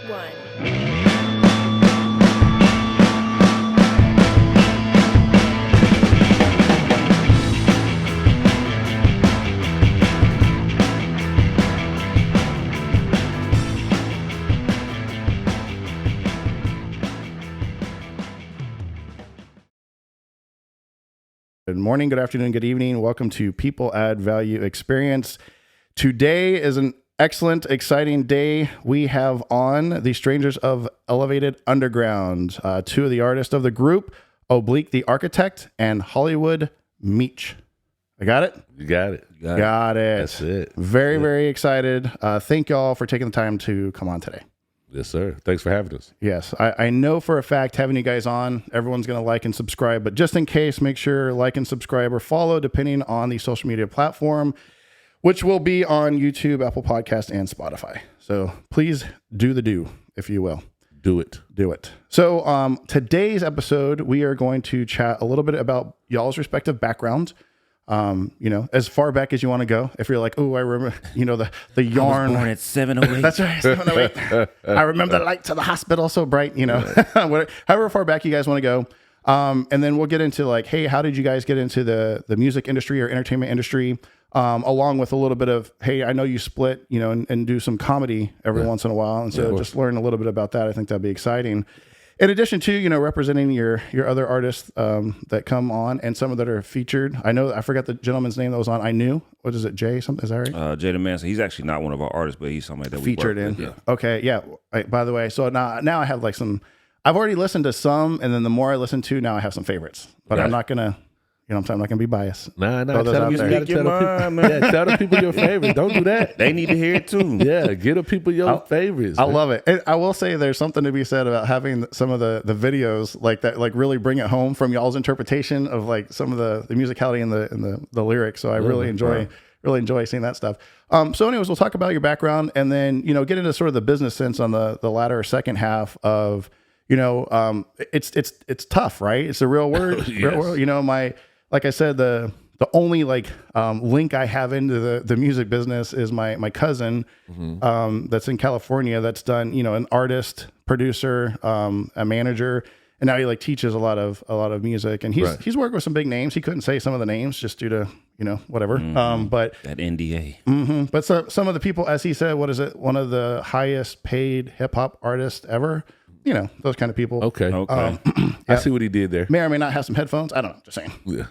1. Good morning, good afternoon, good evening. Welcome to People Add Value Experience. Today is an excellent, exciting day. We have on the Strangers of Elevated Underground, two of the artists of the group, Oblique the Architect and Hollywood Meech. I got it? You got it. Got it. That's it. Very excited. Thank y'all for taking the time to come on today. Yes, sir. Thanks for having us. Yes, I know for a fact having you guys on, everyone's going to like and subscribe, but just in case, make sure like and subscribe or follow depending on the social media platform, which will be on YouTube, Apple Podcast, and Spotify. So please do the do, if you will. Do it. Do it. So today's episode, we are going to chat a little bit about y'all's respective backgrounds. As far back as you want to go. If you're like, oh, I remember, the yarn. I was born at 708. That's right, 708. I remember the light to the hospital so bright, however far back you guys want to go. And then we'll get into like, hey, how did you guys get into the music industry or entertainment industry? Along with a little bit of, hey, I know you split, and do some comedy every once in a while. And so just learn a little bit about that. I think that'd be exciting. In addition to, representing your other artists that come on and some of that are featured. I forgot the gentleman's name that was on. I Knew. What is it? Jay something? Is that right? Jada Manson. He's actually not one of our artists, but he's somebody that we featured in. with. Yeah. Okay. Yeah. By the way, so now I have like I've already listened to some, and then the more I listen to, now I have some favorites. But I'm not gonna, I'm not gonna be biased. Nah. Tell the people your favorites. Don't do that. They need to hear it too. Yeah, get the people your favorites. I love it. And I will say there's something to be said about having some of the videos like that, like really bring it home from y'all's interpretation of like some of the musicality and the lyrics. So I really enjoy seeing that stuff. So anyways, we'll talk about your background and then, get into sort of the business sense on the latter second half of, it's tough, right? It's a real word. Yes. Real world. Like I said, the only link I have into the music business is my cousin that's in California that's done, an artist, producer, a manager, and now he teaches a lot of music, and he's worked with some big names. He couldn't say some of the names just due to whatever. But that NDA. But some of the people, as he said, what is it? One of the highest paid hip hop artists ever. Those kind of people. Okay. I see what he did there. May or may not have some headphones. I don't know. Just saying. Yeah.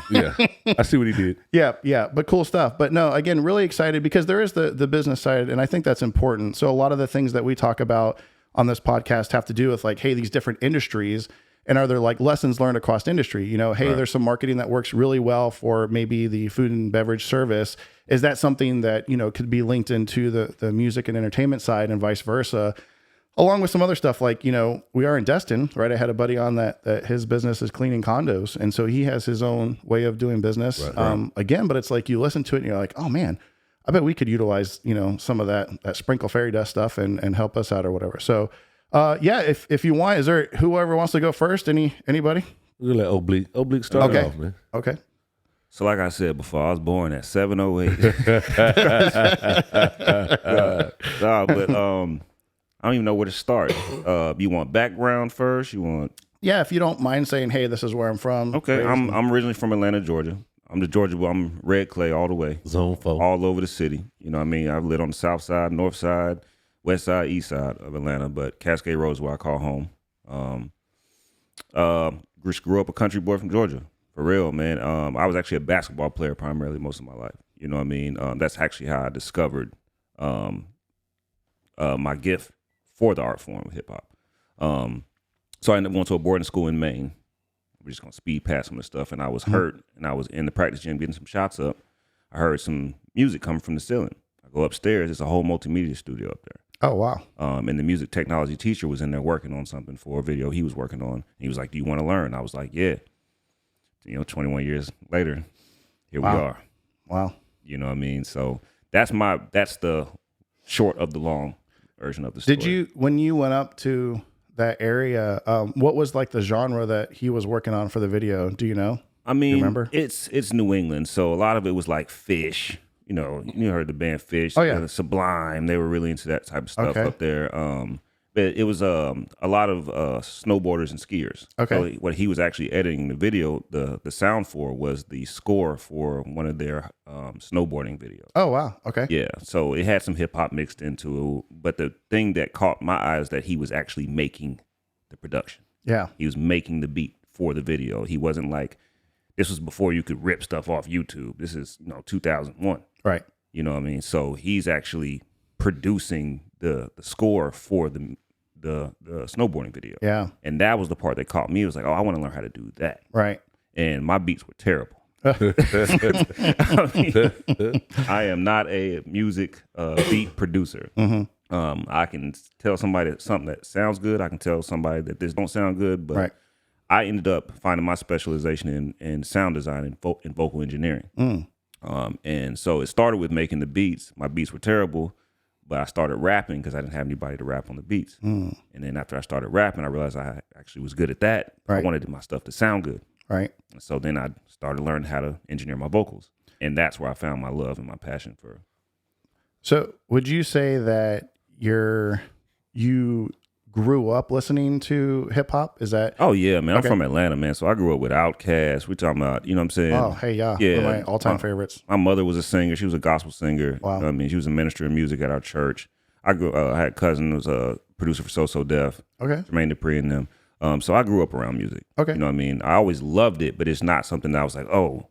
Yeah. I see what he did. Yeah. But cool stuff. But no, again, really excited because there is the business side, and I think that's important. So a lot of the things that we talk about on this podcast have to do with hey, these different industries, and are there lessons learned across industry? There's some marketing that works really well for maybe the food and beverage service. Is that something that, could be linked into the music and entertainment side and vice versa? Along with some other stuff we are in Destin, right? I had a buddy on that his business is cleaning condos. And so he has his own way of doing business. Right. Again, but it's you listen to it and you're like, oh man, I bet we could utilize, some of that sprinkle fairy dust stuff and help us out or whatever. So, if you want, is there whoever wants to go first? Anybody? We'll let Oblique start off, man. Okay. So like I said before, I was born at 708. I don't even know where to start. You want background first? Yeah, if you don't mind saying, hey, this is where I'm from. Okay, I'm originally from Atlanta, Georgia. I'm red clay all the way. Zone 4. All over the city. You know what I mean? I've lived on the south side, north side, west side, east side of Atlanta, but Cascade Road is where I call home. Grew up a country boy from Georgia. For real, man. I was actually a basketball player primarily most of my life. You know what I mean? That's actually how I discovered my gift for the art form of hip hop. So I ended up going to a boarding school in Maine. We're just going to speed past some of the stuff. And I was hurt, and I was in the practice gym getting some shots up. I heard some music coming from the ceiling. I go upstairs. It's a whole multimedia studio up there. Oh, wow. And the music technology teacher was in there working on something for a video he was working on. He was like, do you want to learn? I was like, yeah. 21 years later, here we are. Wow. You know what I mean? So that's the short of the long version of the story. When you went up to that area, what was the genre that he was working on for the video? Do you know? I mean, you remember? It's New England, so a lot of it was like fish, you heard the band Fish. Oh, yeah. Sublime. They were really into that type of stuff Okay. up there. But it was a lot of snowboarders and skiers. Okay. So what he was actually editing the video, the sound for was the score for one of their snowboarding videos. Oh, wow. Okay. Yeah, so it had some hip hop mixed into it, but the thing that caught my eye is that he was actually making the production. Yeah. He was making the beat for the video. He wasn't like, this was before you could rip stuff off YouTube. This is 2001. Right. You know what I mean? So he's actually producing the score for the snowboarding video. Yeah. And that was the part that caught me. It was like, oh, I want to learn how to do that. Right. And my beats were terrible. I am not a music beat producer. I can tell somebody something that sounds good. I can tell somebody that this don't sound good. But Right. I ended up finding my specialization in sound design and vocal engineering. And so it started with making the beats. My beats were terrible, but I started rapping because I didn't have anybody to rap on the beats. And then after I started rapping, I realized I actually was good at that. Right. I wanted my stuff to sound good. Right. So then I started learning how to engineer my vocals. And that's where I found my love and my passion for. So would you say that you grew up listening to hip hop? Is that? Oh yeah, man. Okay. I'm from Atlanta, man. So I grew up with Outkast. We're talking about, you know what I'm saying? Oh, hey, yeah. Yeah. One of my all-time favorites. My mother was a singer. She was a gospel singer. Wow. You know what I mean, she was a minister of music at our church. I had a cousin who was a producer for So Def, Okay. Jermaine Dupri and them. So I grew up around music. Okay. You know what I mean? I always loved it, but it's not something that I was like, oh,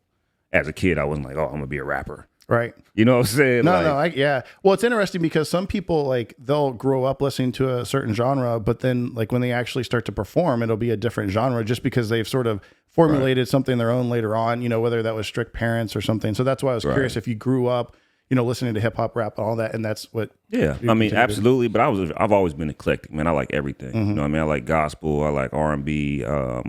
as a kid, I wasn't like, oh, I'm gonna be a rapper. Right. You know what I'm saying? No, yeah. Well, it's interesting because some people like they'll grow up listening to a certain genre, but then like when they actually start to perform, it'll be a different genre just because they've sort of formulated something their own later on, whether that was strict parents or something. So that's why I was curious if you grew up, listening to hip hop, rap, and all that, and that's what. Yeah, I mean, absolutely. But I've always been eclectic, man. I like everything. You know what I mean? I like gospel. I like R&B. Earth,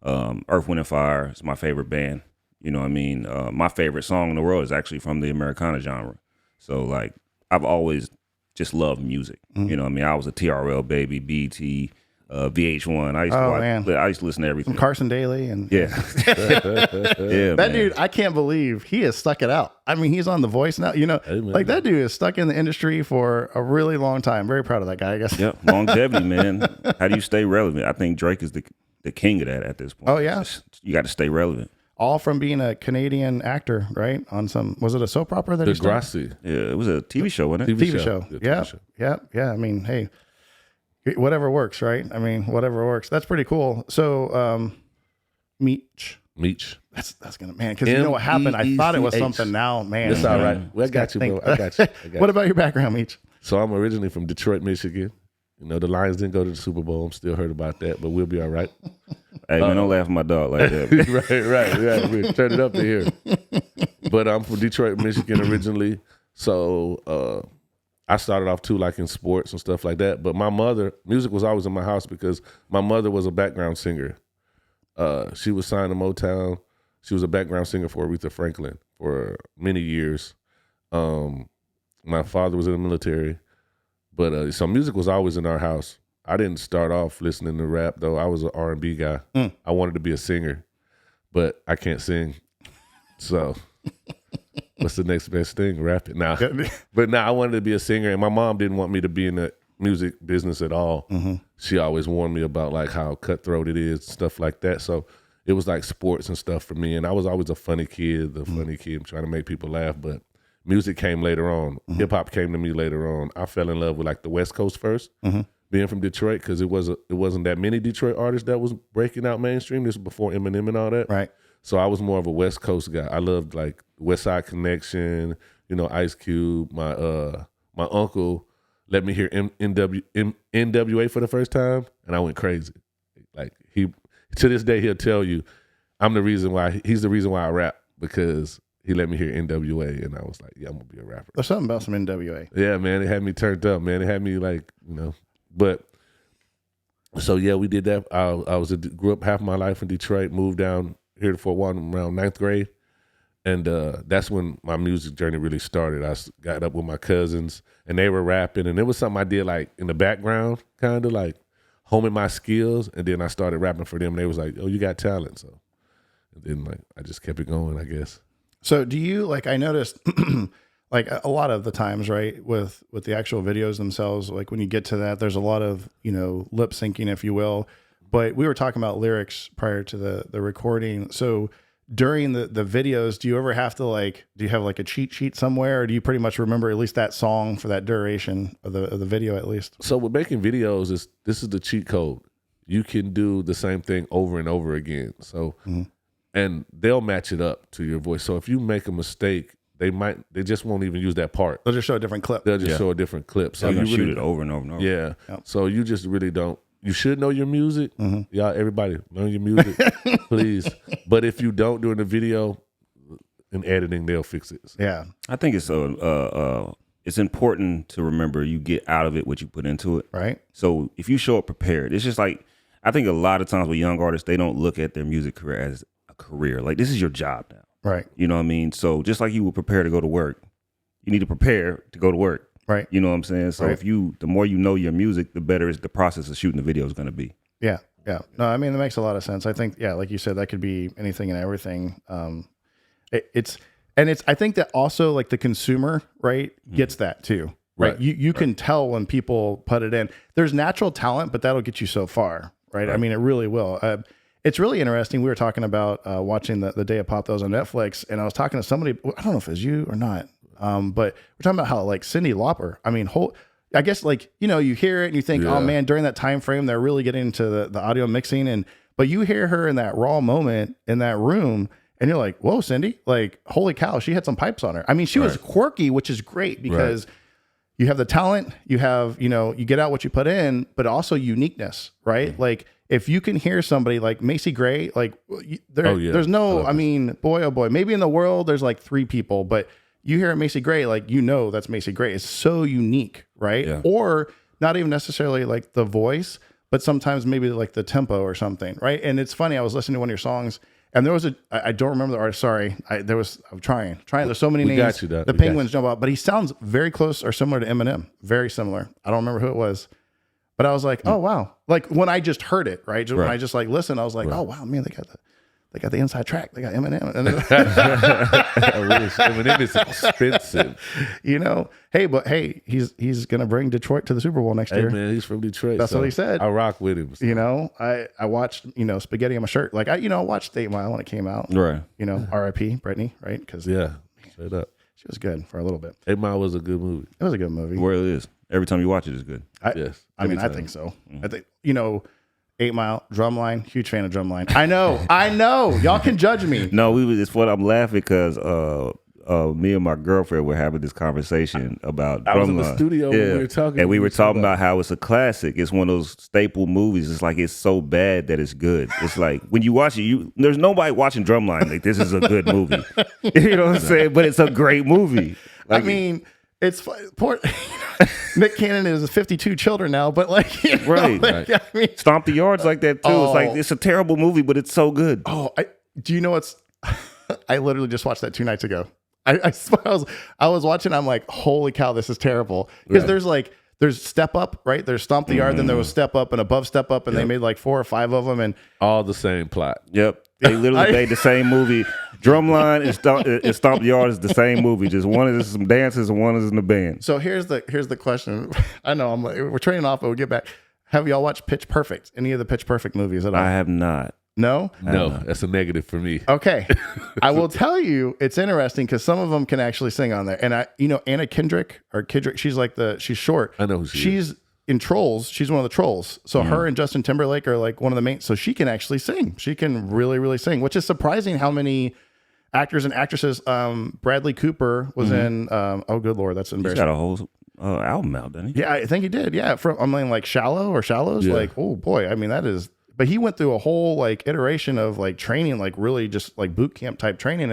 Wind, and Fire is my favorite band. You know what I mean? My favorite song in the world is actually from the Americana genre. So, like, I've always just loved music. You know what I mean? I was a TRL baby, BT, VH1. I used to listen to everything. From Carson Daly and Yeah. Yeah, that man. dude, I can't believe he has stuck it out. I mean, he's on The Voice now. Like that dude is stuck in the industry for a really long time. Very proud of that guy, I guess. Yep, longevity, man. How do you stay relevant? I think Drake is the king of that at this point. Oh, yeah. You got to stay relevant. All from being a Canadian actor, right? Was it a soap opera that he started? Degrassi. Yeah, it was a TV show, wasn't it? TV show. Yeah, TV show. Yeah. I mean, hey, whatever works, right? I mean, whatever works. That's pretty cool. So, Meech. That's gonna, man, because you know what happened? I thought it was something now, man. It's all right. Well, I got you, bro. I got you. What about your background, Meech? So I'm originally from Detroit, Michigan. The Lions didn't go to the Super Bowl. I'm still hurt about that, but we'll be all right. Hey, man, don't laugh at my dog like that. right. We turn it up to here. But I'm from Detroit, Michigan originally. So I started off too, like in sports and stuff like that. But my mother, music was always in my house because my mother was a background singer. She was signed to Motown. She was a background singer for Aretha Franklin for many years. My father was in the military. But so music was always in our house. I didn't start off listening to rap, though. I was an R&B guy. I wanted to be a singer, but I can't sing. So what's the next best thing? Rap it. Nah. But I wanted to be a singer, and my mom didn't want me to be in the music business at all. She always warned me about like how cutthroat it is, stuff like that. So it was like sports and stuff for me. And I was always a funny kid, trying to make people laugh, but music came later on. Hip hop came to me later on. I fell in love with like the West Coast first, being from Detroit, because it wasn't that many Detroit artists that was breaking out mainstream. This was before Eminem and all that. Right. So I was more of a West Coast guy. I loved like West Side Connection, Ice Cube. My uncle let me hear NWA for the first time, and I went crazy. Like to this day, he'll tell you, he's the reason why I rap, because he let me hear NWA, and I was like, yeah, I'm going to be a rapper. There's something about some NWA. Yeah, man, it had me turned up, man. It had me like, But, so yeah, we did that. I grew up half my life in Detroit, moved down here to Fort Walton around 9th grade, and that's when my music journey really started. I got up with my cousins, and they were rapping, and it was something I did like in the background, kind of like homing my skills, and then I started rapping for them, and they was like, oh, you got talent. So, and then like I just kept it going, I guess. So do you, like, I noticed like a lot of the times, right, with the actual videos themselves, like when you get to that, there's a lot of, lip syncing, if you will. But we were talking about lyrics prior to the recording. So during the videos, do you ever have to do you have like a cheat sheet somewhere, or do you pretty much remember at least that song for that duration of the video at least? So with making videos, this is the cheat code. You can do the same thing over and over again. So, and they'll match it up to your voice. So if you make a mistake, they just won't even use that part. They'll just show a different clip. They'll just show a different clip. So you you shoot it over and over and over. Yeah. Yep. So you just really don't. You should know your music. Y'all, everybody, learn your music, please. But if you don't during the video, in editing, they'll fix it. Yeah. I think it's important to remember you get out of it what you put into it. Right. So if you show up prepared, it's just like, I think a lot of times with young artists, they don't look at their music career as a career. Like, this is your job now. Right. You know what I mean? So just like you would prepare to go to work, you need to prepare to go to work. Right. You know what I'm saying? So Right. the more you know your music, the better is the process of shooting the video is going to be. Yeah. Yeah. No, I mean, that makes a lot of sense. I think, like you said, that could be anything and everything. I think that also like the consumer, right, gets that too. Right. You can tell when people put it in. There's natural talent, but that'll get you so far. Right. I mean, it really will. It's really interesting. We were talking about watching the Day of Pop that was on Netflix, and I was talking to somebody, I don't know if it was you or not, but we're talking about how like Cyndi Lauper, I mean, I guess like, you hear it and you think, oh man, during that time frame, they're really getting into the audio mixing. But you hear her in that raw moment in that room and you're like, whoa, Cyndi, like, holy cow, she had some pipes on her. I mean, she was quirky, which is great because you have the talent, you have, you get out what you put in, but also uniqueness, right? Like if you can hear somebody like Macy Gray, like there's no, I mean, boy, oh boy, maybe in the world there's like 3 people, but you hear Macy Gray, like, that's Macy Gray. It's so unique, right? Yeah. Or not even necessarily like the voice, but sometimes maybe like the tempo or something, right? And it's funny, I was listening to one of your songs and there was I don't remember the artist, sorry. I'm trying. There's so many names. Got you, the Penguins jump out, but he sounds very close or similar to Eminem. Very similar. I don't remember who it was. But I was like, oh wow. Like when I just heard it, right? When I just like listened, I was like, oh wow, man, they got the inside track. They got Eminem. I wish. Eminem is expensive. Hey, he's gonna bring Detroit to the Super Bowl next year. Hey man, he's from Detroit. That's what he said. I rock with him. So. I watched Spaghetti on my shirt. Like I watched 8 Mile when it came out. Right. R.I.P. Brittany. Right? Because straight up, she was good for a little bit. 8 Mile was a good movie. It was a good movie. Where it is. Every time you watch it is good. I think so. I think 8 Mile, Drumline, huge fan of Drumline. I know. Y'all can judge me. No, it's what I'm laughing because me and my girlfriend were having this conversation about Drumline. I was in the studio when we were talking. And we were talking about how it's a classic. It's one of those staple movies. It's like it's so bad that it's good. It's like when you watch it, there's nobody watching Drumline like this is a good movie. You know what I'm saying? But it's a great movie. Like, I mean, it's poor. Nick Cannon is 52 children now, but like, right. I mean, Stomp the Yards like that too. It's like it's a terrible movie, but it's so good. Do you know what's? I literally just watched that 2 nights ago. I swear I was watching. I'm like, holy cow, this is terrible. Because there's Step Up, right? There's Stomp the Yard, then there was Step Up and Above Step Up, and they made like 4 or 5 of them, and all the same plot. Yep, they literally made the same movie. Drumline and Stomp the Yard is the same movie. Just one is some dances and one is in the band. So here's the question. I know we're trading off, but we'll get back. Have y'all watched Pitch Perfect? Any of the Pitch Perfect movies at all? I have not. No? No, that's a negative for me. Okay. I will tell you, it's interesting because some of them can actually sing on there. And Anna Kendrick, she's she's short. I know who she's in Trolls. She's one of the Trolls. So her and Justin Timberlake are like one of the main, so she can actually sing. She can really, really sing, which is surprising how many actors and actresses. Bradley Cooper was in, oh good Lord, that's embarrassing. He's got a whole album out, didn't he? Yeah, I think he did. Yeah. Like Shallow or Shallows. Yeah. Like, oh boy. I mean, that is, but he went through a whole like iteration of like training, like really just like boot camp type training.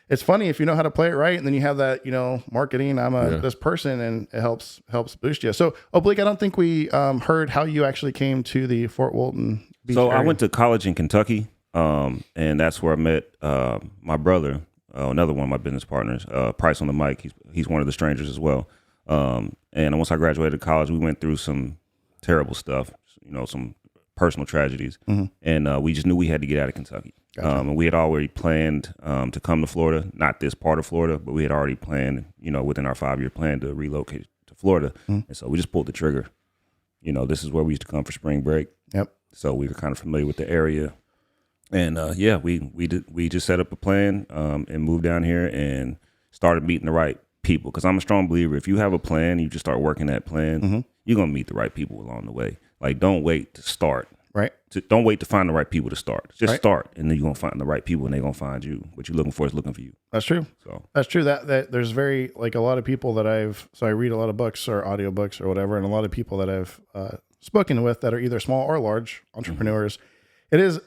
It's funny if you know how to play it right, and then you have that marketing. This person, and it helps boost you. So Oblique, I don't think we heard how you actually came to the Fort Walton Beach area. I went to college in Kentucky, and that's where I met my brother, another one of my business partners, Price on the mic. He's one of the strangers as well. And once I graduated college, we went through some terrible stuff, some personal tragedies, and we just knew we had to get out of Kentucky. Gotcha. And we had already planned to come to Florida, not this part of Florida, but we had already planned, within our 5-year plan to relocate to Florida. And so we just pulled the trigger. This is where we used to come for spring break. Yep. So we were kind of familiar with the area. And we just set up a plan and moved down here and started meeting the right people. Because I'm a strong believer, if you have a plan, you just start working that plan, you're going to meet the right people along the way. Like, don't wait to start. Right. Don't wait to find the right people to start. Just Right. start, and then you're going to find the right people, and they're going to find you. What you're looking for is looking for you. That's true. So That's true. That there's very, like, a lot of people that I read a lot of books or audiobooks or whatever, and a lot of people that I've spoken with that are either small or large entrepreneurs. It is,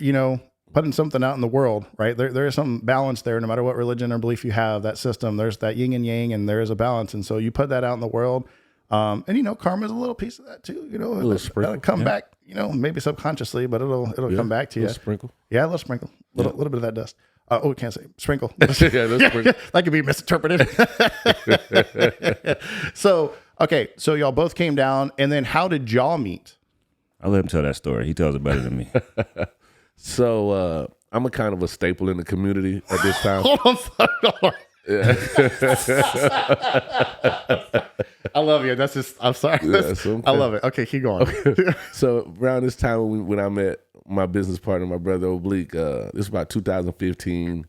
putting something out in the world, right? There is some balance there, no matter what religion or belief you have, that system, there's that yin and yang, and there is a balance. And so you put that out in the world. And karma's a little piece of that too, it'll come back, maybe subconsciously, but it'll come back to you. Sprinkle. Yeah, a little sprinkle, little bit of that dust. We can't say sprinkle. Yeah, let's sprinkle. That could be misinterpreted. So y'all both came down, and then how did y'all meet? I'll let him tell that story. He tells it better than me. So I'm a kind of a staple in the community at this time. Hold on. I love you. That's just, I'm sorry. Yeah, so I love it. Okay, keep going. So around this time when I met my business partner, my brother Oblique, this was about 2015.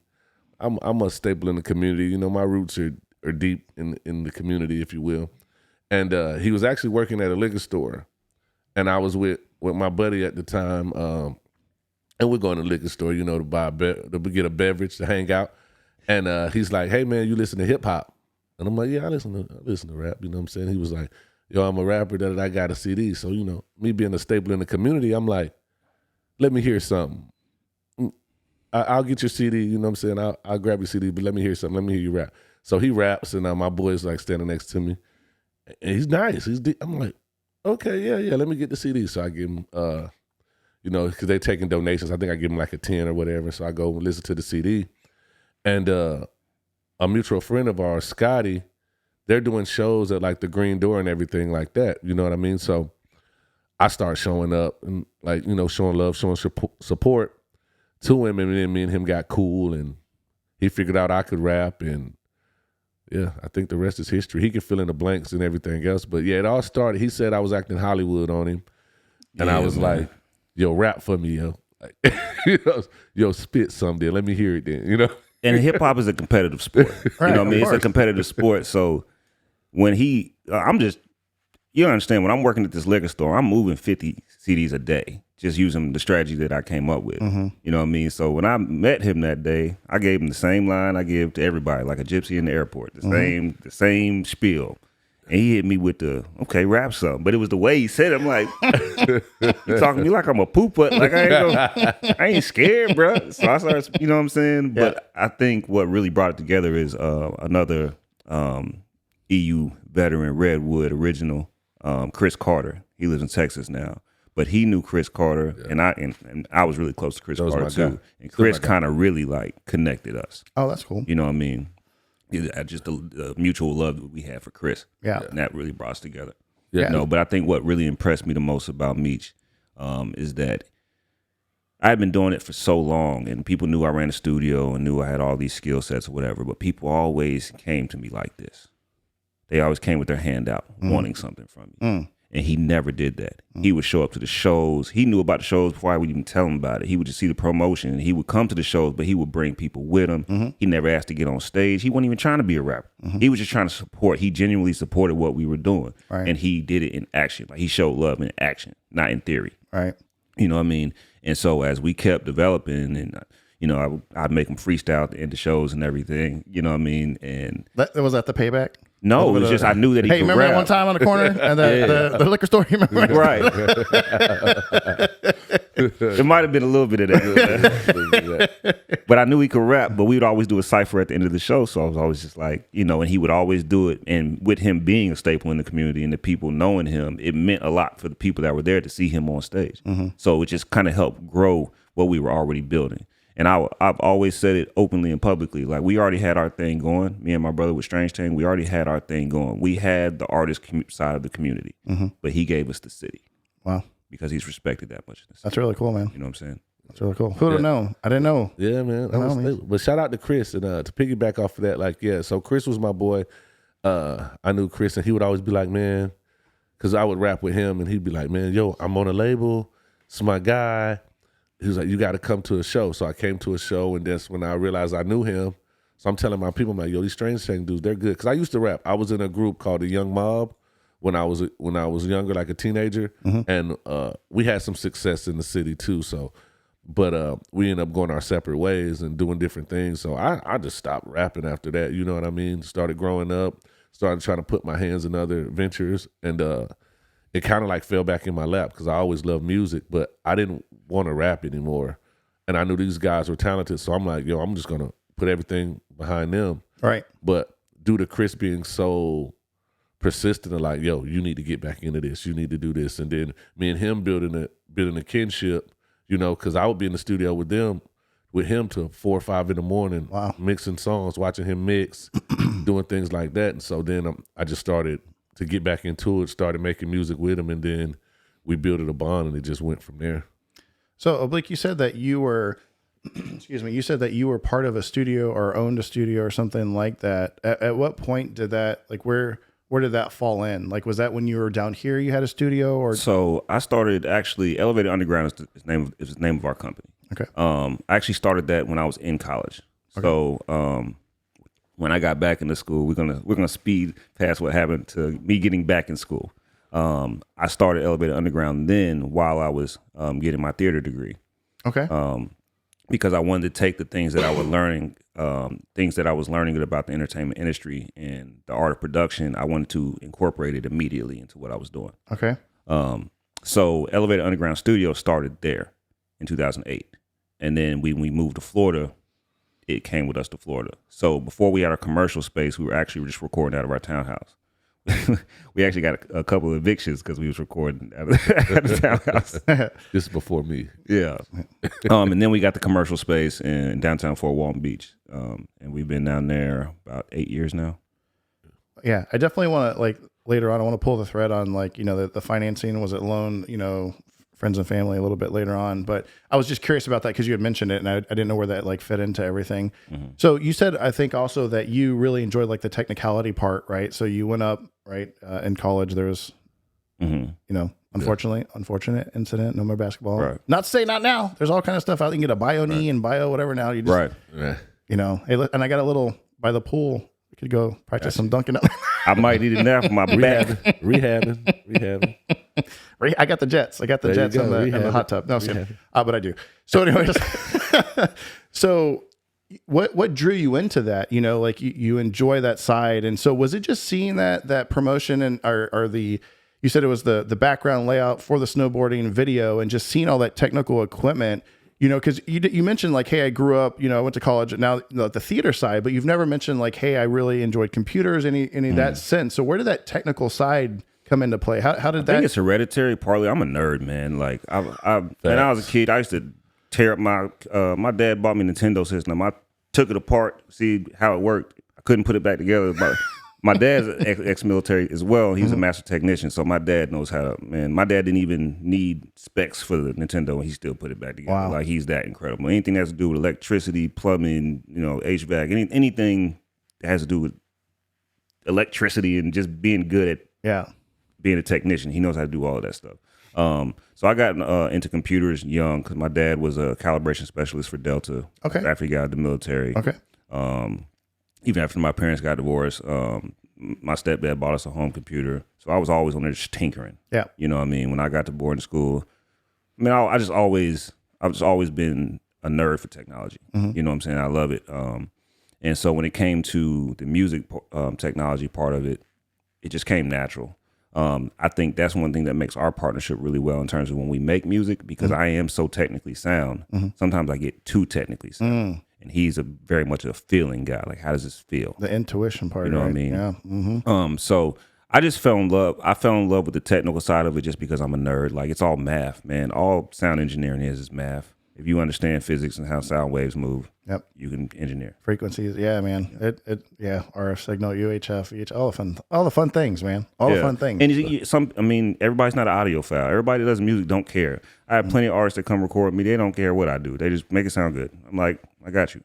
I'm a staple in the community. My roots are deep in the community, if you will. And he was actually working at a liquor store, and I was with my buddy at the time. And we're going to the liquor store, to buy to get a beverage to hang out. And he's like, "Hey man, you listen to hip hop?" And I'm like, "Yeah, I listen to rap." You know what I'm saying? He was like, "Yo, I'm a rapper that I got a CD." So me being a staple in the community, I'm like, "Let me hear something. I'll get your CD." You know what I'm saying? I'll grab your CD, but let me hear something. Let me hear you rap. So he raps, and my boy's like standing next to me, and he's nice. I'm like, "Okay, yeah, let me get the CD." So I give him, because they're taking donations. I think I give him like a 10 or whatever. So I go and listen to the CD. And a mutual friend of ours, Scotty, they're doing shows at like the Green Door and everything like that. You know what I mean? So I start showing up and showing love, showing support to him. And then me and him got cool, and he figured out I could rap. And yeah, I think the rest is history. He can fill in the blanks and everything else. But yeah, it all started. He said I was acting Hollywood on him. And I was like, "Yo, rap for me, yo." Like, yo, spit something. Let me hear it then, And hip hop is a competitive sport. Right, You know what I mean? of It's a course. competitive sport. So when you understand, when I'm working at this liquor store, I'm moving 50 CDs a day, just using the strategy that I came up with. You know what I mean? So when I met him that day, I gave him the same line I give to everybody, like a gypsy in the airport, the same spiel. And he hit me with the, "Okay, rap something." But it was the way he said it. I'm like, "You talking to me like I'm a pooper? Like I ain't scared, bro." So I started, you know what I'm saying? Yeah. But I think what really brought it together is another EU veteran, Redwood original, Chris Carter. He lives in Texas now. But he knew Chris Carter, and I was really close to Chris was Carter my too. guy. And Still Chris my guy. kind of really like connected us. Oh, that's cool. You know what I mean? Just the mutual love that we had for Chris. Yeah. And that really brought us together. Yeah. But I think what really impressed me the most about Meech is that I had been doing it for so long, and people knew I ran a studio and knew I had all these skill sets or whatever, but people always came to me like this. They always came with their hand out, wanting something from me. And he never did that. He would show up to the shows. He knew about the shows before I would even tell him about it. He would just see the promotion, and he would come to the shows, but he would bring people with him. He never asked to get on stage. He wasn't even trying to be a rapper. He was just trying to support. He genuinely supported what we were doing. Right. And he did it in action. Like, he showed love in action, not in theory. Right. You know what I mean? And so as we kept developing, and I'd make him freestyle at the end of shows and everything. You know what I mean? And Was that the payback? no, it was just I knew that he Hey, could remember rap. that one time on the corner and the liquor store? You remember? Right. It might have been a little bit of that. But I knew he could rap, but we would always do a Cypher at the end of the show. So I was always just like, and he would always do it. And with him being a staple in the community and the people knowing him, it meant a lot for the people that were there to see him on stage. So it just kind of helped grow what we were already building. And I've always said it openly and publicly. Like, we already had our thing going. Me and my brother with Strange Thing, we already had our thing going. We had the artist side of the community, but he gave us the city Wow. because he's respected that much in the city. That's really cool, man. You know what I'm saying? That's really cool. Who would have known? I didn't know. Yeah, man. But shout out to Chris, and to piggyback off of that, like, yeah. So Chris was my boy. I knew Chris, and he would always be like, man, because I would rap with him, and he'd be like, man, yo, I'm on a label. It's my guy. He was like, you got to come to a show. So I came to a show, and that's when I realized I knew him. So I'm telling my people, I'm like, yo, these Strange Thing dudes, they're good. Because I used to rap. I was in a group called the Young Mob when I was younger, like a teenager, and we had some success in the city too. So, but we ended up going our separate ways and doing different things. So I just stopped rapping after that. You know what I mean? Started growing up, started trying to put my hands in other ventures, and it kind of like fell back in my lap because I always loved music, but I didn't want to rap anymore. And I knew these guys were talented, so I'm like, yo, I'm just gonna put everything behind them. Right. But due to Chris being so persistent and like, yo, you need to get back into this. You need to do this. And then me and him building a kinship, you know, because I would be in the studio with him till 4 or 5 in the morning, mixing songs, watching him mix, doing things like that. And so then I just started to get back into it, started making music with him, and then we built a bond, and it just went from there. So, Oblique, you said that you were, excuse me, you said that you were part of a studio or owned a studio or something like that. At what point did that, like, where did that fall in? Like, was that when you were down here, you had a studio, or? So I started actually, Elevated Underground is the name of our company. Okay. I actually started that when I was in college. Okay. So when I got back into school, we're gonna speed past what happened to me getting back in school. I started Elevated Underground then while I was getting my theater degree. Okay. Because I wanted to take the things that I was learning, about the entertainment industry and the art of production. I wanted to incorporate it immediately into what I was doing. Okay. So Elevated Underground Studio started there in 2008. And then when we moved to Florida, it came with us to Florida. So before we had our commercial space, we were actually just recording out of our townhouse. We actually got a couple of evictions because we was recording at the townhouse. This is before me. Yeah. And then we got the commercial space in downtown Fort Walton Beach. And we've been down there about 8 years now. Yeah, I definitely want to, like, later on, I want to pull the thread on, like, you know, the financing. Was it loan, you know, friends and family a little bit later on? But I was just curious about that because you had mentioned it, and I didn't know where that, like, fit into everything. Mm-hmm. So you said, I think also that you really enjoyed, like, the technicality part, right? So you went up, right, in college. There was, you know, unfortunate incident, no more basketball. Right. Not to say not now. There's all kind of stuff out. You can get a bio knee and bio whatever now. You just, you know, hey, and I got a little by the pool. We could go practice some dunking up. I might need it now for my back. Rehabbing. I got the jets. I got the jets in the hot tub. No, but I do. So anyways, so what drew you into that? You know, like you enjoy that side. And so was it just seeing that promotion and you said it was the background layout for the snowboarding video and just seeing all that technical equipment, you know, because you mentioned like, hey, I grew up, you know, I went to college, and now the theater side, but you've never mentioned like, hey, I really enjoyed computers, any of that sense. So where did that technical side come into play? How did that? I think it's hereditary. Partly, I'm a nerd, man. Like when I was a kid, I used to tear up my dad bought me a Nintendo system. I took it apart, see how it worked. I couldn't put it back together, but my dad's ex-military as well. He's a master technician, so my dad knows how to, man. My dad didn't even need specs for the Nintendo, and he still put it back together. Wow. Like, he's that incredible. Anything that has to do with electricity, plumbing, you know, HVAC, anything that has to do with electricity and just being good at being a technician, he knows how to do all of that stuff. So I got into computers young because my dad was a calibration specialist for Delta. Okay. After he got out of the military. Okay. Even after my parents got divorced, my stepdad bought us a home computer. So I was always on there just tinkering. Yeah. You know what I mean? When I got to boarding school, I mean, I've just always been a nerd for technology. Mm-hmm. You know what I'm saying? I love it. And so when it came to the music technology part of it, it just came natural. I think that's one thing that makes our partnership really well in terms of when we make music, because I am so technically sound. Mm-hmm. Sometimes I get too technically sound. And he's very much a feeling guy. Like, how does this feel? The intuition part, you know what I mean? Yeah. Mm-hmm. So I just fell in love. I fell in love with the technical side of it just because I'm a nerd. Like, it's all math, man. All sound engineering is math. If you understand physics and how sound waves move, Yep. you can engineer. Frequencies. Yeah, man. RF signal, UHF, all the fun things, man. All the fun things. And everybody's not an audiophile. Everybody that does music don't care. I have plenty of artists that come record with me. They don't care what I do. They just make it sound good. I'm like, I got you.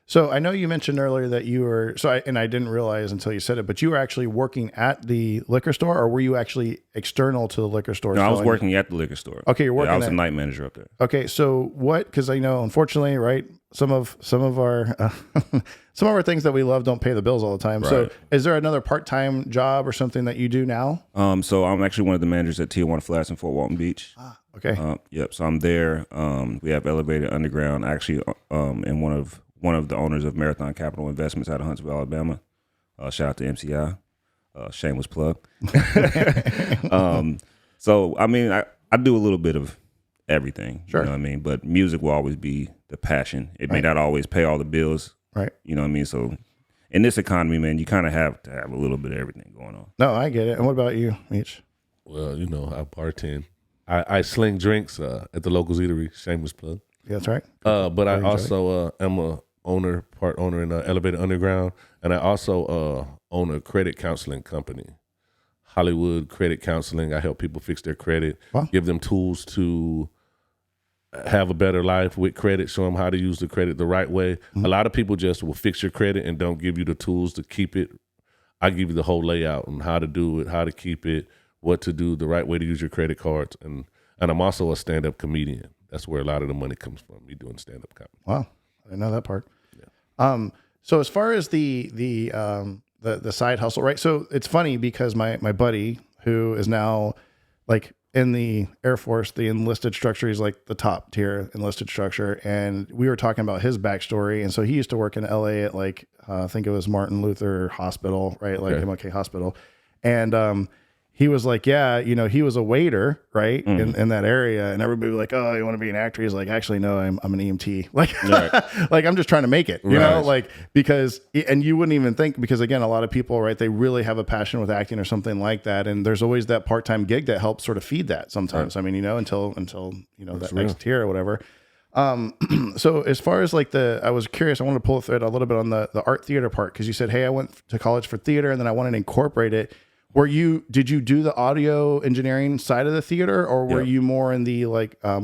So I know you mentioned earlier that you were, I didn't realize until you said it, but you were actually working at the liquor store, or were you actually external to the liquor store? No, I was working at the liquor store. Okay, you're working. I was a night manager up there. Okay, so what? Because I know, unfortunately, right, some of our some of our things that we love don't pay the bills all the time. Right. So, is there another part-time job or something that you do now? So I'm actually one of the managers at Tijuana Flats in Fort Walton Beach. Okay. Yep. So I'm there. We have elevated underground. Actually, in one of the owners of Marathon Capital Investments out of Huntsville, Alabama. Shout out to MCI. Shameless plug. So, I mean, I do a little bit of everything. Sure. You know what I mean? But music will always be the passion. It may not always pay all the bills. Right. You know what I mean? So, in this economy, man, you kind of have to have a little bit of everything going on. No, I get it. And what about you, Meech? Well, I bartend. I sling drinks at the local eatery. Shameless plug. Yeah, that's right. But I also am a part owner in Elevated Underground, and I also own a credit counseling company, Hollywood Credit Counseling. I help people fix their credit, give them tools to have a better life with credit, show them how to use the credit the right way. Mm-hmm. A lot of people just will fix your credit and don't give you the tools to keep it. I give you the whole layout on how to do it, how to keep it, what to do, the right way to use your credit cards, and I'm also a stand-up comedian. That's where a lot of the money comes from, me doing stand-up comedy. Wow. I know that part. Yeah. So as far as the side hustle, right? So it's funny because my buddy, who is now like in the Air Force, the enlisted structure, he's like the top tier enlisted structure. And we were talking about his backstory. And so he used to work in LA at like, I think it was Martin Luther Hospital, right? Like MLK Hospital. And, he was like, yeah, he was a waiter, right, in that area, and everybody was like, oh, you want to be an actor? He's like, actually, no, I'm an EMT. Like, like I'm just trying to make it, you know, like because, and you wouldn't even think, because again, a lot of people, right, they really have a passion with acting or something like that, and there's always that part-time gig that helps sort of feed that sometimes. I mean, until that next tier or whatever. So as far as like I was curious, I wanted to pull a thread a little bit on the art theater part, because you said, hey, I went to college for theater, and then I wanted to incorporate it. Did you do the audio engineering side of the theater, or were you more in the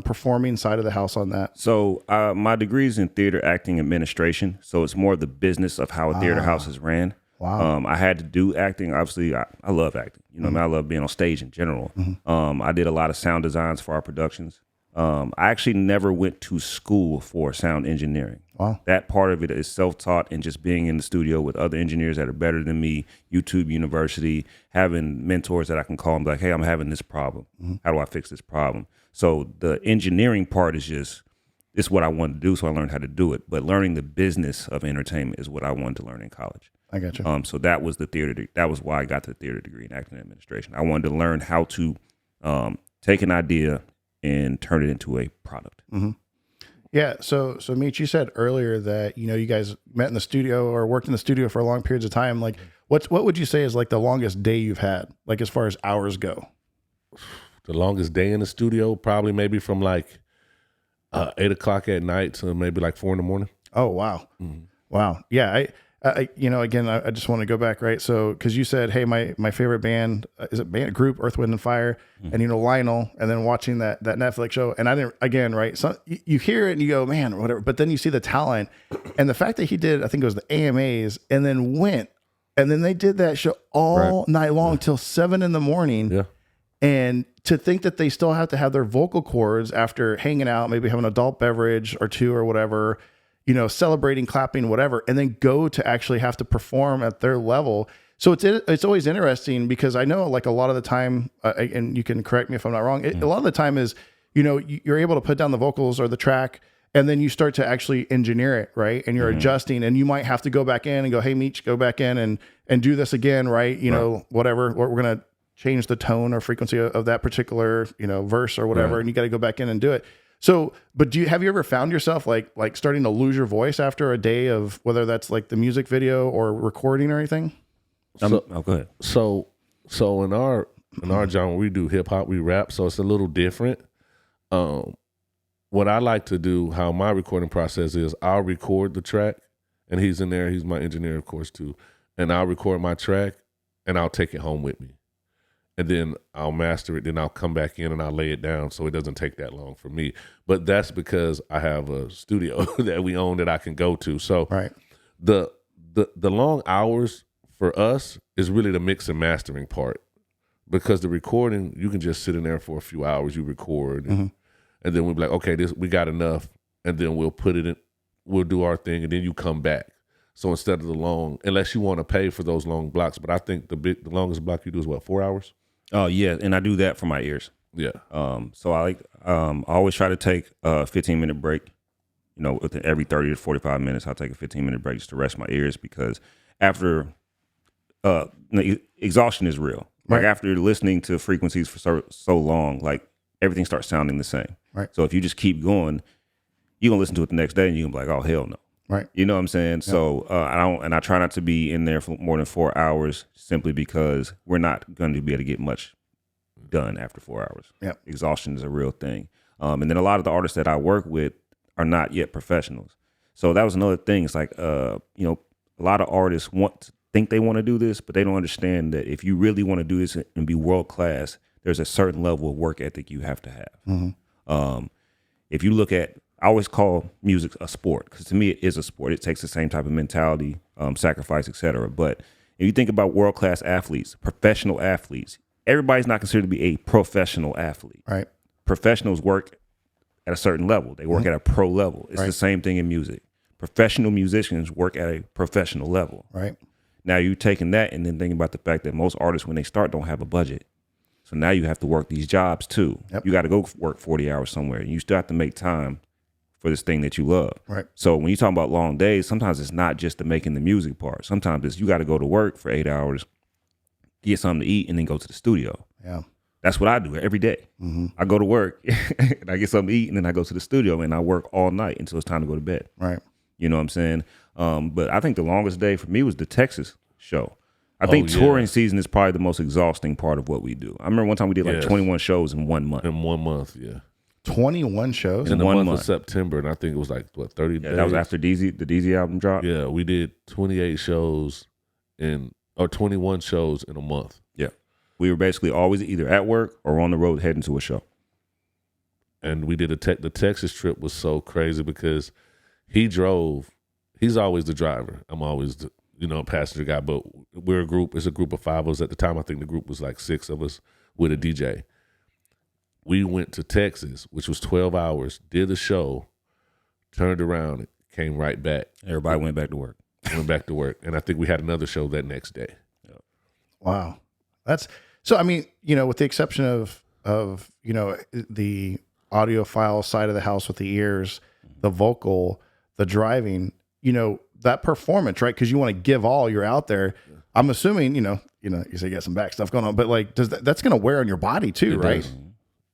performing side of the house on that? So my degree is in theater acting administration. So it's more the business of how a theater house is ran. Wow. I had to do acting. Obviously, I love acting. I love being on stage in general. Mm-hmm. I did a lot of sound designs for our productions. I actually never went to school for sound engineering. Wow. That part of it is self-taught and just being in the studio with other engineers that are better than me, YouTube University, having mentors that I can call and be like, hey, I'm having this problem. Mm-hmm. How do I fix this problem? So the engineering part is it's what I wanted to do, so I learned how to do it. But learning the business of entertainment is what I wanted to learn in college. I got you. So that was that was why I got the theater degree in acting administration. I wanted to learn how to take an idea and turn it into a product. Mm-hmm. Yeah. So Meech, you said earlier that, you guys met in the studio or worked in the studio for long periods of time. Like what would you say is like the longest day you've had, like as far as hours go? The longest day in the studio, probably maybe from like 8 o'clock at night to maybe like 4 a.m. Oh, wow. Mm-hmm. Wow. Yeah. Again, I just want to go back, right? So, because you said, hey, my favorite band, is it band group, Earth, Wind, and Fire, and Lionel, and then watching that Netflix show, and I didn't, again, right? So you hear it and you go, man, whatever, but then you see the talent, and the fact that he did, I think it was the AMAs, and then went, and then they did that show all night long till 7 a.m. Yeah. And to think that they still have to have their vocal cords after hanging out, maybe having an adult beverage or two or whatever, celebrating, clapping, whatever, and then go to actually have to perform at their level. So it's always interesting, because I know like a lot of the time, and you can correct me if I'm not wrong, a lot of the time is, you're able to put down the vocals or the track, and then you start to actually engineer it, right? And you're adjusting, and you might have to go back in and go, hey, Meech, go back in and do this again, right? Whatever, we're going to change the tone or frequency of that particular, verse or whatever, and you got to go back in and do it. So, but have you ever found yourself like starting to lose your voice after a day of, whether that's like the music video or recording or anything? Go ahead. So in our genre, we do hip hop, we rap, so it's a little different. what I like to do, how my recording process is, I'll record the track, and he's in there. He's my engineer, of course, too. And I'll record my track, and I'll take it home with me. And then I'll master it. Then I'll come back in and I'll lay it down so it doesn't take that long for me. But that's because I have a studio that we own that I can go to. So Right. the long hours for us is really the mix and mastering part, because the recording, you can just sit in there for a few hours, you record, and then we'll be like, okay, we got enough, and then we'll put it in, we'll do our thing, and then you come back. So instead of the long, unless you want to pay for those long blocks, but I think the longest block you do is what, 4 hours? Oh yeah, and I do that for my ears. Yeah. So I always try to take a 15-minute break. You know, within every 30 to 45 minutes, I'll take a 15-minute break just to rest my ears, because after exhaustion is real. Like after listening to frequencies for so long, like everything starts sounding the same. Right. So if you just keep going, you're gonna listen to it the next day and you're gonna be like, oh hell no. Right. You know what I'm saying? Yep. So I try not to be in there for more than 4 hours, simply because we're not going to be able to get much done after 4 hours. Yep. Exhaustion is a real thing. And then a lot of the artists that I work with are not yet professionals. So that was another thing. It's like, a lot of artists think they want to do this, but they don't understand that if you really want to do this and be world class, there's a certain level of work ethic you have to have. If you look at, I always call music a sport, because to me it is a sport. It takes the same type of mentality, sacrifice, etc. But if you think about world-class athletes, professional athletes, everybody's not considered to be a professional athlete. Right. Professionals work at a certain level. They work at a pro level. It's the same thing in music. Professional musicians work at a professional level. Right. Now you're taking that and then thinking about the fact that most artists, when they start, don't have a budget. So now you have to work these jobs too. Yep. You got to go work 40 hours somewhere, and you still have to make time for this thing that you love. Right. So when you talk about long days, sometimes it's not just the making the music part. Sometimes it's you got to go to work for 8 hours, get something to eat, and then go to the studio. Yeah. That's what I do every day. I go to work and I get something to eat, and then I go to the studio and I work all night until it's time to go to bed. Right. You know what I'm saying? But I think the longest day for me was the Texas show. I think touring season is probably the most exhausting part of what we do. I remember one time we did like 21 shows in 1 month. In 1 month, yeah. 21 shows? In the month of September, and I think it was like, 30 days? That was after the DZ album dropped? Yeah, we did 28 shows 21 shows in a month. Yeah. We were basically always either at work or on the road heading to a show. And we did the Texas trip was so crazy because he drove. He's always the driver. I'm always the passenger guy, but we're a group. It's a group of 5 of us. At the time, I think the group was like 6 of us with a DJ. We went to Texas, which was 12 hours, did the show, turned around, came right back. Everybody went back to work. And I think we had another show that next day. Yep. Wow. That's so, I mean, with the exception of the audiophile side of the house with the ears, the vocal, the driving, that performance, right? Because you want to give all, you're out there. I'm assuming, you say you got some back stuff going on, but like, that's going to wear on your body too, right? Does.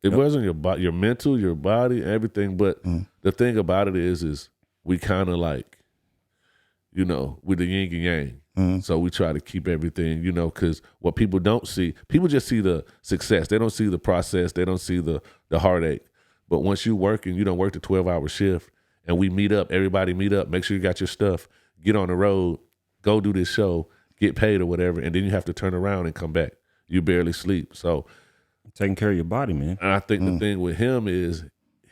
It wasn't your body, your mental, your body, everything. But the thing about it is we kind of like, with the yin and yang. So we try to keep everything, because what people don't see, people just see the success. They don't see the process. They don't see the heartache. But once you work and you don't work the 12-hour shift and we meet up, everybody meet up, make sure you got your stuff, get on the road, go do this show, get paid or whatever, and then you have to turn around and come back. You barely sleep. So taking care of your body, man. And I think the thing with him is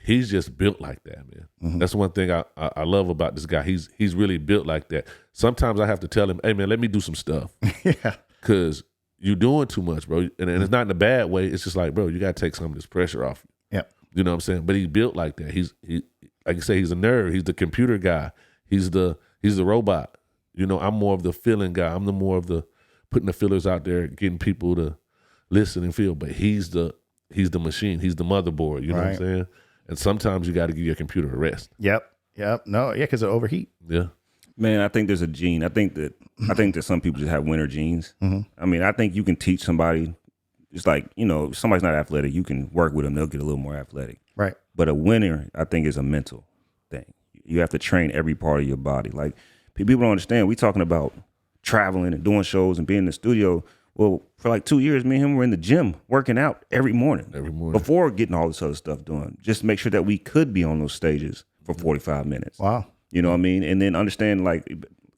he's just built like that, man. That's one thing I love about this guy. He's really built like that. Sometimes I have to tell him, hey, man, let me do some stuff. Yeah. Because you're doing too much, bro. And it's not in a bad way. It's just like, bro, you got to take some of this pressure off you. Yep. You know what I'm saying? But he's built like that. He like you say, he's a nerd. He's the computer guy. He's the robot. I'm more of the feeling guy. I'm the more of the putting the feelers out there, getting people to listen and feel. But he's the machine. He's the motherboard. You know what I'm saying? And sometimes you got to give your computer a rest. Yep. No, yeah, because it overheat. Yeah. Man, I think there's a gene. I think that some people just have winner genes. I mean, I think you can teach somebody. It's like, if somebody's not athletic, you can work with them. They'll get a little more athletic. Right. But a winner, I think, is a mental thing. You have to train every part of your body. Like, people don't understand. We talking about traveling and doing shows and being in the studio. Well, for like 2 years, me and him were in the gym working out every morning. Before getting all this other stuff done. Just to make sure that we could be on those stages for 45 minutes. Wow. You know what I mean? And then understand, like,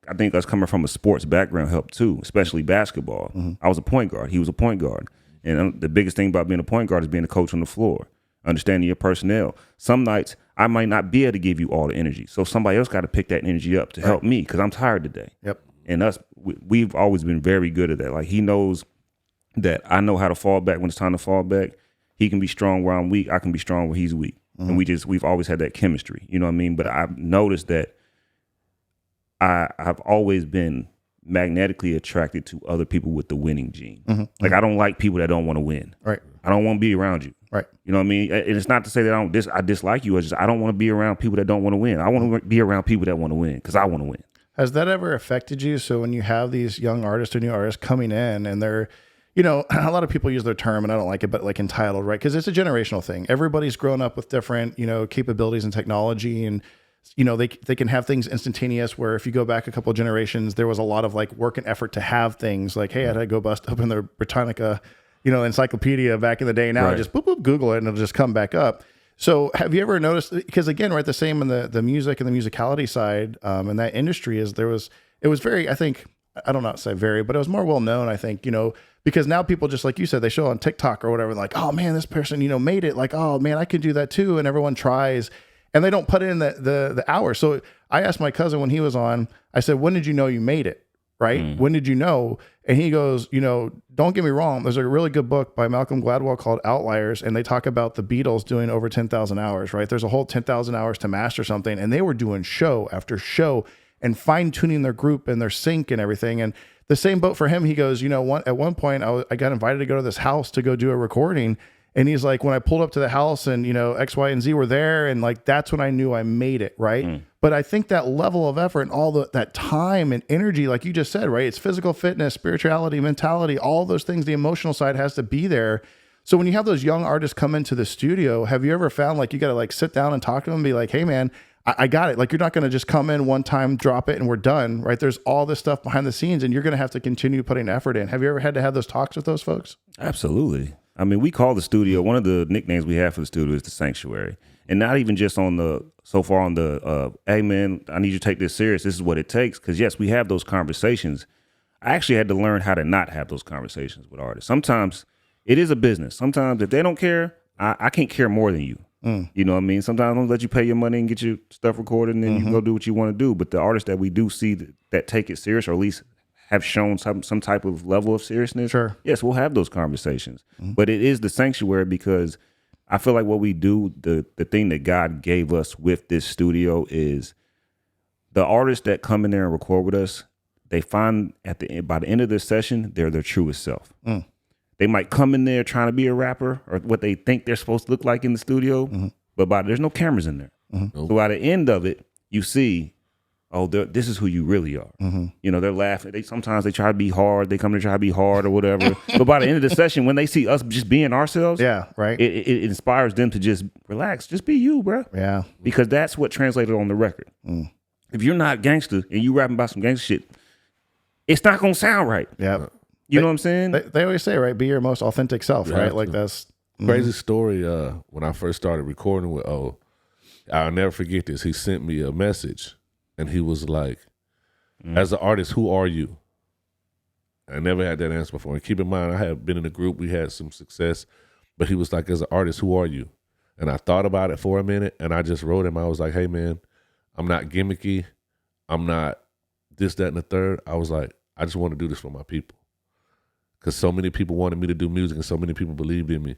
I think us coming from a sports background helped too, especially basketball. I was a point guard. He was a point guard. And the biggest thing about being a point guard is being a coach on the floor, understanding your personnel. Some nights I might not be able to give you all the energy. So somebody else got to pick that energy up to help me because I'm tired today. Yep. And we've always been very good at that. Like, he knows that I know how to fall back when it's time to fall back. He can be strong where I'm weak. I can be strong where he's weak. And we've always had that chemistry. You know what I mean? But I've noticed that I've always been magnetically attracted to other people with the winning gene. Like, I don't like people that don't want to win. Right. I don't want to be around you. Right. You know what I mean? And it's not to say that I dislike you. It's just I don't want to be around people that don't want to win. I want to be around people that want to win because I want to win. Has that ever affected you? So when you have these young artists or new artists coming in and they're, you know, a lot of people use their term and I don't like it, but like entitled, right? Because it's a generational thing. Everybody's grown up with different, you know, capabilities and technology, and you know, they can have things instantaneous where if you go back a couple of generations, there was a lot of like work and effort to have things like, hey, I had to go bust open the Britannica, you know, encyclopedia back in the day. Now I just boop, boop, Google it and it'll just come back up. So have you ever noticed, because again, right, the same in the music and the musicality side, and that industry is it was very, I think, I don't know how to say very, but it was more well known, I think, you know, because now people, just like you said, they show on TikTok or whatever, like, oh man, this person, you know, made it, like, oh man, I could do that too. And everyone tries. And they don't put in the hours. So I asked my cousin when he was on, I said, when did you know you made it? Right? When did you know? And he goes, you know, don't get me wrong. There's a really good book by Malcolm Gladwell called Outliers. And they talk about the Beatles doing over 10,000 hours, right? There's a whole 10,000 hours to master something. And they were doing show after show and fine tuning their group and their sync and everything. And the same boat for him. He goes, you know, at one point I got invited to go to this house to go do a recording. And he's like, when I pulled up to the house and, you know, X, Y, and Z were there. And like, that's when I knew I made it. Right. But I think that level of effort and all that time and energy, like you just said, right. It's physical fitness, spirituality, mentality, all those things. The emotional side has to be there. So when you have those young artists come into the studio, have you ever found like you got to like sit down and talk to them and be like, hey man, I got it. Like, you're not going to just come in one time, drop it and we're done. Right. There's all this stuff behind the scenes and you're going to have to continue putting effort in. Have you ever had to have those talks with those folks? Absolutely. I mean, we call the studio, one of the nicknames we have for the studio is the sanctuary. And not even just on hey man, I need you to take this serious. This is what it takes. Because yes, we have those conversations. I actually had to learn how to not have those conversations with artists. Sometimes it is a business. Sometimes if they don't care, I can't care more than you. You know what I mean? Sometimes I'm gonna let you pay your money and get your stuff recorded and then you go do what you want to do. But the artists that we do see that take it serious, or at least have shown some type of level of seriousness, sure, yes, we'll have those conversations. But it is the sanctuary because I feel like what we do, the thing that God gave us with this studio is the artists that come in there and record with us, they find by the end of this session, they're their truest self. They might come in there trying to be a rapper or what they think they're supposed to look like in the studio, but there's no cameras in there. So by the end of it, you see, oh, this is who you really are. You know, they're laughing. Sometimes they try to be hard. They come to try to be hard or whatever. But by the end of the session, when they see us just being ourselves, yeah, right, it inspires them to just relax. Just be you, bro. Yeah. Because that's what translated on the record. If you're not gangster and you rapping about some gangster shit, it's not going to sound right. Yeah. You know what I'm saying? They always say, right, be your most authentic self, right? Like that's crazy story. When I first started recording with O, I'll never forget this. He sent me a message and he was like, as an artist, who are you? I never had that answer before. And keep in mind, I had been in a group, we had some success, but he was like, as an artist, who are you? And I thought about it for a minute and I just wrote him. I was like, hey man, I'm not gimmicky. I'm not this, that, and the third. I was like, I just want to do this for my people. Because so many people wanted me to do music and so many people believed in me.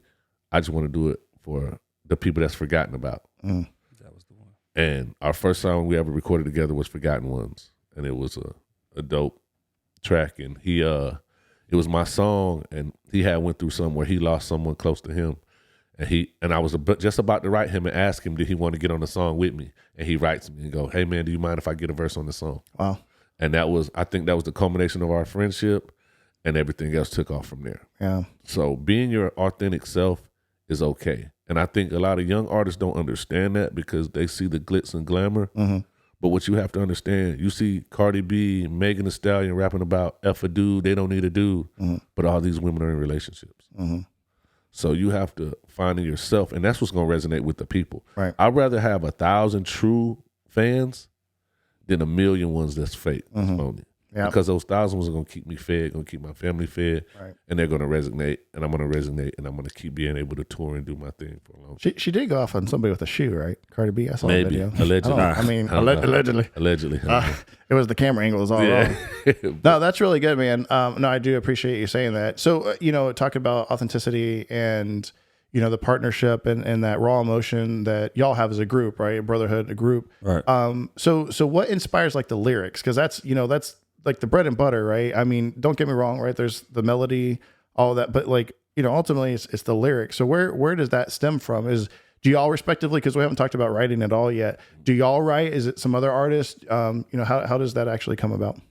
I just want to do it for the people that's forgotten about. That was the one. And our first song we ever recorded together was Forgotten Ones. And it was a dope track. And it was my song, and he had went through something where he lost someone close to him. And I was just about to write him and ask him, did he want to get on the song with me? And he writes me and go, hey man, do you mind if I get a verse on the song? Wow. And I think that was the culmination of our friendship. And everything else took off from there. Yeah. So being your authentic self is okay. And I think a lot of young artists don't understand that because they see the glitz and glamour. But what you have to understand, you see Cardi B, Megan Thee Stallion rapping about F a dude, they don't need a dude, but all these women are in relationships. So you have to find in yourself, and that's what's going to resonate with the people. Right. I'd rather have 1,000 true fans than 1 million ones that's fake, that's phony. Yeah. Because those 1,000 ones are going to keep me fed, going to keep my family fed, Right. and they're going to resonate, and I'm going to resonate, and I'm going to keep being able to tour and do my thing for a long time. She did go off on somebody with a shoe, right? Cardi B. I saw Maybe. that video. Allegedly. I mean, I don't know. allegedly. Allegedly. It was the camera angle was all wrong. No, that's really good, man. No, I do appreciate you saying that. So, talking about authenticity and, the partnership and that raw emotion that y'all have as a group, right? A brotherhood, a group. Right. So what inspires like the lyrics? Because that's like the bread and butter, right? I mean, don't get me wrong, right? There's the melody, all of that, but like, ultimately it's the lyrics. So where does that stem from? Do y'all respectively, because we haven't talked about writing at all yet, do y'all write? Is it some other artist? How does that actually come about?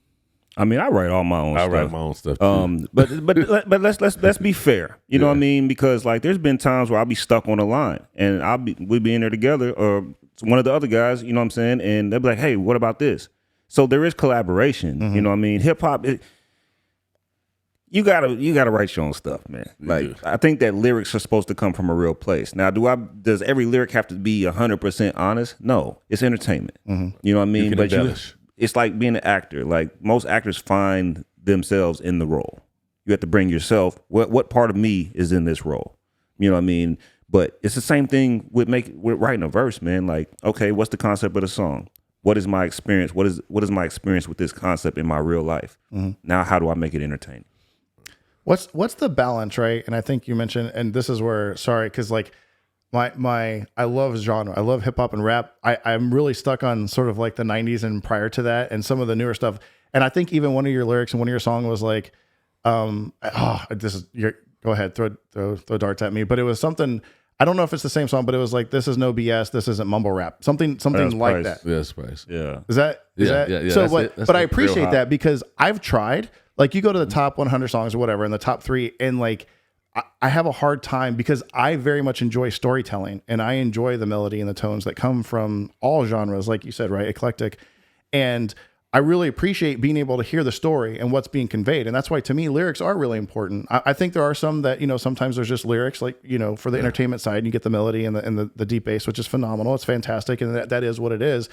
I mean, I write all my own stuff. I write my own stuff too. But let's be fair. You know what I mean? Because like there's been times where I'll be stuck on a line and we'll be in there together or one of the other guys, you know what I'm saying? And they'll be like, hey, what about this? So there is collaboration. You know what I mean? Hip hop, you gotta write your own stuff, man. Like I think that lyrics are supposed to come from a real place. Now, does every lyric have to be 100% honest? No, it's entertainment. You know what I mean? You can embellish. It's like being an actor. Like most actors find themselves in the role. You have to bring yourself. What part of me is in this role? You know what I mean? But it's the same thing with writing a verse, man. Like, okay, what's the concept of the song? What is my experience? What is my experience with this concept in my real life? Now, how do I make it entertaining? What's the balance, right? And I think you mentioned, and this is where, sorry, because like I love genre. I love hip hop and rap. I'm really stuck on sort of like the 90s and prior to that and some of the newer stuff. And I think even one of your lyrics and one of your songs was like, go ahead, throw darts at me. But it was something, I don't know if it's the same song, but it was like, this is no BS. This isn't mumble rap. Something like that. Yes, Price. Yeah. Is that? Yeah. So That's but I it. appreciate that because I've tried, like you go to the top 100 songs or whatever in the top 3 and like, I have a hard time because I very much enjoy storytelling and I enjoy the melody and the tones that come from all genres, like you said, right? Eclectic. And I really appreciate being able to hear the story and what's being conveyed. And that's why to me, lyrics are really important. I think there are some that, sometimes there's just lyrics like, for the entertainment side, and you get the melody and the deep bass, which is phenomenal. It's fantastic. And that is what it is.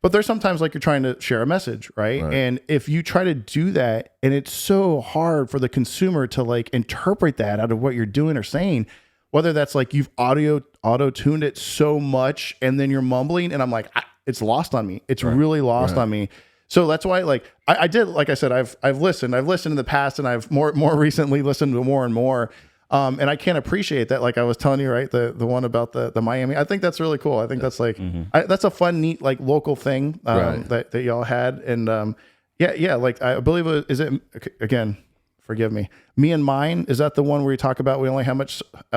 But there's sometimes like you're trying to share a message, right? And if you try to do that, and it's so hard for the consumer to like interpret that out of what you're doing or saying, whether that's like you've auto-tuned it so much and then you're mumbling, and I'm like, it's lost on me. It's really lost on me. So that's why, like, I did, like I said, I've listened in the past, and I've more recently listened to more and more. And I can't appreciate that. Like I was telling you, right, the one about the Miami. I think that's really cool. I think that's like that's a fun, neat, like local thing that y'all had. And like I believe is it again? Forgive me. Me and Mine, is that the one where you talk about I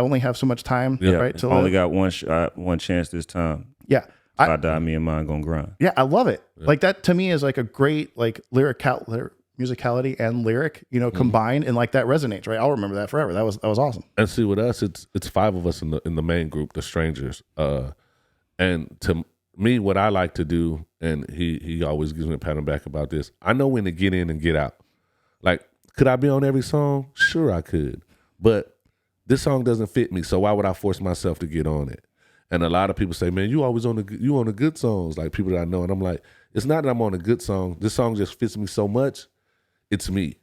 only have so much time, right? To only got one shot, one chance this time. Yeah. If I die, me and mine gonna grind. Yeah, I love it. Yeah. Like that to me is like a great like musicality and lyric, combined, and like that resonates, right? I'll remember that forever. That was awesome. And see, with us, it's 5 of us in the main group, the Strangers. And to me, what I like to do, and he always gives me a pat on the back about this. I know when to get in and get out. Like, could I be on every song? Sure, I could, but this song doesn't fit me. So why would I force myself to get on it? And a lot of people say, man, you always on the good songs, like people that I know. And I'm like, it's not that I'm on a good song. This song just fits me so much. It's me.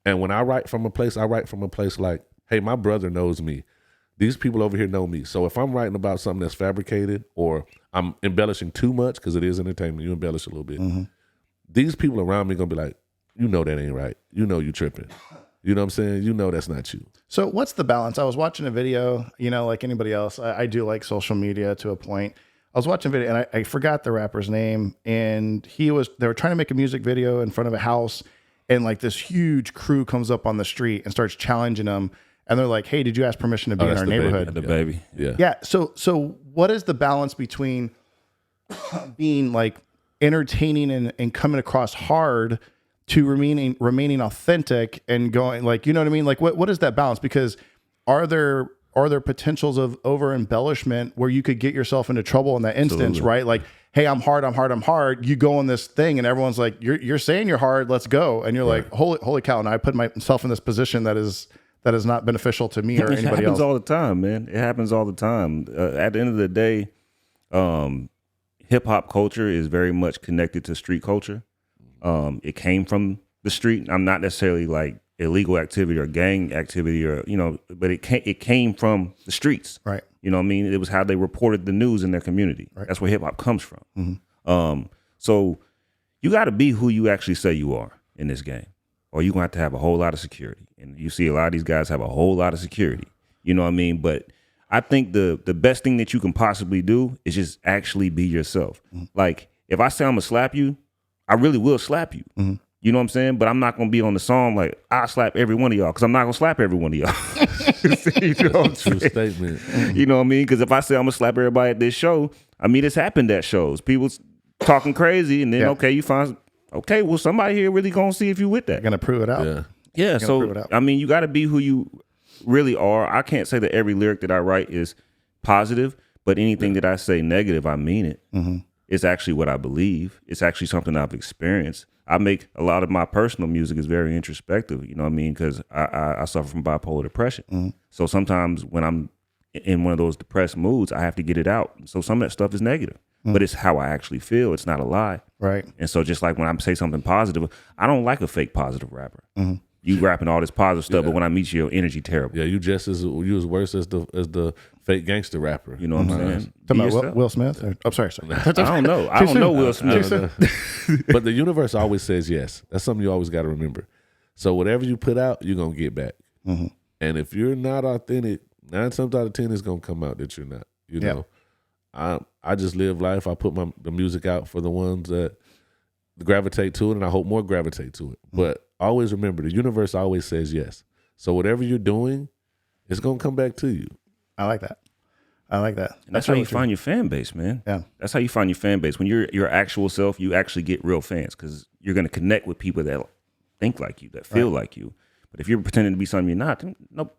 And when I write from a place like, hey, my brother knows me. These people over here know me. So if I'm writing about something that's fabricated or I'm embellishing too much, because it is entertainment, you embellish a little bit. These people around me going to be like, that ain't right. You tripping. You know what I'm saying? That's not you. So what's the balance? I was watching a video, like anybody else. I do like social media to a point. I was watching a video and I forgot the rapper's name. And they were trying to make a music video in front of a house. And like this huge crew comes up on the street and starts challenging them. And they're like, hey, did you ask permission to be in our neighborhood? The baby. Yeah. Yeah. So what is the balance between being like entertaining and coming across hard to remaining authentic and going like, you know what I mean? Like what is that balance? Because are there potentials of over embellishment where you could get yourself into trouble in that instance, right? Like hey, I'm hard. You go on this thing and everyone's like, you're saying you're hard, let's go. And you're like, holy cow. And I put myself in this position that is not beneficial to me or anybody else. It happens all the time, man. It happens all the time. At the end of the day, hip hop culture is very much connected to street culture. It came from the street. I'm not necessarily like illegal activity or gang activity or, but it came from the streets. Right. You know what I mean? It was how they reported the news in their community. Right. That's where hip hop comes from. Mm-hmm. So you got to be who you actually say you are in this game, or you're going to have a whole lot of security. And you see a lot of these guys have a whole lot of security. You know what I mean? But I think the best thing that you can possibly do is just actually be yourself. Mm-hmm. Like, if I say I'm going to slap you, I really will slap you. Mm-hmm. You know what I'm saying? But I'm not going to be on the song like, I'll slap every one of y'all, because I'm not going to slap every one of y'all. You know what I'm saying? True statement. You know what I mean? Because if I say I'm going to slap everybody at this show, I mean, it's happened at shows. People talking crazy, and then, well, somebody here really going to see if you with that. Going to prove it out. Yeah, so, I mean, you got to be who you really are. I can't say that every lyric that I write is positive, but anything that I say negative, I mean it. Mm-hmm. It's actually what I believe. It's actually something I've experienced. I make a lot of my personal music is very introspective, you know what I mean? Because I suffer from bipolar depression. Mm-hmm. So sometimes when I'm in one of those depressed moods, I have to get it out. So some of that stuff is negative, but it's how I actually feel. It's not a lie. Right. And so just like when I say something positive, I don't like a fake positive rapper. Mm-hmm. You rapping all this positive stuff, but when I meet you, your energy terrible. Yeah, you as worse as the fake gangster rapper. You know what I'm saying? Talking about Will Smith? I'm sorry. I don't know. I don't know Will Smith. But the universe always says yes. That's something you always got to remember. So whatever you put out, you're gonna get back. Mm-hmm. And if you're not authentic, 9 times out of 10 is gonna come out that you're not. You know, I just live life. I put the music out for the ones that gravitate to it, and I hope more gravitate to it. Mm-hmm. But always remember, the universe always says yes. So whatever you're doing, it's gonna come back to you. I like that. And that's how you find your fan base, man. Yeah, that's how you find your fan base. When you're your actual self, you actually get real fans because you're gonna connect with people that think like you, that feel like you. But if you're pretending to be something you're not, then nope,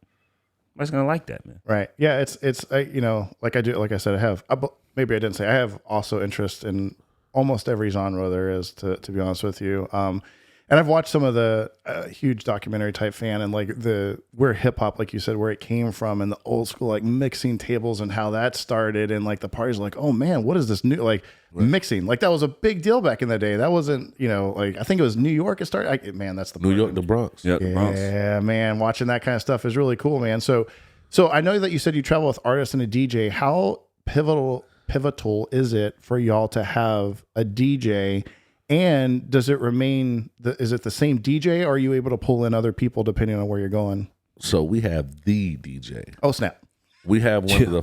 nobody's gonna like that, man. Right? Yeah, it's like I said, I have maybe I didn't say I have also interest in almost every genre there is, to be honest with you. And I've watched some of the huge documentary type fan, and like where hip hop, like you said, where it came from, and the old school like mixing tables and how that started, and like the parties like, oh man, what is this new mixing? Like that was a big deal back in the day. That wasn't, like I think it was New York it started. Man, that's the New York, the Bronx. Yeah, the Bronx. Yeah, man, watching that kind of stuff is really cool, man. So I know that you said you travel with artists and a DJ. How pivotal is it for y'all to have a DJ? And does it remain, is it the same DJ, or are you able to pull in other people depending on where you're going? So we have the DJ. Oh, snap. We have one of the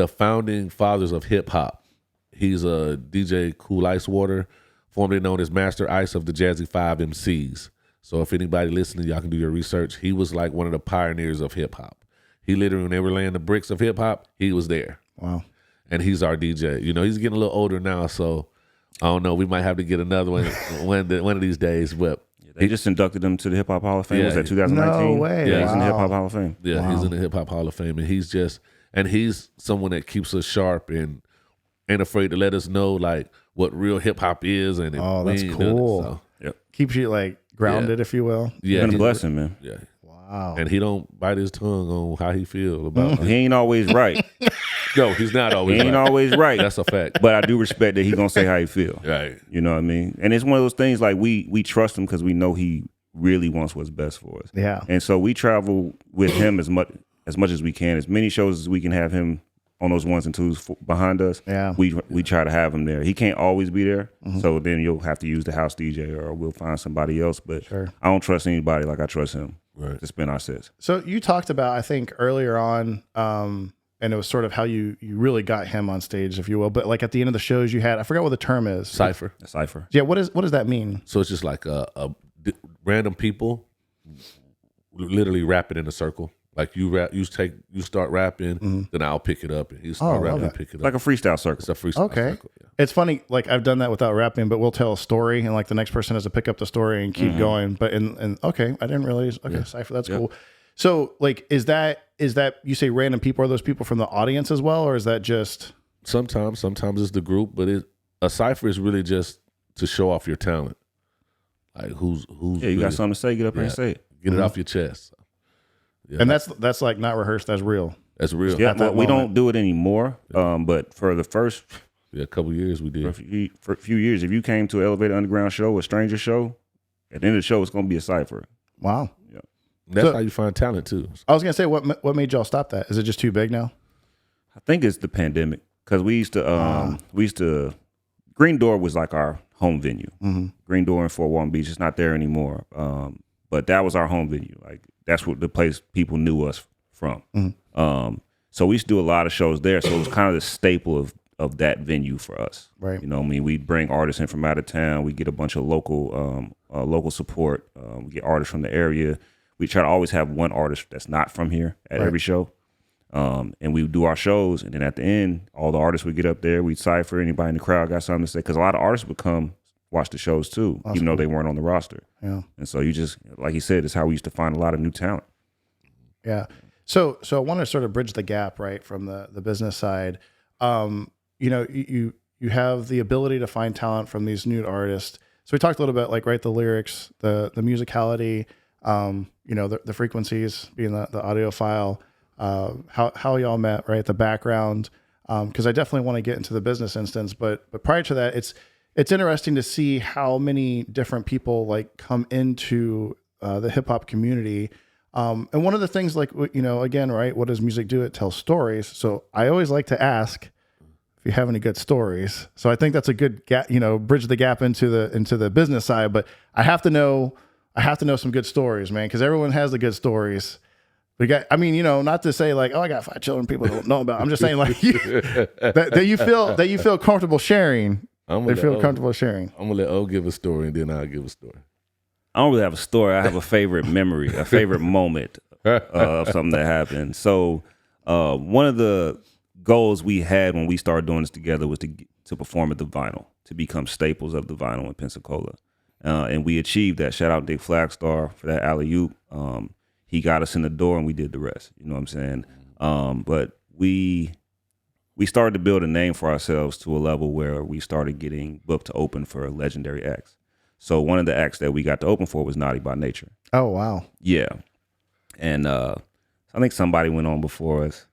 founding fathers of hip hop. He's a DJ Cool Ice Water, formerly known as Master Ice of the Jazzy 5 MCs. So if anybody listening, y'all can do your research. He was like one of the pioneers of hip hop. He literally, when they were laying the bricks of hip hop, he was there. Wow. And he's our DJ. He's getting a little older now, so I don't know. We might have to get another one one of these days. But they just inducted him to the Hip Hop Hall of Fame. Was that 2019? No way. Yeah, he's in the Hip Hop Hall of Fame. Yeah, he's in the Hip Hop Hall of Fame, and he's someone that keeps us sharp and ain't afraid to let us know like what real hip hop is. And that's cool. Keeps you like grounded, if you will. Yeah, been a blessing, man. Yeah. Wow. And he don't bite his tongue on how he feel about it. He ain't always right. No, he's not always right. He ain't always right. That's a fact. But I do respect that he gonna say how he feel. Right. You know what I mean? And it's one of those things like we trust him because we know he really wants what's best for us. Yeah. And so we travel with him as much as we can. As many shows as we can have him on those 1s and 2s behind us. Yeah. We try to have him there. He can't always be there. Mm-hmm. So then you'll have to use the house DJ or we'll find somebody else. But I don't trust anybody like I trust him. Right. To spin our sets. So you talked about, I think earlier on, and it was sort of how you really got him on stage, if you will. But like at the end of the shows you had, I forgot what the term is. Cypher. A Cypher. Yeah. What does that mean? So it's just like random people literally rapping in a circle. Like you start rapping, then I'll pick it up, and you start rapping and pick it up. Like a freestyle circle. It's a freestyle circle. Yeah. It's funny, like I've done that without rapping, but we'll tell a story, and like the next person has to pick up the story and keep going. But okay, I didn't realize. Okay, Cypher, that's cool. So like, is that you say random people? Are those people from the audience as well, or is that just? Sometimes it's the group, but a Cypher is really just to show off your talent. Like who's Yeah, you got something to say, get up here and say it. Get it off your chest. Yeah, And that's like not rehearsed, that's real. that's real. Yeah, well, we don't do it anymore. But for the first Yeah, a couple years we did. for a few years, if you came to an Elevated Underground show, a stranger show, at the end of the show, it's going to be a Cypher. Wow. That's So- how you find talent too. I was gonna say, what made y'all stop that? Is it just too big now? I think it's the pandemic because we used to Green Door was like our home venue. Mm-hmm. Green Door in Fort Walton Beach is not there anymore. But that was our home venue. Like that's what the place people knew us from. Mm-hmm. So we used to do a lot of shows there. So it was kind of the staple of that venue for us. Right. You know what I mean? We'd bring artists in from out of town. We get a bunch of local support. We get artists from the area. We try to always have one artist that's not from here at every show. And we would do our shows, and then at the end, all the artists would get up there. We'd Cypher. Anybody in the crowd got something to say, because a lot of artists would come watch the shows too, even though they weren't on the roster. Yeah. And so you just, like he said, it's how we used to find a lot of new talent. Yeah. So I want to sort of bridge the gap, right, from the business side. You have the ability to find talent from these new artists. So we talked a little bit, like, right, the lyrics, the musicality, the frequencies, being the audio file, how y'all met, right, the background. Because I definitely want to get into the business instance, but prior to that, it's interesting to see how many different people like come into the hip hop community. And one of the things, like, again, right, what does music do? It tells stories. So I always like to ask if you have any good stories. So I think that's a good gap, bridge the gap into the business side. But I have to know some good stories, man, because everyone has the good stories. We got, not to say like, oh, I got 5 children people don't know about. I'm just saying like that you feel comfortable sharing. Comfortable sharing. I'm gonna let O give a story, and then I'll give a story. I don't really have a story. I have a favorite memory, a favorite moment of something that happened. So one of the goals we had when we started doing this together was to perform at the Vinyl, to become staples of the Vinyl in Pensacola. And we achieved that. Shout out Dick Flagstar for that alley-oop. He got us in the door and we did the rest. You know what I'm saying? But we started to build a name for ourselves to a level where we started getting booked to open for legendary acts. So one of the acts that we got to open for was Naughty by Nature. Oh, wow. Yeah. And I think somebody went on before us.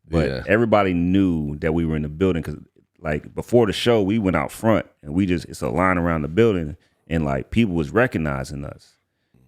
But everybody knew that we were in the building because, like, before the show, we went out front and it's a line around the building, and like people was recognizing us.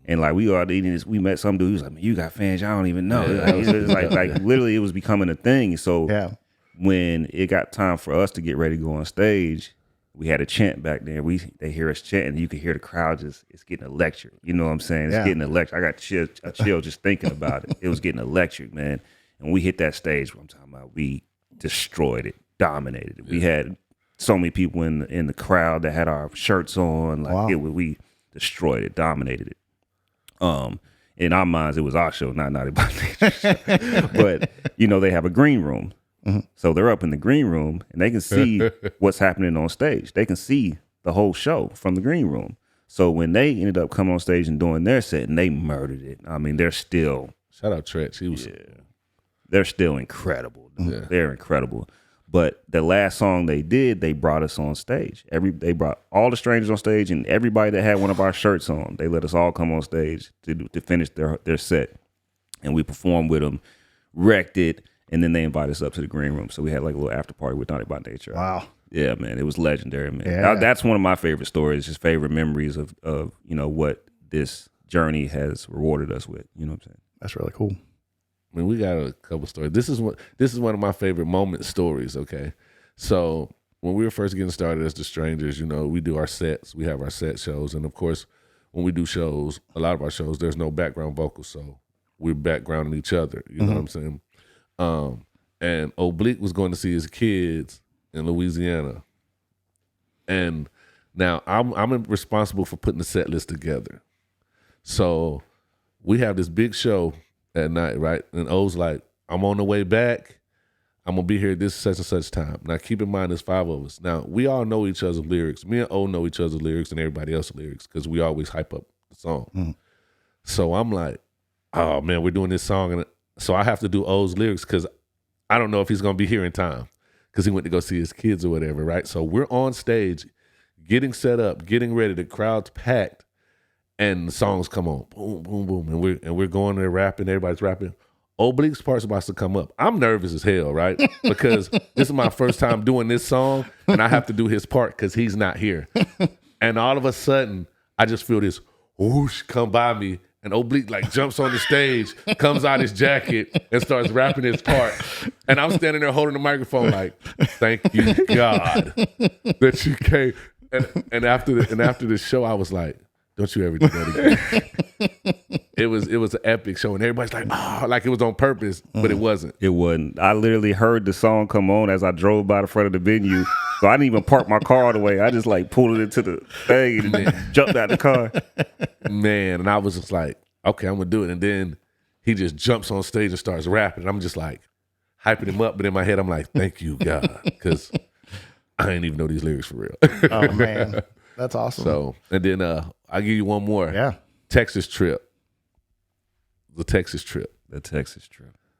And like we met some dude who was like, man, you got fans y'all don't even know. Like literally it was becoming a thing. So when it got time for us to get ready to go on stage, we had a chant back there. They hear us chanting, you could hear the crowd it's getting electric. You know what I'm saying? It's getting electric. I got a chill just thinking about it. It was getting electric, man. And we hit that stage where I'm talking about, we destroyed it, dominated it. We had so many people in the crowd that had our shirts on. Like we destroyed it, dominated it. In our minds, it was our show, not Naughty by Nature. But, they have a green room. Mm-hmm. So they're up in the green room and they can see what's happening on stage. They can see the whole show from the green room. So when they ended up coming on stage and doing their set, and they murdered it. I mean, they're still... Shout out Tretch. They're still incredible. Yeah. They're incredible. But the last song they did, they brought us on stage. They brought all the strangers on stage, and everybody that had one of our shirts on, they let us all come on stage to finish their set. And we performed with them, wrecked it, and then they invited us up to the green room. So we had like a little after party with Naughty by Nature. Wow. Yeah, man. It was legendary, man. Yeah. That's one of my favorite stories, just favorite memories of what this journey has rewarded us with. You know what I'm saying? That's really cool. I mean, we got a couple stories. This is one of my favorite moment stories, okay? So when we were first getting started as the Strangers, we do our sets. We have our set shows. And, of course, when we do shows, a lot of our shows, there's no background vocals. So we're backgrounding each other. You know what I'm saying? And Oblique was going to see his kids in Louisiana. And now I'm responsible for putting the set list together. So we have this big show at night, right? And O's like, I'm on the way back. I'm going to be here this such and such time. Now, keep in mind, there's 5 of us. Now, we all know each other's lyrics. Me and O know each other's lyrics and everybody else's lyrics because we always hype up the song. Mm. So I'm like, oh, man, we're doing this song. And so I have to do O's lyrics because I don't know if he's going to be here in time because he went to go see his kids or whatever, right? So we're on stage, getting set up, getting ready. The crowd's packed, and the songs come on, boom, boom, boom, and we're going there rapping. Everybody's rapping. Oblique's part's about to come up. I'm nervous as hell, right? Because this is my first time doing this song, and I have to do his part because he's not here. And all of a sudden, I just feel this whoosh come by me, and Oblique like jumps on the stage, comes out his jacket, and starts rapping his part. And I'm standing there holding the microphone like, thank you, God, that you came. And after the show, I was like, don't you ever do that again. It was an epic show, and everybody's like, oh, like it was on purpose, but it wasn't. It wasn't. I literally heard the song come on as I drove by the front of the venue. So I didn't even park my car all the way. I just like pulled it into the thing and then jumped out the car. Man, and I was just like, okay, I'm gonna do it. And then he just jumps on stage and starts rapping. And I'm just like hyping him up, but in my head I'm like, thank you, God, because I didn't even know these lyrics for real. Oh man, that's awesome. So, and then I'll give you one more. Yeah, Texas trip. The Texas trip.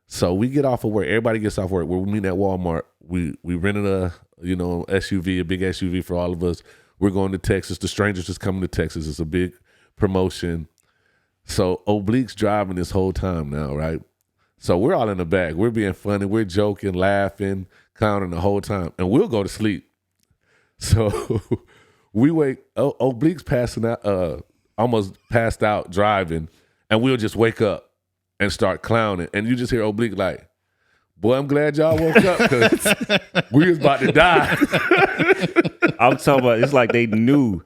So we get off of work. Everybody gets off work. We're meeting at Walmart. We rented a SUV, a big SUV for all of us. We're going to Texas. The Strangers is coming to Texas. It's a big promotion. So Oblique's driving this whole time now, right? So we're all in the back. We're being funny. We're joking, laughing, clowning the whole time, and we'll go to sleep. So we wake. Oblique's passing out, almost passed out driving, and we'll just wake up and start clowning, and you just hear Oblique like, boy, I'm glad y'all woke up because we was about to die. I'm talking about, it's like they knew.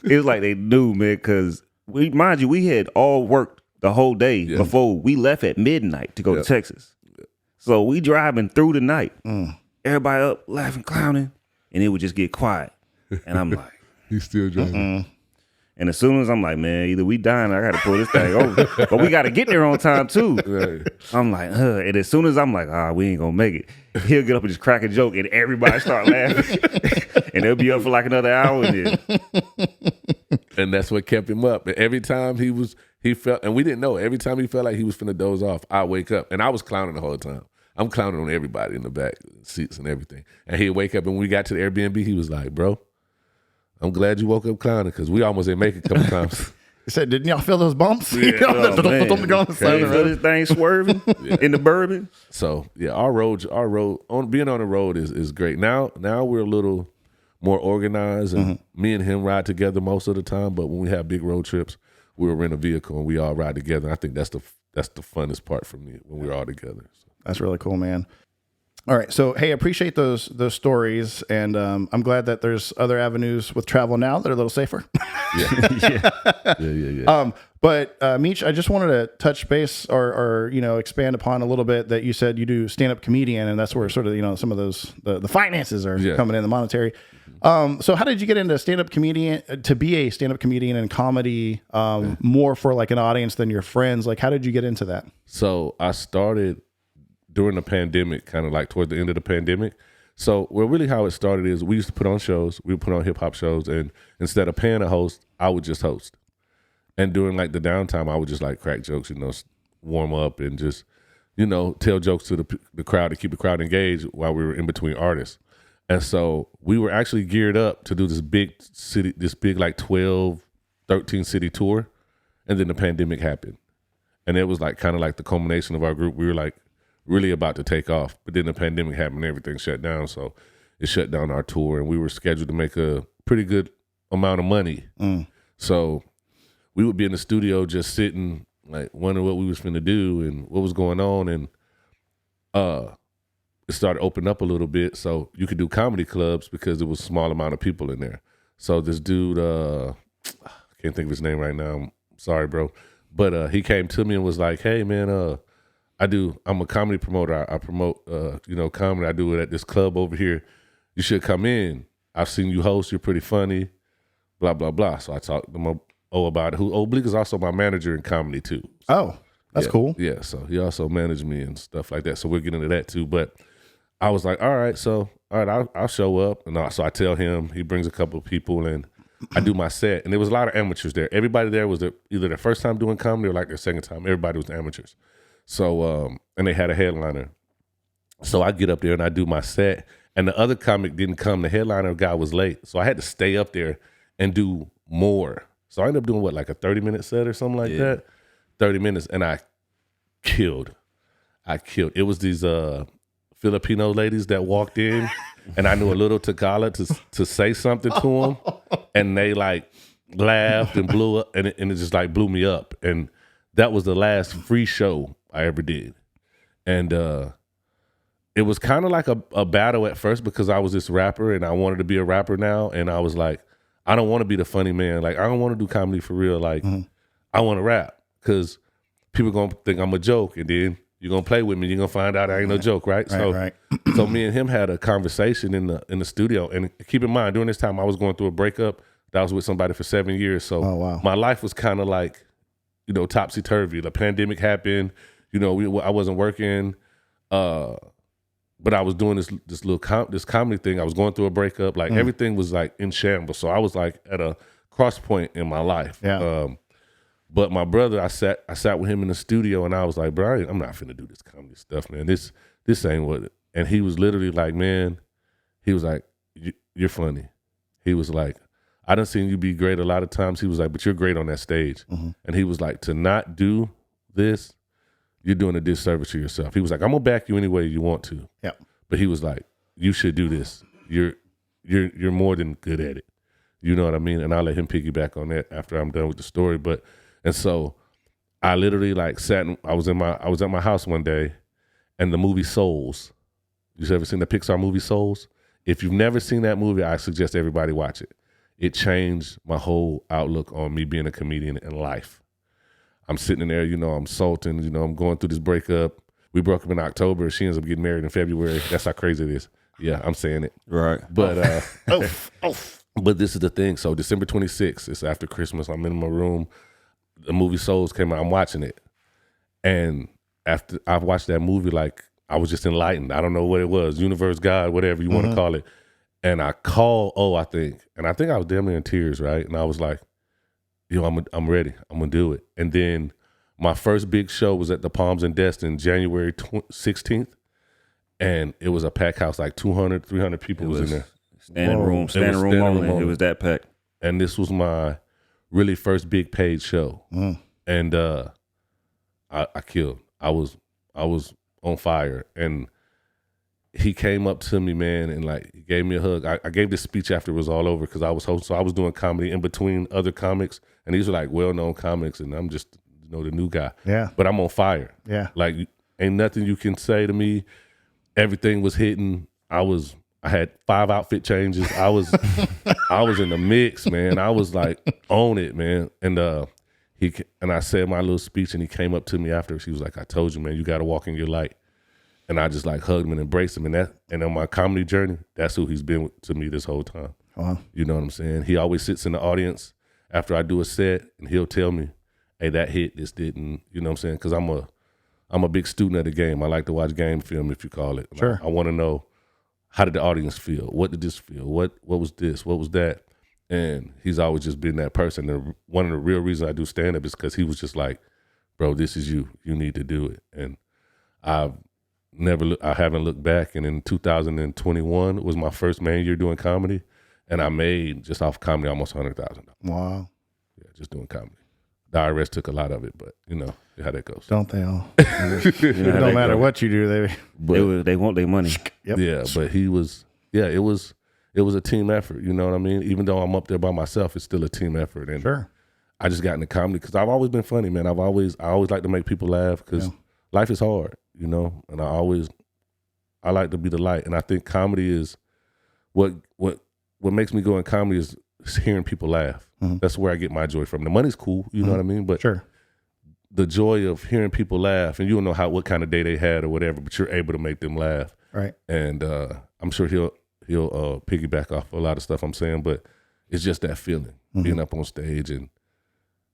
It was like they knew, man, because we had all worked the whole day before we left at midnight to go to Texas. So we driving through the night. Everybody up laughing, clowning, and it would just get quiet. And I'm like, He's still driving. And as soon as I'm like, man, either we dying or I got to pull this thing over. But we got to get there on time, too. Right. I'm like, and as soon as I'm like, we ain't going to make it, he'll get up and just crack a joke, and everybody start laughing. And they'll be up for like another hour. And that's what kept him up. And every time he felt, and we didn't know, every time he felt like he was finna doze off, I'd wake up. And I was clowning the whole time. I'm clowning on everybody in the back seats and everything. And he'd wake up, and when we got to the Airbnb, he was like, bro, I'm glad you woke up clowning because we almost didn't make it a couple times. He said, didn't y'all feel those bumps? Yeah, oh, man. On the side of the road. This thing swerving in the bourbon. So yeah, our road being on the road is great. Now we're a little more organized, and me and him ride together most of the time. But when we have big road trips, we'll rent a vehicle and we all ride together. I think that's the funnest part for me when we're all together. So. That's really cool, man. All right, so hey, appreciate those stories, and I'm glad that there's other avenues with travel now that are a little safer. Yeah. But Meech, I just wanted to touch base or expand upon a little bit that you said you do stand-up comedian, and that's where sort of some of those the finances are coming in, the monetary. So how did you get into stand-up comedian to be a stand-up comedian and comedy more for like an audience than your friends? Like, how did you get into that? So I started during the pandemic, kind of like toward the end of the pandemic. So, really how it started is we used to put on shows. We would put on hip hop shows, and instead of paying a host, I would just host. And during like the downtime, I would just like crack jokes, warm up and just, tell jokes to the crowd to keep the crowd engaged while we were in between artists. And so we were actually geared up to do this big like 12, 13 city tour. And then the pandemic happened. And it was like kind of like the culmination of our group. We were like, really about to take off, but then the pandemic happened and everything shut down, so it shut down our tour, and we were scheduled to make a pretty good amount of money. So we would be in the studio just sitting, like wondering what we was finna do and what was going on, and it started opening up a little bit, so you could do comedy clubs because there was a small amount of people in there. So this dude, I can't think of his name right now, I'm sorry, bro, but he came to me and was like, hey man, I'm a comedy promoter. I promote, comedy. I do it at this club over here. You should come in. I've seen you host. You're pretty funny, blah, blah, blah. So I talked to him about it. Oblique is also my manager in comedy too. Oh, that's cool. Yeah, so he also managed me and stuff like that. So we'll get into that too. But I was like, all right, I'll show up. And so I tell him, he brings a couple of people and I do my set. And there was a lot of amateurs there. Everybody there was either their first time doing comedy or like their second time. Everybody was amateurs. So, and they had a headliner. So I get up there and I do my set, and the other comic didn't come. The headliner guy was late, so I had to stay up there and do more. So I ended up doing like a 30-minute set or something like that. 30 minutes, and I killed. It was these Filipino ladies that walked in, and I knew a little Tagalog to say something to them, and they like laughed and blew up, and it just like blew me up. And that was the last free show I ever did. And it was kind of like a battle at first because I was this rapper and I wanted to be a rapper now. And I was like, I don't want to be the funny man. Like, I don't want to do comedy for real. Like, I want to rap because people going to think I'm a joke. And then you're going to play with me. You're going to find out I ain't no joke, right? So me and him had a conversation in the studio. And keep in mind, during this time, I was going through a breakup. I was with somebody for 7 years. So my life was kind of like, topsy-turvy. The pandemic happened. I wasn't working, but I was doing this comedy thing. I was going through a breakup. Like everything was like in shambles. So I was like at a cross point in my life. Yeah. But my brother, I sat with him in the studio, and I was like, bro, I'm not finna do this comedy stuff, man. This ain't what it. And he was literally like, man, he was like, you're funny. He was like, I done seen you be great a lot of times. He was like, but you're great on that stage. And he was like, to not do this, you're doing a disservice to yourself. He was like, I'm gonna back you any way you want to. Yeah. But he was like, you should do this. You're more than good at it. You know what I mean? And I'll let him piggyback on that after I'm done with the story. And so I literally like I was at my house one day, and the movie Souls. You ever seen the Pixar movie Souls? If you've never seen that movie, I suggest everybody watch it. It changed my whole outlook on me being a comedian in life. I'm sitting in there, I'm salting, I'm going through this breakup. We broke up in October. She ends up getting married in February. That's how crazy it is. Yeah, I'm saying it. Right. But but this is the thing. So December 26th, it's after Christmas. I'm in my room. The movie Souls came out. I'm watching it. And after I've watched that movie, like I was just enlightened. I don't know what it was. Universe, God, whatever you want to call it. And I called I think I was damn near in tears, right? And I was like, I'm ready. I'm gonna do it. And then my first big show was at the Palms and Destin, January 16th, and it was a packed house, like 200, 300 people was in there. Standing room only. It was that packed. And this was my really first big paid show, and I killed. I was on fire, and he came up to me, man, and like he gave me a hug. I gave this speech after it was all over because I was hosting. So I was doing comedy in between other comics, and these were like well-known comics, and I'm just the new guy. Yeah. But I'm on fire. Yeah. Like ain't nothing you can say to me. Everything was hitting. I had 5 outfit changes. I was in the mix, man. I was like on it, man. And I said my little speech, and he came up to me after. He was like, I told you, man, you got to walk in your light. And I just like hugged him and embraced him. And on my comedy journey, that's who he's been to me this whole time. Wow. You know what I'm saying? He always sits in the audience after I do a set, and he'll tell me, hey, that hit, this didn't, you know what I'm saying? Because I'm a big student of the game. I like to watch game film, if you call it. Sure. I want to know, how did the audience feel? What did this feel? What was this? What was that? And he's always just been that person. And one of the real reasons I do stand-up is because he was just like, bro, this is you. You need to do it. And I haven't looked back. And in 2021 was my first main year doing comedy, and I made just off comedy almost $100,000. Wow. Yeah, just doing comedy. The IRS took a lot of it, but you know how that goes. Don't they all? It don't matter what you do, They want their money. Yep. Yeah, but it was a team effort. You know what I mean? Even though I'm up there by myself, it's still a team effort. And Sure. I just got into comedy because I've always been funny, man. I always like to make people laugh because life is hard, you know. And I like to be the light. And I think comedy is what makes me go in comedy is hearing people laugh. Mm-hmm. That's where I get my joy from. The money's cool, you know what I mean? But sure, the joy of hearing people laugh, and you don't know what kind of day they had or whatever, but you're able to make them laugh. Right. And I'm sure he'll piggyback off a lot of stuff I'm saying, but it's just that feeling, being up on stage and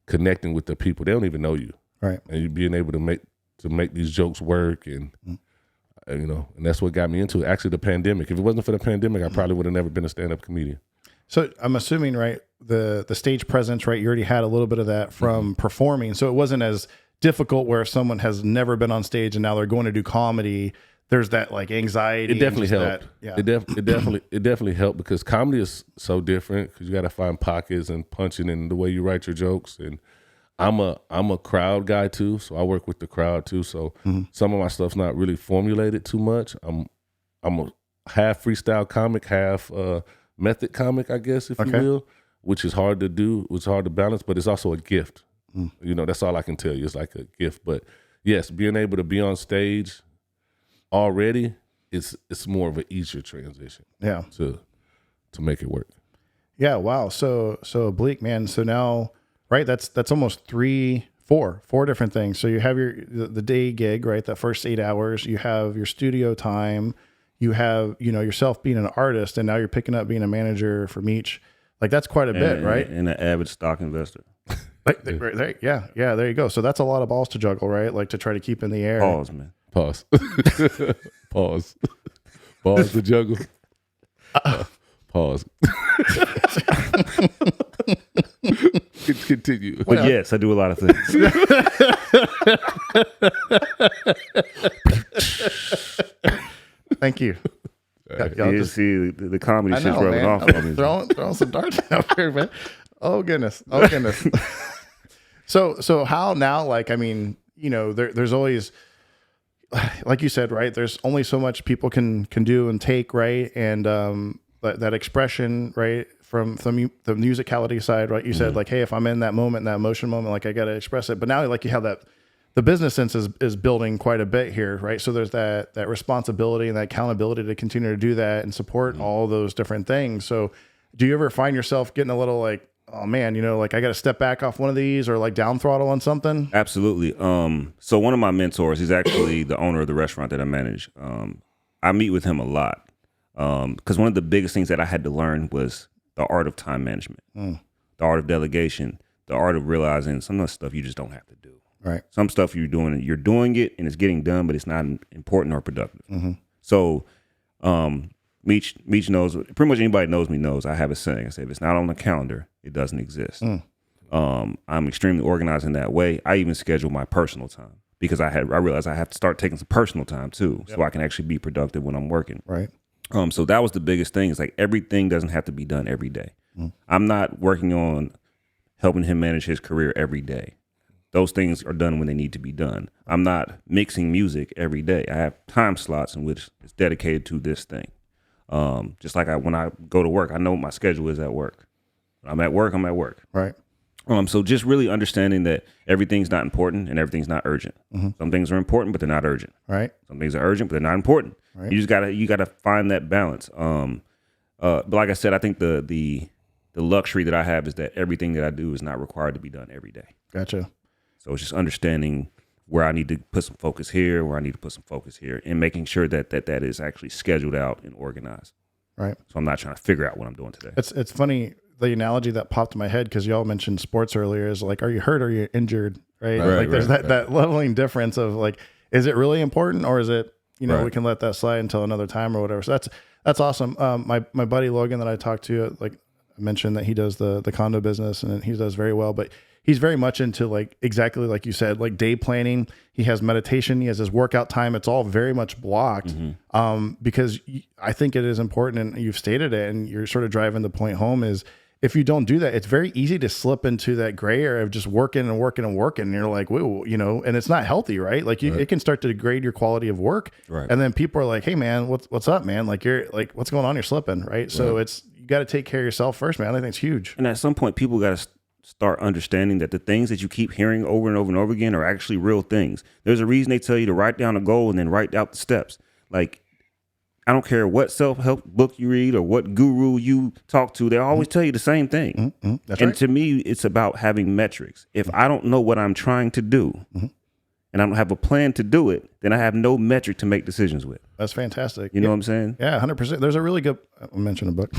connecting with the people. They don't even know you. Right. And you being able to make these jokes work, and you know, and that's what got me into it. Actually, the pandemic. If it wasn't for the pandemic, I probably would have never been a stand-up comedian. So I'm assuming, right, the stage presence, right, you already had a little bit of that from performing. So it wasn't as difficult where if someone has never been on stage and now they're going to do comedy, there's that like anxiety. It definitely helped. Yeah. It definitely helped because comedy is so different because you got to find pockets and punching in the way you write your jokes. And I'm a crowd guy too, so I work with the crowd too. So some of my stuff's not really formulated too much. I'm a half freestyle comic, half method comic, I guess, if you will, which is hard to do. It's hard to balance, but it's also a gift. You know, that's all I can tell you. It's like a gift. But yes, being able to be on stage already, it's more of an easier transition. Yeah. To make it work. Yeah. Wow. So Oblique, man. So now, right, that's almost four different things. So you have the day gig, right? That first 8 hours. You have your studio time. You have, yourself being an artist, and now you're picking up being a manager for Meech. Like that's quite a bit, right? And an avid stock investor. Like, yeah, there you go. So that's a lot of balls to juggle, right? Like to try to keep in the air. Pause, man. Pause. Pause. Pause to juggle. Pause. Continue. But yes, I do a lot of things. Thank you. You see the comedy shit's rubbing off on me. Throwing some darts out here, man. Oh goodness. So how now? Like, I mean, there's always, like you said, right? There's only so much people can do and take, right? And that expression, right, from the musicality side, right? You said like, hey, if I'm in that moment, that emotion moment, like I got to express it. But now, like you have that. The business sense is building quite a bit here, right? So there's that responsibility and that accountability to continue to do that and support all those different things. So do you ever find yourself getting a little like, oh man, like I got to step back off one of these or like down throttle on something? Absolutely. So one of my mentors, he's actually the owner of the restaurant that I manage. I meet with him a lot because one of the biggest things that I had to learn was the art of time management, the art of delegation, the art of realizing some of the stuff you just don't have to do. Right. Some stuff you're doing it and it's getting done, but it's not important or productive. So, Meech knows, pretty much anybody that knows me knows I have a saying. I say, if it's not on the calendar, it doesn't exist. I'm extremely organized in that way. I even schedule my personal time because I realized I have to start taking some personal time too, so I can actually be productive when I'm working. Right. So that was the biggest thing. It's like everything doesn't have to be done every day. I'm not working on helping him manage his career every day. Those things are done when they need to be done. I'm not mixing music every day. I have time slots in which it's dedicated to this thing. Just like when I go to work, I know what my schedule is at work. When I'm at work, I'm at work. Right. So just really understanding that everything's not important and everything's not urgent. Some things are important, but they're not urgent. Right. Some things are urgent, but they're not important. Right. You gotta find that balance. But like I said, I think the luxury that I have is that everything that I do is not required to be done every day. Gotcha. So it's just understanding where I need to put some focus here, where I need to put some focus here, and making sure that is actually scheduled out and organized. Right. So I'm not trying to figure out what I'm doing today. It's funny, the analogy that popped in my head, because y'all mentioned sports earlier, is like, are you hurt or are you injured? Right. Like there's that leveling difference of like, is it really important or is it, we can let that slide until another time or whatever. So that's awesome. My buddy Logan that I talked to, like I mentioned that he does the condo business and he does very well, but he's very much into like exactly like you said, like day planning. He has meditation. He has his workout time. It's all very much blocked because I think it is important, and you've stated it, and you're sort of driving the point home is if you don't do that, it's very easy to slip into that gray area of just working and working and working. And you're like, whoa, and it's not healthy, right? Like it can start to degrade your quality of work. Right. And then people are like, hey man, what's up, man? Like you're like, what's going on? You're slipping, right? So you got to take care of yourself first, man. I think it's huge. And at some point people got to start understanding that the things that you keep hearing over and over and over again are actually real things. There's a reason they tell you to write down a goal and then write out the steps. Like, I don't care what self-help book you read or what guru you talk to, they always tell you the same thing. That's and right. to me, it's about having metrics. If I don't know what I'm trying to do and I don't have a plan to do it, then I have no metric to make decisions with. That's fantastic. You know what I'm saying? Yeah, 100%. There's a really good, I mentioned a book,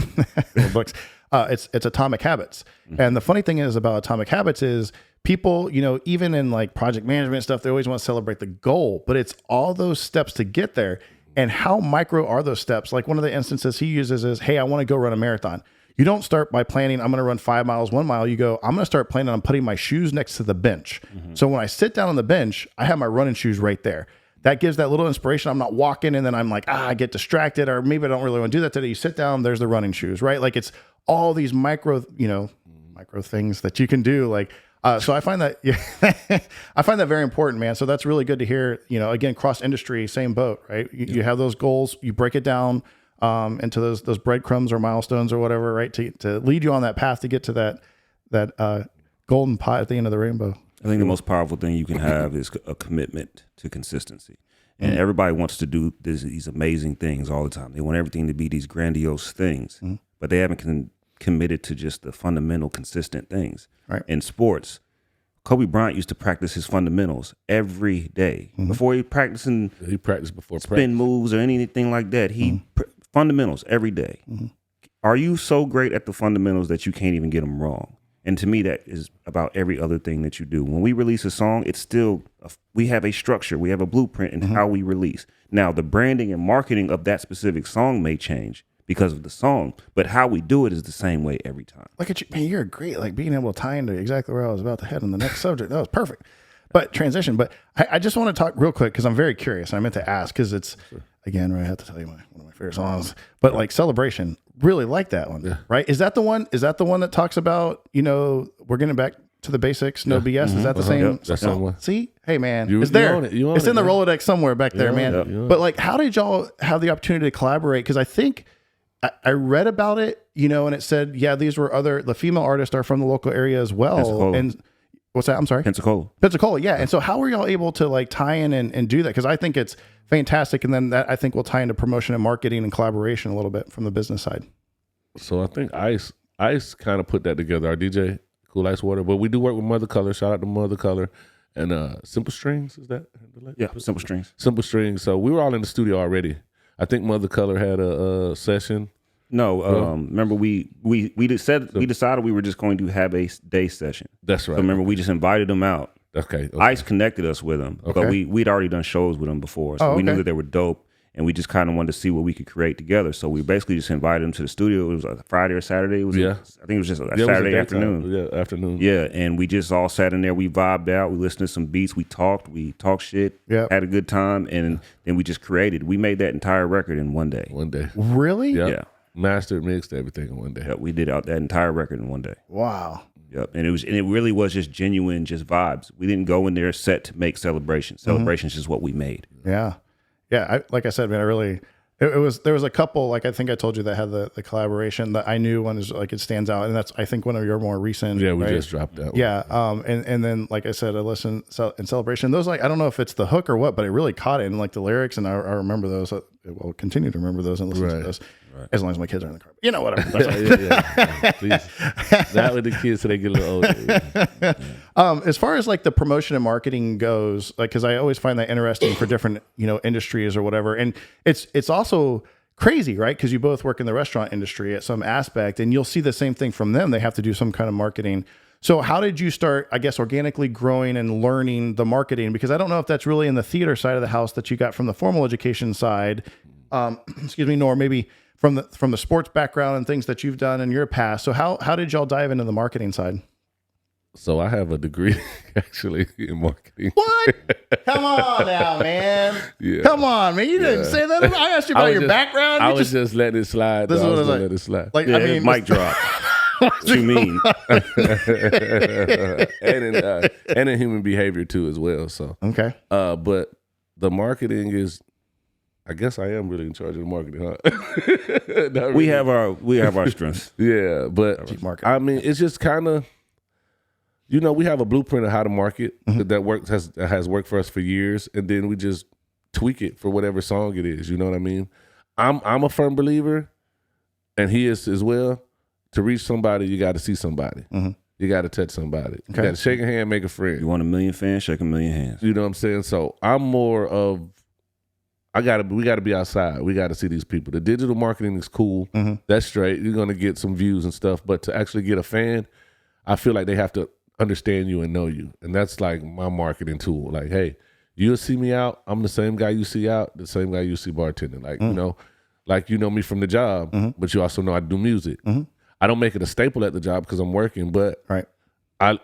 books. It's Atomic Habits. And the funny thing is about Atomic Habits is people, even in like project management stuff, they always want to celebrate the goal, but it's all those steps to get there. And how micro are those steps? Like one of the instances he uses is, hey, I want to go run a marathon. You don't start by planning, I'm going to run 5 miles, 1 mile. You go, I'm going to start planning on putting my shoes next to the bench. So when I sit down on the bench, I have my running shoes right there. that gives that little inspiration. I'm not walking and then I'm like, I get distracted, or maybe I don't really want to do that today. You sit down, there's the running shoes, right? Like it's all these micro things that you can do. Like, so I find that, I find that very important, man. So that's really good to hear, again, cross industry, same boat, right? You have those goals, you break it down into those breadcrumbs or milestones or whatever, right? To lead you on that path to get to that golden pot at the end of the rainbow. I think the most powerful thing you can have is a commitment to consistency. And everybody wants to do these amazing things all the time. They want everything to be these grandiose things, but they haven't committed to just the fundamental, consistent things. Right. In sports, Kobe Bryant used to practice his fundamentals every day. Before he practiced before spin moves or anything like that. Fundamentals every day. Are you so great at the fundamentals that you can't even get them wrong? And to me, that is about every other thing that you do. When we release a song, it's still, we have a structure, we have a blueprint in how we release. Now, the branding and marketing of that specific song may change because of the song, but how we do it is the same way every time. Look at you, man, you're great, like being able to tie into exactly where I was about to head in the next subject. That was perfect. But transition, but I just want to talk real quick because I'm very curious. And I meant to ask because it's, again, I have to tell you one of my favorite songs, but like Celebration, really like that one, right? Is that the one that talks about, we're getting back to the basics, no BS? Is that the same? Yep, that's the one. See? Hey, man, You it's there. own it. You own It's it, in the man. Rolodex somewhere back there, man. But like, how did y'all have the opportunity to collaborate? Because I think I read about it, and it said, these were the female artists are from the local area as well. Pensacola. And what's that? I'm sorry. Pensacola. Yeah. And so how were y'all able to like tie in and do that? Because I think it's fantastic. And then that I think will tie into promotion and marketing and collaboration a little bit from the business side. So I think Ice kind of put that together, our DJ, Cool Ice Water. But we do work with Mother Color. Shout out to Mother Color. And Simple Strings, is that? Yeah, Simple Strings. Simple Strings. So we were all in the studio already. I think Mother Color had a session. No, remember we decided we were just going to have a day session. That's right. So remember, we just invited them out. Okay. Ice connected us with them, but we'd already done shows with them before, so we knew that they were dope, and we just kind of wanted to see what we could create together. So we basically just invited them to the studio. It was a Friday or Saturday. I think it was just a Saturday afternoon. Yeah, afternoon. Yeah, and we just all sat in there. We vibed out. We listened to some beats. We talked shit. Yeah, had a good time, and then we just created. We made that entire record in one day. Really? Yep. Yeah. Mastered, mixed everything in one day. Yep, we did out that entire record in one day. Wow. Yep, and it really was just genuine, just vibes. We didn't go in there set to make Celebration. Celebration's just what we made. Yeah, like I said, man, there was a couple, like I think I told you, that had the collaboration that I knew one is like it stands out, and that's I think one of your more recent. Yeah, we right? just dropped that one. Yeah, and then like I said, I listened in Celebration. Those, like, I don't know if it's the hook or what, but it really caught it in like the lyrics, and I remember those. We'll continue to remember those and listen to those. Right. As long as my kids are in the car. Whatever. Please. Not with the kids so they get a little older. As far as like the promotion and marketing goes, like, because I always find that interesting for different, industries or whatever. And it's also crazy, right? Because you both work in the restaurant industry at some aspect, and you'll see the same thing from them. They have to do some kind of marketing. So how did you start, I guess, organically growing and learning the marketing? Because I don't know if that's really in the theater side of the house that you got from the formal education side, nor maybe from the sports background and things that you've done in your past. So how did y'all dive into the marketing side? So I have a degree actually in marketing. What? Come on now, man. Yeah. Come on, man. You didn't say that. I asked you about your background. I was just letting it slide. This is what I was like. Let it slide. Like, Yeah, I mean, mic drop. What you mean? and in human behavior too as well. So okay. But the marketing is, I guess I am really in charge of the marketing, huh? Really. We have our strengths. Yeah, but I mean, it's just kind of, we have a blueprint of how to market that has worked for us for years, and then we just tweak it for whatever song it is. You know what I mean? I'm a firm believer, and he is as well. To reach somebody, you got to see somebody. You got to touch somebody. Okay. You got to shake a hand, make a friend. You want 1 million fans, shake 1 million hands. You know what I'm saying? So I'm more of, we got to be outside. We got to see these people. The digital marketing is cool. That's straight. You're going to get some views and stuff. But to actually get a fan, I feel like they have to understand you and know you. And that's like my marketing tool. Like, hey, you'll see me out. I'm the same guy you see out, the same guy you see bartending. Like, like you know me from the job, but you also know I do music. I don't make it a staple at the job because I'm working, but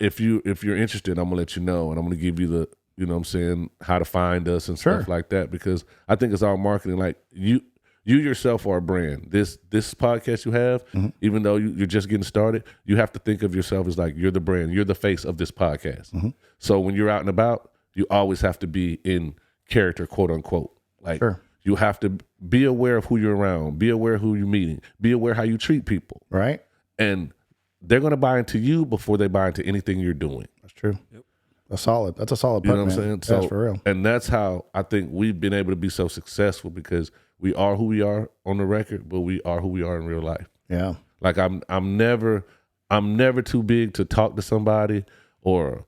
if you're interested, I'm gonna let you know, and I'm gonna give you you know what I'm saying, how to find us and stuff like that, because I think it's all marketing. Like you yourself are a brand. This podcast you have, even though you're just getting started, you have to think of yourself as like you're the brand. You're the face of this podcast. So when you're out and about, you always have to be in character, quote unquote. Like you have to be aware of who you're around, be aware of who you're meeting, be aware how you treat people. Right. And they're going to buy into you before they buy into anything you're doing. That's true. Yep. That's a solid You putt, know what I'm saying? So, for real. And that's how I think we've been able to be so successful, because we are who we are on the record, but we are who we are in real life. Yeah. Like I'm never too big to talk to somebody or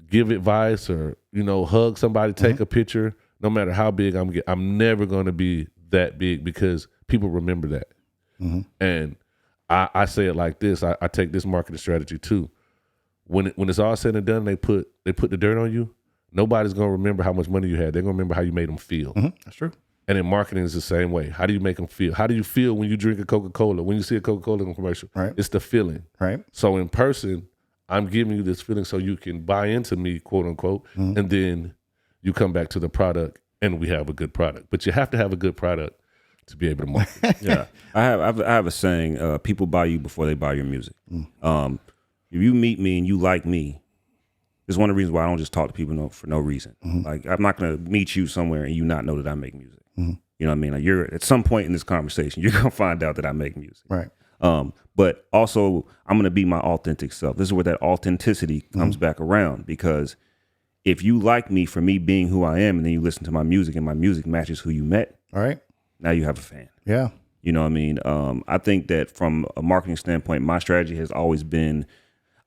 give advice or, you know, hug somebody, take a picture. No matter how big I'm never going to be that big, because people remember that. And I say it like this. I take this marketing strategy too. When it's all said and done, they put the dirt on you. Nobody's gonna remember how much money you had. They're gonna remember how you made them feel. That's true. And in marketing, it's the same way. How do you make them feel? How do you feel when you drink a Coca-Cola? When you see a Coca-Cola commercial, right? It's the feeling, right? So in person, I'm giving you this feeling so you can buy into me, quote unquote, and then you come back to the product, and we have a good product. But you have to have a good product to be able to market. Yeah, I have a saying: people buy you before they buy your music. If you meet me and you like me, it's one of the reasons why I don't just talk to people for no reason. Like, I'm not going to meet you somewhere and you not know that I make music. You know what I mean? Like, you're at some point in this conversation, you're going to find out that I make music. Right. But also, I'm going to be my authentic self. This is where that authenticity comes back around, because if you like me for me being who I am, and then you listen to my music and my music matches who you met, all right, now you have a fan. Yeah. You know what I mean? I think that from a marketing standpoint, my strategy has always been,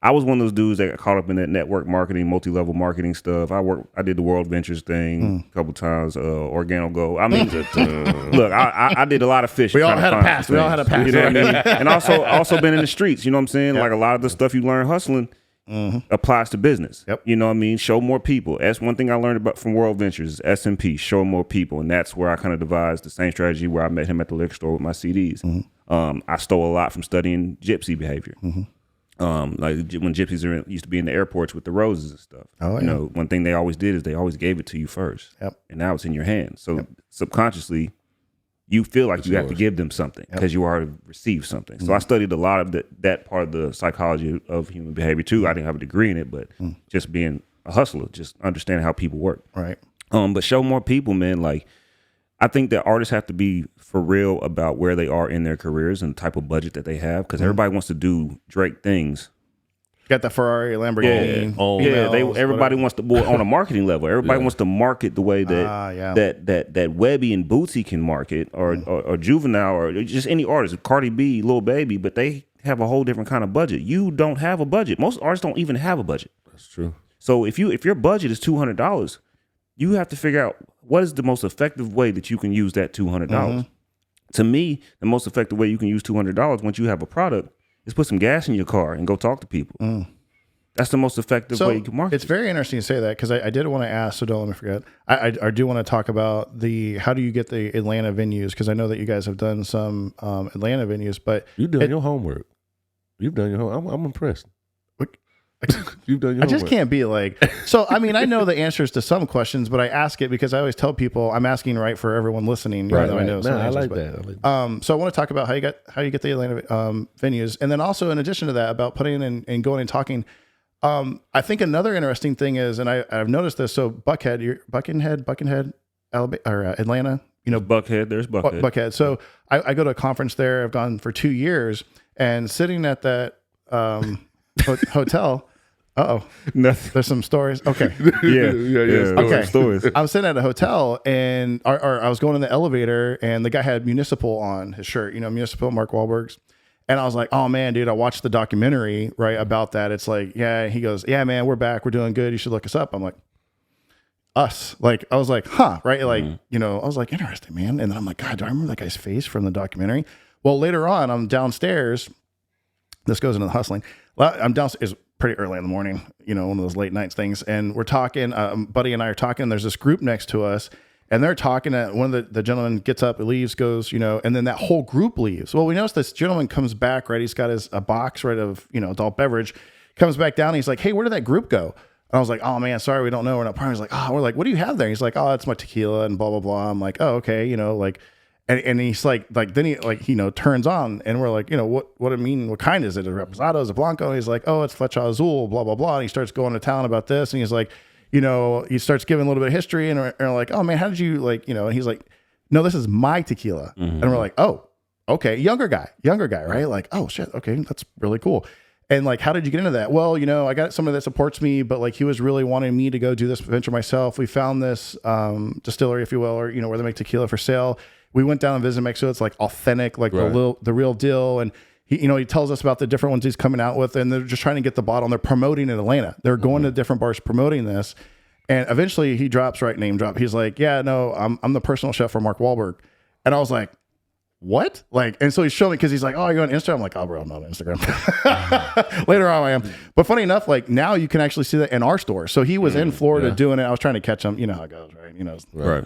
I was one of those dudes that got caught up in that network marketing, multi-level marketing stuff. I did the World Ventures thing a couple times, Organo Go. I mean, look, I did a lot of fishing. We all had a pass. You know what I mean? And also been in the streets. You know what I'm saying? Like, a lot of the stuff you learn hustling applies to business. Yep. You know what I mean? Show more people. That's one thing I learned about from World Ventures is SMP, show more people. And that's where I kind of devised the same strategy where I met him at the liquor store with my CDs. I stole a lot from studying gypsy behavior. Like when gypsies used to be in the airports with the roses and stuff. Oh, yeah. You know, one thing they always did is they always gave it to you first. Yep. And now it's in your hands. So subconsciously, you feel like you have to give them something because you already received something. So I studied a lot of that part of the psychology of human behavior too. I didn't have a degree in it, but just being a hustler, just understanding how people work. Right. But show more people, man. Like, I think that artists have to be for real about where they are in their careers and the type of budget that they have, because everybody wants to do Drake things. Got the Ferrari, Lamborghini. Everybody wants to, on a marketing level. Everybody wants to market the way that Webby and Bootsy can market, or Juvenile, or just any artist, Cardi B, Lil Baby, but they have a whole different kind of budget. You don't have a budget. Most artists don't even have a budget. That's true. So if your budget is $200, you have to figure out what is the most effective way that you can use that $200. To me, the most effective way you can use $200 once you have a product is put some gas in your car and go talk to people. That's the most effective way you can market. It's very interesting to say that, because I did want to ask, so don't let me forget. I do want to talk about how do you get the Atlanta venues, because I know that you guys have done some Atlanta venues, but you've done your homework. You've done your homework. I'm impressed. You've done your I just can't be like, so I mean, I know the answers to some questions, but I ask it because I always tell people I'm asking right for everyone listening. Right. I know I like that. So I want to talk about how you get the Atlanta venues, and then also in addition to that, about putting in and going and talking. I think another interesting thing is, and I've noticed this. So Buckinhead, Alabama, or Atlanta. You know, Buckhead. There's Buckhead. Buckhead. So I go to a conference there. I've gone for 2 years, and sitting at that hotel. Nothing. There's some stories. Okay. Yeah. Okay. Stories. I'm sitting at a hotel, and I was going in the elevator, and the guy had Municipal on his shirt. You know, Municipal, Mark Wahlberg's. And I was like, oh man, dude, I watched the documentary about that. It's like, yeah. He goes, yeah, man, we're back. We're doing good. You should look us up. I'm like, us. Like, I was like, huh, right? Like, you know, I was like, interesting, man. And then I'm like, God, do I remember that guy's face from the documentary? Well, later on, I'm downstairs. This goes into the hustling. Well, I'm downstairs. Pretty early in the morning, you know, one of those late nights things. And we're talking, Buddy and I are talking, and there's this group next to us, and they're talking. One of the gentlemen gets up, leaves, goes, you know, and then that whole group leaves. Well, we notice this gentleman comes back, right? He's got a box, right, of, you know, adult beverage, comes back down. And he's like, hey, where did that group go? And I was like, oh man, sorry, we don't know. We're not partners. Like, oh, we're like, what do you have there? He's like, oh, it's my tequila and blah, blah, blah. I'm like, oh, okay. You know, like, and he's like, then he like, you know, turns on and we're like, you know, what I mean, what kind is it? A Reposado, is a Blanco? And he's like, oh, it's Flecha Azul, blah, blah, blah. And he starts going to town about this. And he's like, you know, he starts giving a little bit of history and we're like, oh man, how did you like, you know, and he's like, no, this is my tequila. And we're like, oh, okay. Younger guy, right? Like, oh shit. Okay. That's really cool. And like, how did you get into that? Well, you know, I got somebody that supports me, but like he was really wanting me to go do this venture myself. We found this distillery, if you will, or, you know, where they make tequila for sale. We went down and visited Mexico. It's like authentic, like the real deal. And he, you know, he tells us about the different ones he's coming out with, and they're just trying to get the bottle, and they're promoting in Atlanta. They're going to different bars promoting this. And eventually he drops, right, name drop. He's like, yeah, no, I'm the personal chef for Mark Wahlberg. And I was like, what? Like, and so he's showing me, because he's like, oh, you're on Instagram? I'm like, oh, bro, I'm not on Instagram. Later on, I am. But funny enough, like now you can actually see that in our store. So he was in Florida doing it. I was trying to catch him. You know how it goes, right? You know,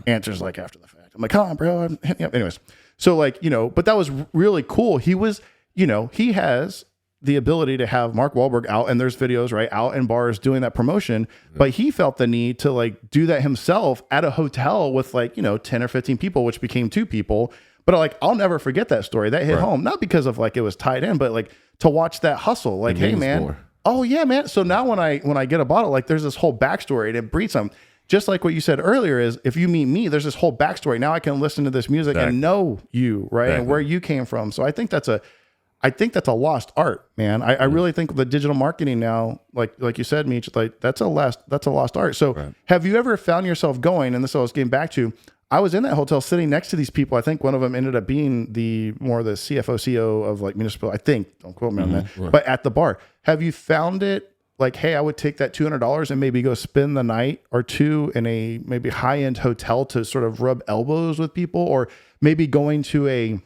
answers like after the fact. I'm like, come on, bro, I'm hitting you up. Anyways, so like, you know, but that was really cool. He was, you know, he has the ability to have Mark Wahlberg out, and there's videos, right, out in bars doing that promotion, but he felt the need to like do that himself at a hotel with like, you know, 10 or 15 people, which became 2 people. But like, I'll never forget that story. That hit home, not because of like it was tied in, but like to watch that hustle. Like, hey man, more. Oh yeah, man. So now when I get a bottle, like there's this whole backstory, and it breeds some. Just like what you said earlier is, if you meet me, there's this whole backstory. Now I can listen to this music and know you, right, and where you came from. So I think that's a lost art, man. I really think the digital marketing now, like you said, Meech, like that's a lost art. So have you ever found yourself going, and this I was getting back to, I was in that hotel sitting next to these people. I think one of them ended up being the CFO, CEO of like municipal, I think, don't quote me on that, but at the bar. Have you found it like, hey, I would take that $200 and maybe go spend the night or two in a maybe high-end hotel to sort of rub elbows with people, or maybe going to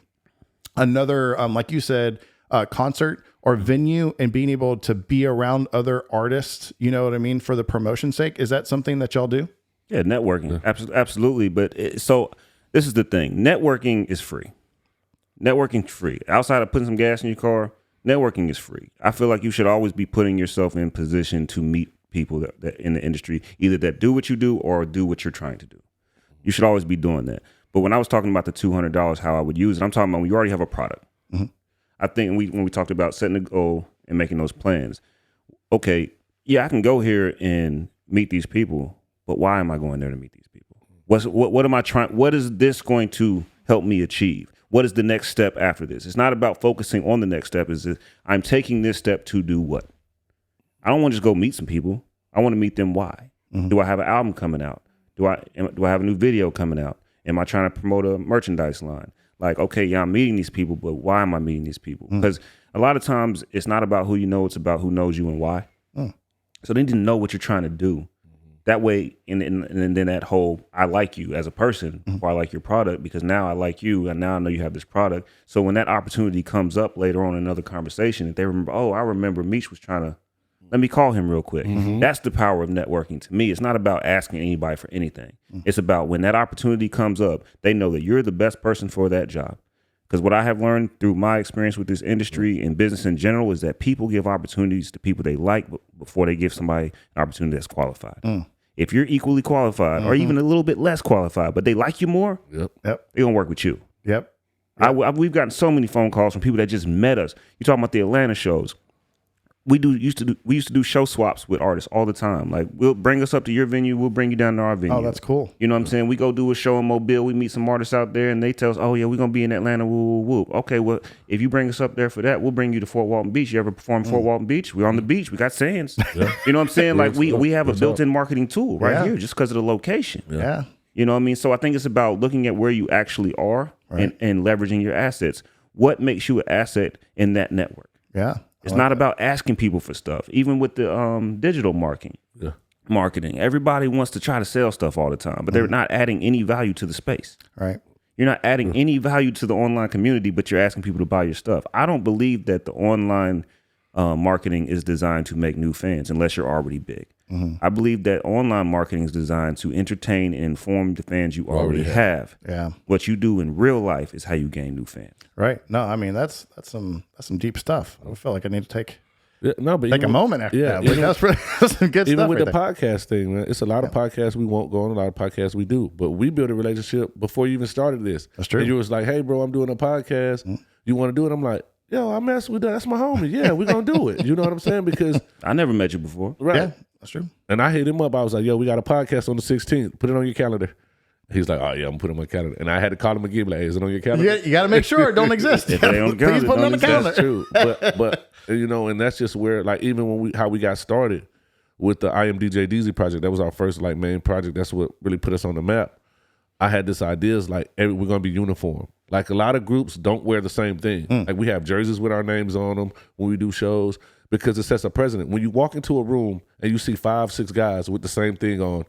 another, like you said, concert or venue and being able to be around other artists, you know what I mean, for the promotion's sake? Is that something that y'all do? Yeah, networking. Absolutely. But so this is the thing. Networking is free. Networking's free. Outside of putting some gas in your car, networking is free. I feel like you should always be putting yourself in position to meet people that in the industry, either that do what you do or do what you're trying to do. You should always be doing that. But when I was talking about the $200, how I would use it, I'm talking about when you already have a product. I think when we talked about setting a goal and making those plans, okay, yeah, I can go here and meet these people, but why am I going there to meet these people? What am I trying? What is this going to help me achieve? What is the next step after this? It's not about focusing on the next step. I'm taking this step to do what? I don't want to just go meet some people. I want to meet them. Why? Do I have an album coming out? Do I have a new video coming out? Am I trying to promote a merchandise line? Like, okay, yeah, I'm meeting these people, but why am I meeting these people? Because a lot of times it's not about who you know, it's about who knows you and why. So they need to know what you're trying to do. That way, and then that whole, I like you as a person, or I like your product, because now I like you, and now I know you have this product. So when that opportunity comes up later on in another conversation, if they remember, oh, I remember Meech was trying to, let me call him real quick. That's the power of networking to me. It's not about asking anybody for anything. It's about when that opportunity comes up, they know that you're the best person for that job. Because what I have learned through my experience with this industry and business in general is that people give opportunities to people they like before they give somebody an opportunity that's qualified. If you're equally qualified or even a little bit less qualified, but they like you more, they're going to work with you. We've gotten so many phone calls from people that just met us. You're talking about the Atlanta shows. We used to do show swaps with artists all the time. Like, we'll bring us up to your venue, we'll bring you down to our venue. Oh, that's cool. You know what I'm saying? We go do a show in Mobile, we meet some artists out there, and they tell us, oh yeah, we're gonna be in Atlanta. Woo, woo, woo. Okay, well, if you bring us up there for that, we'll bring you to Fort Walton Beach. You ever perform Fort Walton Beach? We're on the beach. We got sands. You know what I'm saying? Like, we have a built-in marketing tool right here just because of the location. You know what I mean? So I think it's about looking at where you actually are and leveraging your assets. What makes you an asset in that network? It's not about asking people for stuff. Even with the digital marketing, everybody wants to try to sell stuff all the time, but they're not adding any value to the space. You're not adding any value to the online community, but you're asking people to buy your stuff. I don't believe that the online marketing is designed to make new fans unless you're already big. I believe that online marketing is designed to entertain and inform the fans you already have. What you do in real life is how you gain new fans. No, I mean, that's some deep stuff. I feel like I need to take Yeah, no, but take a moment after that. Like, that's some good even stuff. with Right the there. podcast thing, man, it's a lot of podcasts we won't go on, a lot of podcasts we do. But we built a relationship before you even started this. That's true. And you was like, hey, bro, I'm doing a podcast. You want to do it? I'm like, yo, I'm messing with that. That's my homie. Yeah, we're going to do it. You know what I'm saying? Because I never met you before. right. Yeah, that's true. And I hit him up. I was like, yo, we got a podcast on the 16th. Put it on your calendar. He's like, oh, yeah, I'm putting it on my calendar. And I had to call him again, like, hey, is it on your calendar? You got to make sure it don't exist. If it ain't on the calendar, Please put it on the don't calendar. That's true. But you know, and that's just where, like, even when how we got started with the I Am DJ DZ project, that was our first, like, main project. That's what really put us on the map. I had this idea, is like, we're going to be uniform. Like, a lot of groups don't wear the same thing. Like, we have jerseys with our names on them when we do shows because it sets a precedent. When you walk into a room and you see 5, 6 guys with the same thing on,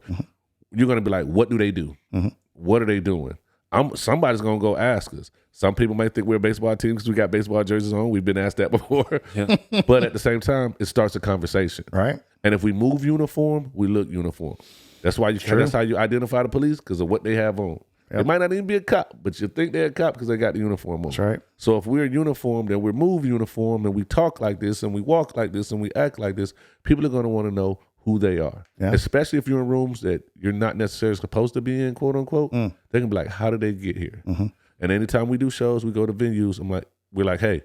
you're going to be like, what do they do? What are they doing? Somebody's going to go ask us. Some people might think we're a baseball team because we got baseball jerseys on. We've been asked that before. Yeah. But at the same time, it starts a conversation. Right. And if we move uniform, we look uniform. That's why that's how you identify the police, because of what they have on. Yep. It might not even be a cop, but you think they're a cop because they got the uniform on. That's right. So if we're uniformed and we're move uniform and we talk like this and we walk like this and we act like this, people are going to want to know who they are. Yeah. Especially if you're in rooms that you're not necessarily supposed to be in, quote unquote. They can be like, how did they get here? And anytime we do shows, we go to venues, we're like, hey,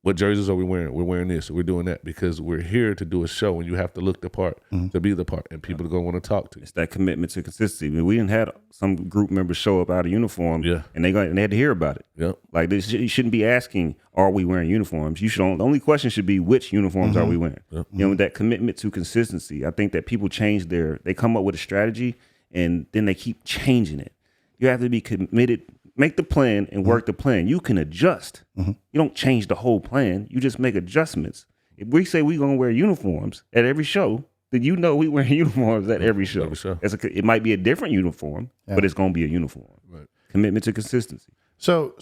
what jerseys are we wearing? We're wearing this. We're doing that because we're here to do a show, and you have to look the part to be the part, and people are going to want to talk to you. It's that commitment to consistency. I mean, we didn't have some group members show up out of uniform, and they had to hear about it. Yeah, like you shouldn't be asking, "Are we wearing uniforms?" The only question should be, "Which uniforms are we wearing?" You know, that commitment to consistency. I think that people they come up with a strategy, and then they keep changing it. You have to be committed. Make the plan and work the plan. You can adjust. You don't change the whole plan. You just make adjustments. If we say we're going to wear uniforms at every show, then you know we wear uniforms at every show. It might be a different uniform, but it's going to be a uniform. Right. Commitment to consistency. So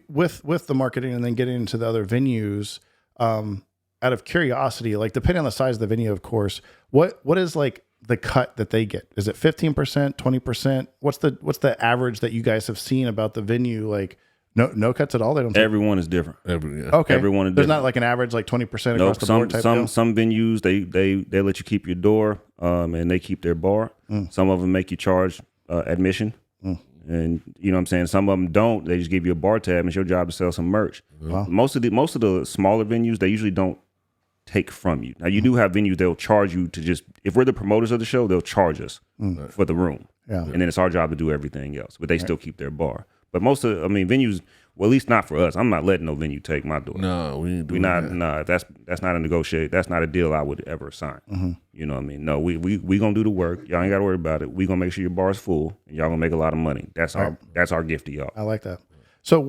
with the marketing and then getting into the other venues, out of curiosity, like depending on the size of the venue, of course, what is like the cut that they get? Is it 15%, 20%? What's the average that you guys have seen about the venue? Like no cuts at all? They don't. Everyone is different. Okay. Everyone is There's different. not like an average like 20% across the board type deal? Some venues they let you keep your door, and they keep their bar. Some of them make you charge admission. And you know what I'm saying? Some of them don't. They just give you a bar tab and it's your job to sell some merch. Wow. Most of the smaller venues, they usually don't take from you. Now you do have venues they'll charge you to just, if we're the promoters of the show, they'll charge us for the room. Yeah. And then it's our job to do everything else. But they still keep their bar. But venues, well, at least not for us. I'm not letting no venue take my door. No, we ain't doing that. No, that's not a negotiate. That's not a deal I would ever sign. You know what I mean? No, we gonna do the work. Y'all ain't gotta worry about it. We gonna make sure your bar is full and y'all gonna make a lot of money. That's our gift to y'all. I like that. So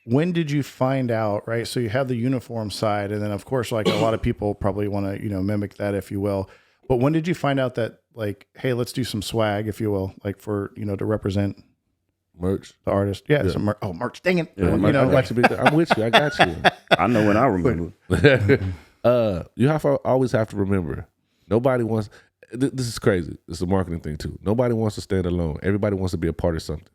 when did you find out, right? So you have the uniform side, and then of course, like a lot of people probably want to, mimic that, if you will. But when did you find out that, like, hey, let's do some swag, if you will, like for, to represent merch, the artist? Yeah. Some merch. Dang it. Yeah, I'm with you. I got you. I know when I remember. You always have to remember, nobody wants, this is crazy. It's a marketing thing too. Nobody wants to stand alone. Everybody wants to be a part of something.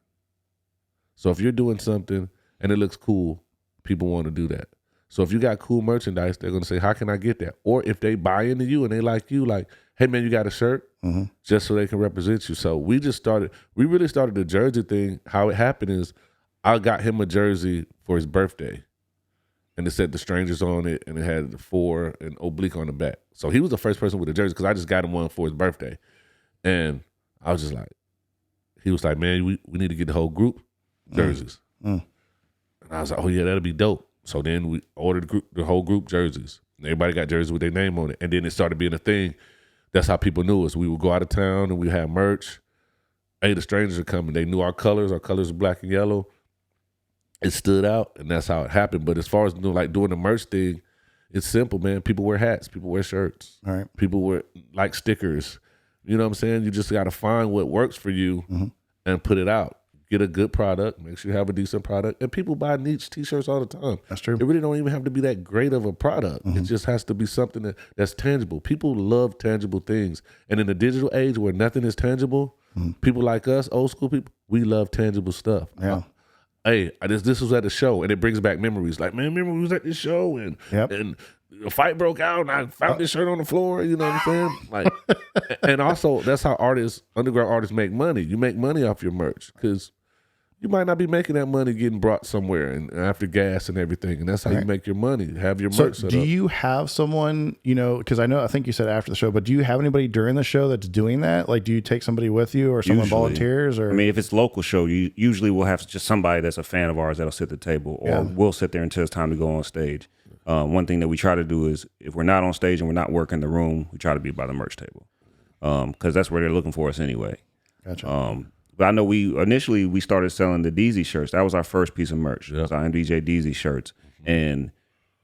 So if you're doing something and it looks cool, people want to do that. So if you got cool merchandise, they're going to say, how can I get that? Or if they buy into you and they like you, like, hey man, you got a shirt? Just so they can represent you. So we really started the jersey thing. How it happened is I got him a jersey for his birthday. And it said The Strangers on it, and it had the 4 and oblique on the back. So he was the first person with a jersey because I just got him one for his birthday. And I was just like, he was like, man, we need to get the whole group jerseys. And I was like, oh yeah, that'll be dope. So then we ordered the whole group jerseys. And everybody got jerseys with their name on it. And then it started being a thing. That's how people knew us. We would go out of town and we had merch. Hey, the Strangers are coming. They knew our colors. Our colors were black and yellow. It stood out, and that's how it happened. But as far as doing the merch thing, it's simple, man. People wear hats. People wear shirts. All right. People wear like stickers. You know what I'm saying? You just got to find what works for you and put it out. Get a good product. Make sure you have a decent product. And people buy niche T-shirts all the time. That's true. It really don't even have to be that great of a product. It just has to be something that's tangible. People love tangible things. And in the digital age where nothing is tangible, people like us, old school people, we love tangible stuff. Yeah. hey, this was at the show, and it brings back memories. Like, man, remember we was at this show and a fight broke out, and I found this shirt on the floor. You know what I'm saying? Like, and also that's how underground artists make money. You make money off your merch because you might not be making that money getting brought somewhere and after gas and everything, and that's how you make your money. Have your merch set do up. you have someone, because I think you said after the show, but do you have anybody during the show that's doing that? Like, do you take somebody with you, or someone volunteers? Or if it's local show, usually we'll have just somebody that's a fan of ours that'll sit at the table, or we'll sit there until it's time to go on stage. One thing that we try to do is, if we're not on stage and we're not working the room, we try to be by the merch table, because that's where they're looking for us anyway. Gotcha. But I know we started selling the DZ shirts. That was our first piece of merch. It was our MDJ DZ shirts. And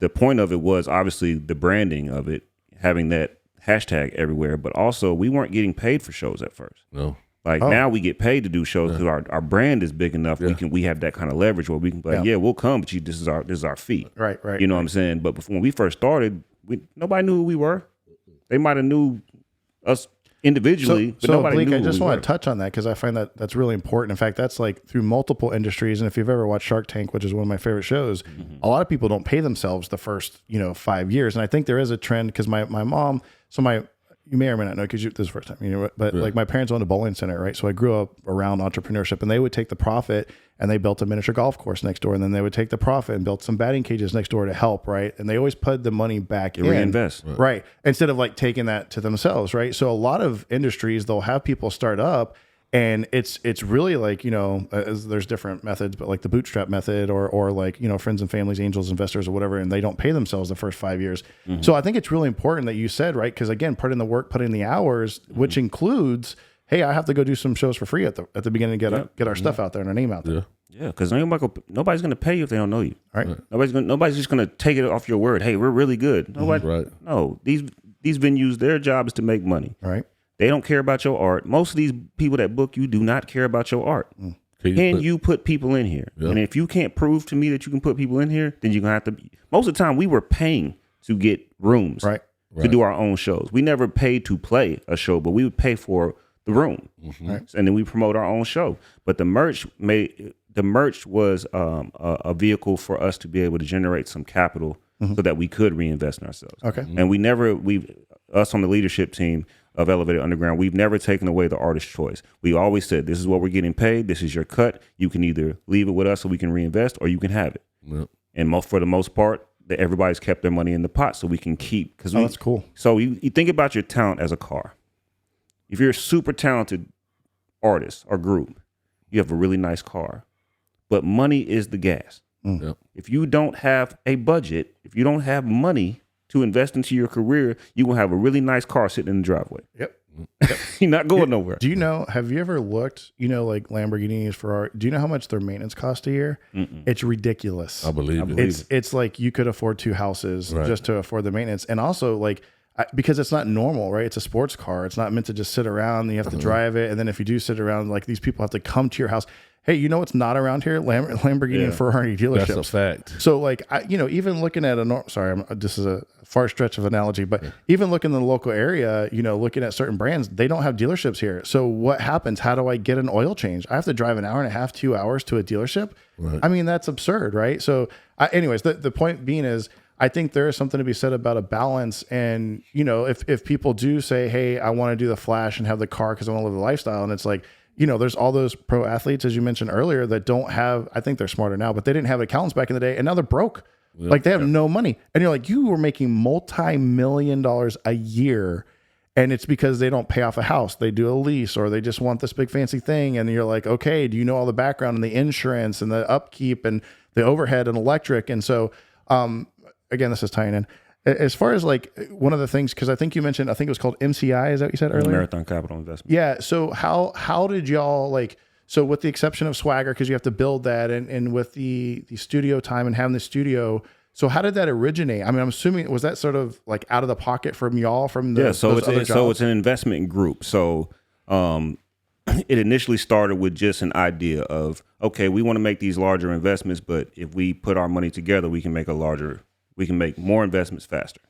the point of it was obviously the branding of it, having that hashtag everywhere, but also we weren't getting paid for shows at first. No. Like now we get paid to do shows because our brand is big enough. We have that kind of leverage where we can be like, we'll come, but this is our fee. Right. You know what I'm saying? But when we first started, nobody knew who we were. They might have knew us individually, but nobody Bleak, knew. I just want to touch on that because I find that's really important. In fact, that's like through multiple industries. And if you've ever watched Shark Tank, which is one of my favorite shows, a lot of people don't pay themselves the first 5 years. And I think there is a trend because my mom, you may or may not know because this is the first time, but like my parents owned a bowling center, right? So I grew up around entrepreneurship, and they would take the profit and they built a miniature golf course next door, and then they would take the profit and built some batting cages next door to help, right? And they always put the money back in, reinvest, right? Instead of like taking that to themselves, right? So a lot of industries, they'll have people start up, and it's really like, there's different methods, but like the bootstrap method or like, friends and families, angels, investors, or whatever, and they don't pay themselves the first 5 years. So I think it's really important that you said, right? Because again, put in the work, put in the hours, which includes, hey, I have to go do some shows for free at the beginning to get our stuff out there and our name out there. Yeah, because nobody's going to pay you if they don't know you. Right. Nobody's just going to take it off your word. Hey, we're really good. No, these venues, their job is to make money. Right. They don't care about your art. Most of these people that book you do not care about your art. Can you put people in here? Yeah. And if you can't prove to me that you can put people in here, then you're going to have to. Most of the time, we were paying to get rooms to do our own shows. We never paid to play a show, but we would pay for the room. And then we promote our own show. But the merch was a vehicle for us to be able to generate some capital so that we could reinvest in ourselves. Okay. And us on the leadership team of Elevated Underground, we've never taken away the artist's choice. We always said, this is what we're getting paid. This is your cut. You can either leave it with us so we can reinvest, or you can have it. Yep. And for the most part, everybody's kept their money in the pot so we can keep. That's cool. So you think about your talent as a car. If you're a super talented artist or group, you have a really nice car, but money is the gas. Yep. If you don't have a budget, if you don't have money to invest into your career, you will have a really nice car sitting in the driveway. Yep. You're not going nowhere. Do you know, have you ever looked, like Lamborghinis, Ferrari, do you know how much their maintenance cost a year? It's ridiculous. I believe it. It's like you could afford 2 houses just to afford the maintenance. And also like, because it's not normal, right? It's a sports car. It's not meant to just sit around. You have to drive it. And then if you do sit around, like these people have to come to your house. Hey, what's not around here? Lamborghini and Ferrari dealerships. That's a fact. So like, even looking at this is a far stretch of analogy, but even looking in the local area, looking at certain brands, they don't have dealerships here. So what happens? How do I get an oil change? I have to drive an hour and a half, 2 hours to a dealership. Right. I mean, that's absurd, right? So anyways, the point being is, I think there is something to be said about a balance. And, if people do say, hey, I want to do the flash and have the car because I want to live the lifestyle. And it's like, there's all those pro athletes, as you mentioned earlier, that don't have, I think they're smarter now, but they didn't have accountants back in the day. And now they're broke. Yep. Like they have no money. And you're like, you were making multi-million-dollar a year. And it's because they don't pay off a house. They do a lease, or they just want this big fancy thing. And you're like, okay, do you know all the background and the insurance and the upkeep and the overhead and electric? And so, again, this is tying in. As far as like one of the things, because I think you mentioned, I think it was called MCI, is that what you said earlier? Marathon Capital Investment. Yeah. So how did y'all so with the exception of Swagger, because you have to build that, and with the studio time and having the studio, so how did that originate? I mean, I'm assuming, was that sort of like out of the pocket from y'all from the so it's an investment group. So it initially started with just an idea of, okay, we want to make these larger investments, but if we put our money together, we can make more investments faster.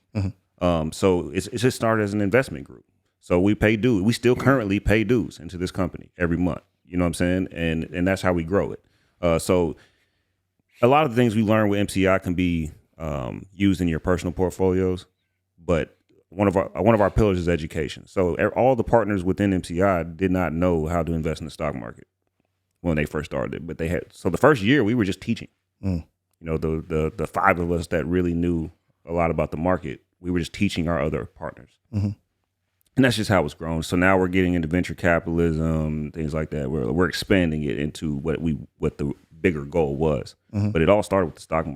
So it just started as an investment group. So we pay dues. We still currently pay dues into this company every month. You know what I'm saying? And that's how we grow it. So a lot of the things we learn with MCI can be used in your personal portfolios, but one of our pillars is education. So all the partners within MCI did not know how to invest in the stock market when they first started, but they had. So the first year we were just teaching. You know, the five of us that really knew a lot about the market, we were just teaching our other partners. And that's just how it's grown. So now we're getting into venture capitalism, things like that. We're expanding it into what the bigger goal was. But it all started with the stock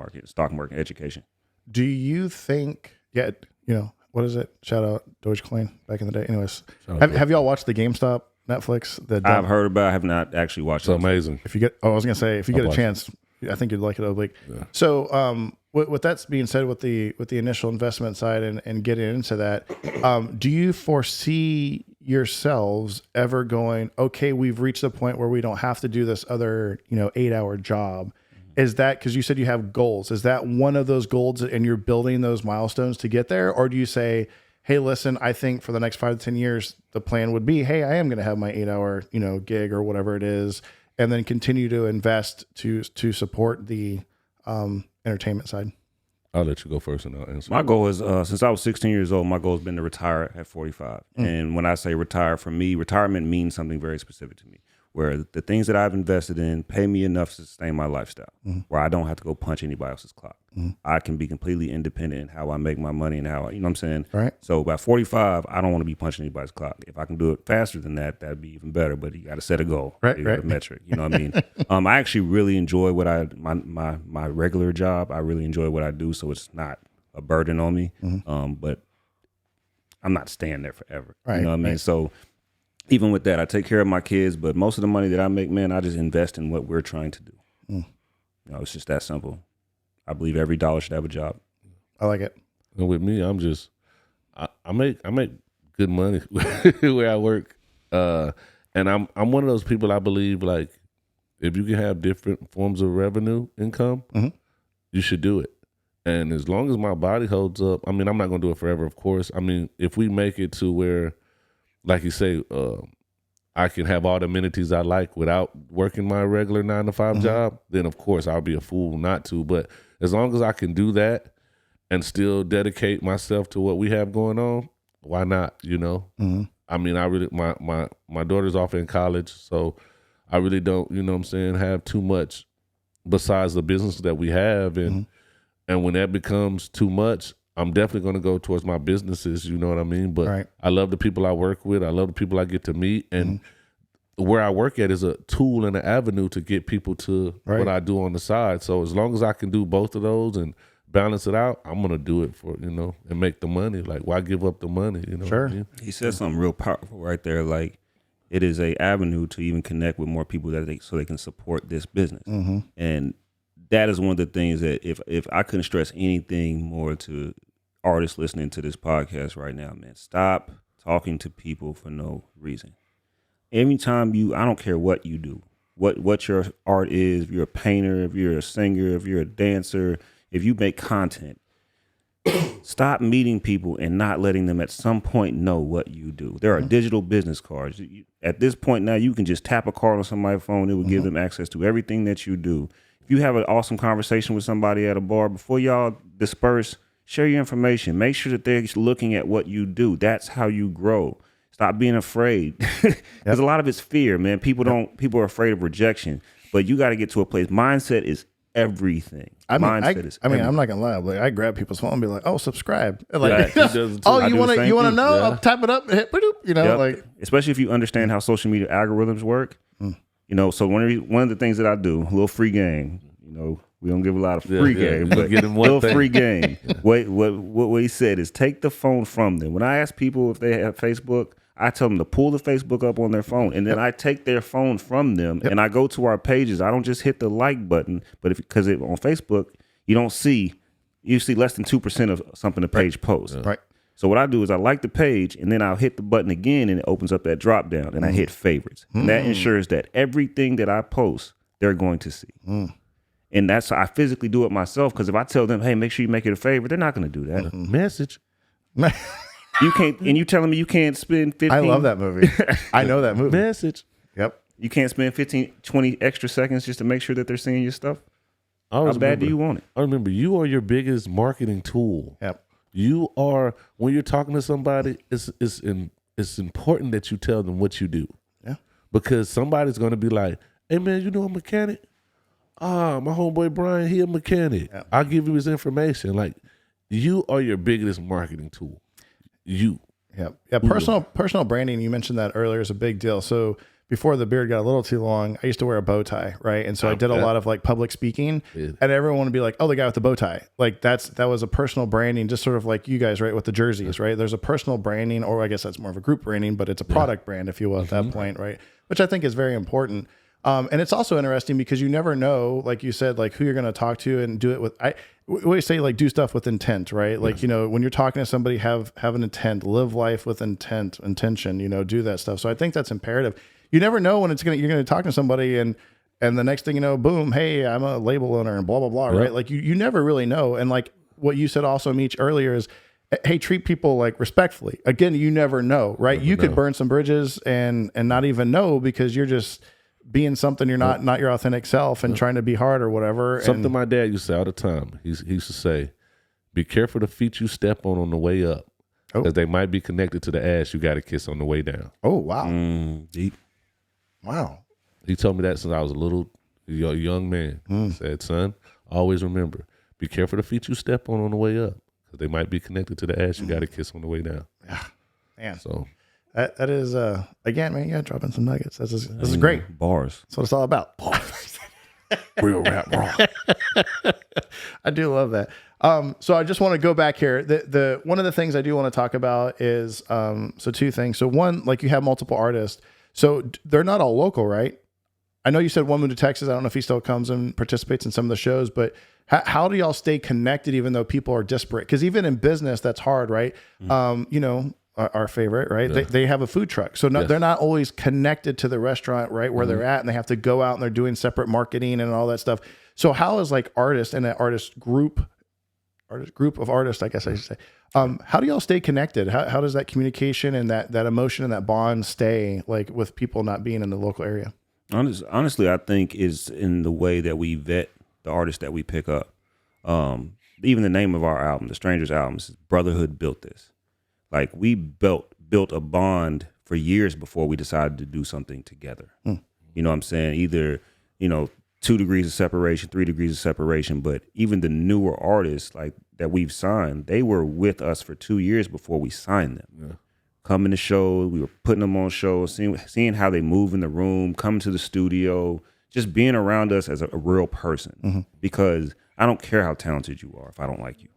market education. Do you think, you know, what is it? Shout out Dogecoin back in the day. Anyways, have y'all watched the GameStop Netflix? I've heard about it. I have not actually watched it. It's amazing. If you get, I was going to say, if you get a chance, I think you'd like it. Like, so, with that being said, with the initial investment side and getting into that, do you foresee yourselves ever going, okay, we've reached the point where we don't have to do this other, 8-hour job? Is that, because you said you have goals, is that one of those goals and you're building those milestones to get there? Or do you say, hey, listen, I think for the next 5 to 10 years, the plan would be, hey, I am going to have my 8-hour, gig or whatever it is, and then continue to invest to support the entertainment side? I'll let you go first and I'll answer. My goal is, since I was 16 years old, my goal has been to retire at 45. And when I say retire, for me, retirement means something very specific to me, where the things that I've invested in pay me enough to sustain my lifestyle, where I don't have to go punch anybody else's clock. I can be completely independent in how I make my money and how, you know what I'm saying? Right. So by 45, I don't want to be punching anybody's clock. If I can do it faster than that, that'd be even better, but you got to set a goal, right. A metric, you know what I mean? I actually really enjoy what my regular job. I really enjoy what I do, so it's not a burden on me, but I'm not staying there forever, you know what I mean? So even with that, I take care of my kids, but most of the money that I make, man, I just invest in what we're trying to do. It's just that simple. I believe every dollar should have a job. I like it. And with me, I'm just, I make good money where I work, and I'm one of those people. I believe, like, if you can have different forms of revenue income, you should do it. And as long as my body holds up, I mean, I'm not gonna do it forever, of course. I mean, if we make it to where, like you say, I can have all the amenities I like without working my regular 9-to-5 job, then of course I'll be a fool not to. But as long as I can do that and still dedicate myself to what we have going on, why not? I mean, I really, my daughter's off in college, so I really don't, have too much besides the business that we have. And when that becomes too much, I'm definitely going to go towards my businesses, you know what I mean? But I love the people I work with. I love the people I get to meet. And where I work at is a tool and an avenue to get people to what I do on the side. So as long as I can do both of those and balance it out, I'm going to do it for, and make the money. Like, why give up the money? Sure. What I mean? He said something real powerful right there. Like, it is a avenue to even connect with more people so they can support this business. And that is one of the things that if I couldn't stress anything more to artists listening to this podcast right now, man, stop talking to people for no reason. Anytime I don't care what you do, what your art is, if you're a painter, if you're a singer, if you're a dancer, if you make content, stop meeting people and not letting them at some point know what you do. There are digital business cards. At this point now, you can just tap a card on somebody's phone. It will give them access to everything that you do. If you have an awesome conversation with somebody at a bar, before y'all disperse, share your information. Make sure that they're looking at what you do. That's how you grow. Stop being afraid. Because a lot of it's fear, man. People are afraid of rejection. But you got to get to a place. Mindset is everything. Mindset is everything. I'm not gonna lie. Like, I grab people's phone and be like, "Oh, subscribe." And like, you want to know? Yeah. I'll tap it up and hit, like, especially if you understand how social media algorithms work. So one of the things that I do, a little free game. We don't give a lot of free game, but get them one little thing. free game. What he said is take the phone from them. When I ask people if they have Facebook, I tell them to pull the Facebook up on their phone, and then I take their phone from them, and I go to our pages. I don't just hit the like button, but because on Facebook, you see less than 2% of something the page posts. Right. So what I do is I like the page, and then I'll hit the button again, and it opens up that drop down, and I hit favorites. And that ensures that everything that I post, they're going to see. And that's how I physically do it myself, because if I tell them, hey, make sure you make it a favorite, they're not going to do that. Message. You can't, and you telling me you can't spend 15. I love that movie. I know that movie. Message. Yep. You can't spend 15, 20 extra seconds just to make sure that they're seeing your stuff? How bad do you want it? I remember you are your biggest marketing tool. Yep. You are, when you're talking to somebody, it's important that you tell them what you do. Yeah. Because somebody's going to be like, hey man, you know a mechanic? My homeboy Brian, he a mechanic. Yep. I'll give you his information. Like, you are your biggest marketing tool. You. Yeah. Personal branding, you mentioned that earlier, is a big deal. So before the beard got a little too long, I used to wear a bow tie, right? And so I did a lot of like public speaking, and everyone would be like, "Oh, the guy with the bow tie." Like that was a personal branding, just sort of like you guys, right, with the jerseys, right? There's a personal branding, or I guess that's more of a group branding, but it's a product brand, if you will, at that point, right? Which I think is very important. And it's also interesting because you never know, like you said, like who you're going to talk to and do it with. We always say like do stuff with intent, right? Like, you know, when you're talking to somebody, have an intent, live life with intention, you know, do that stuff. So I think that's imperative. You never know when you're going to talk to somebody and the next thing you know, boom, hey, I'm a label owner and blah, blah, blah, right? Like you never really know. And like what you said also, Meech, earlier is, hey, treat people like respectfully. Again, you never know, right? You could burn some bridges and not even know because you're just being something you're not your authentic self and trying to be hard or whatever. Something my dad used to say all the time. He used to say, be careful the feet you step on the way up, because they might be connected to the ass you got to kiss on the way down. Oh, wow. Deep. Wow. He told me that since I was a little young man. He said, son, always remember, be careful the feet you step on the way up, because they might be connected to the ass you got to kiss on the way down. Yeah, man. So that is, again, man, you got to drop in some nuggets. This is great. Bars. That's what it's all about. real rap raw. I do love that. So I just want to go back here. The one of the things I do want to talk about is, so two things. So one, like you have multiple artists. So they're not all local, right? I know you said one moved to Texas. I don't know if he still comes and participates in some of the shows, but how do y'all stay connected even though people are disparate? Because even in business, that's hard, right? You know, our favorite, right? Yeah. They have a food truck. So they're not always connected to the restaurant, right, where they're at, and they have to go out and they're doing separate marketing and all that stuff. So how is like artists and an artist group of artists, I guess I should say, how do y'all stay connected? How does that communication and that emotion and that bond stay like with people not being in the local area? Honestly, I think is in the way that we vet the artists that we pick up. Even the name of our album, The Strangers album, is Brotherhood Built This. Like we built a bond for years before we decided to do something together. You know what I'm saying? Either, 2 degrees of separation, 3 degrees of separation, but even the newer artists like that we've signed, they were with us for 2 years before we signed them. Yeah. Coming to shows, we were putting them on shows, seeing how they move in the room, coming to the studio, just being around us as a real person. Because I don't care how talented you are if I don't like you.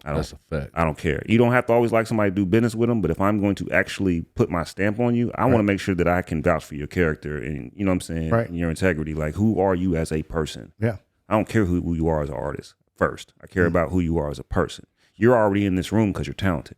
That's a fact. I don't care. You don't have to always like somebody to do business with them, but if I'm going to actually put my stamp on you, I want to make sure that I can vouch for your character and, you know what I'm saying, and your integrity. Like, who are you as a person? Yeah. I don't care who you are as an artist first. I care about who you are as a person. You're already in this room because you're talented.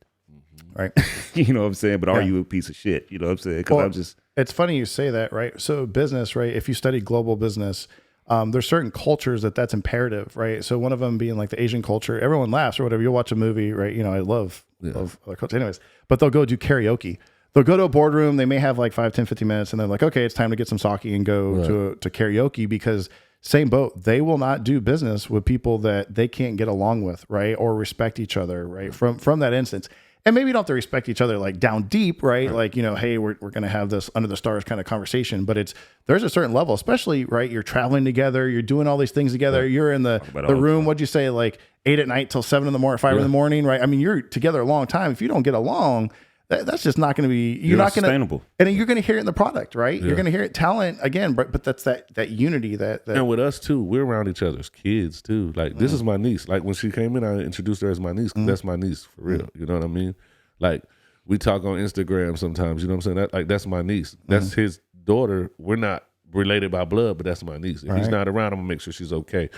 Right. You know what I'm saying? But are you a piece of shit? You know what I'm saying? Because it's funny you say that, right? So business, right? If you study global business, there's certain cultures that's imperative, right? So one of them being like the Asian culture, everyone laughs or whatever. You'll watch a movie, right? I love other cultures anyways, but they'll go do karaoke. They'll go to a boardroom. They may have like 5, 10, 15 minutes and they're like, okay, it's time to get some sake and go to karaoke, because same boat. They will not do business with people that they can't get along with, right? Or respect each other, right? From that instance. And maybe you don't have to respect each other like down deep, right? Like, hey, we're going to have this under the stars kind of conversation, but there's a certain level, especially, right? You're traveling together, you're doing all these things together. You're in the room, what'd you say, like 8 at night till 7 in the morning, 5 in the morning, right? I mean, you're together a long time. If you don't get along, that's just not going to be, you're not going to, sustainable. And then you're going to hear it in the product, right? You're going to hear it talent again, but that's that unity that. And with us too, we're around each other's kids too. Like this is my niece. Like when she came in, I introduced her as my niece, because that's my niece for real. You know what I mean? Like we talk on Instagram sometimes, you know what I'm saying? That's my niece. That's his daughter. We're not related by blood, but that's my niece. If he's not around, I'm gonna make sure she's okay.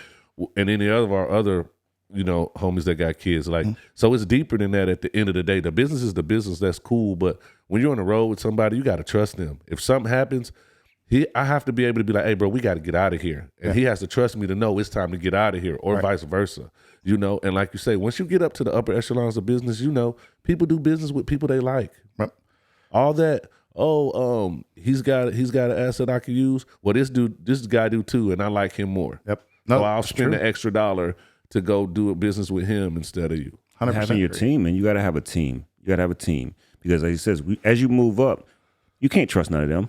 And any of our other, homies that got kids, like, so it's deeper than that at the end of the day. The business is the business, that's cool. But when you're on the road with somebody, you got to trust them. If something happens, I have to be able to be like, hey, bro, we got to get out of here. And he has to trust me to know it's time to get out of here, or vice versa. And like you say, once you get up to the upper echelons of business, people do business with people they like. Right. All that, he's got an asset I can use. Well, this guy do too, and I like him more. Yep. No, or I'll it's spend true. the extra dollar to go do a business with him instead of you. 100% Having your agree. team, and you got to have a team. You got to have a team because, as he says, as you move up, you can't trust none of them.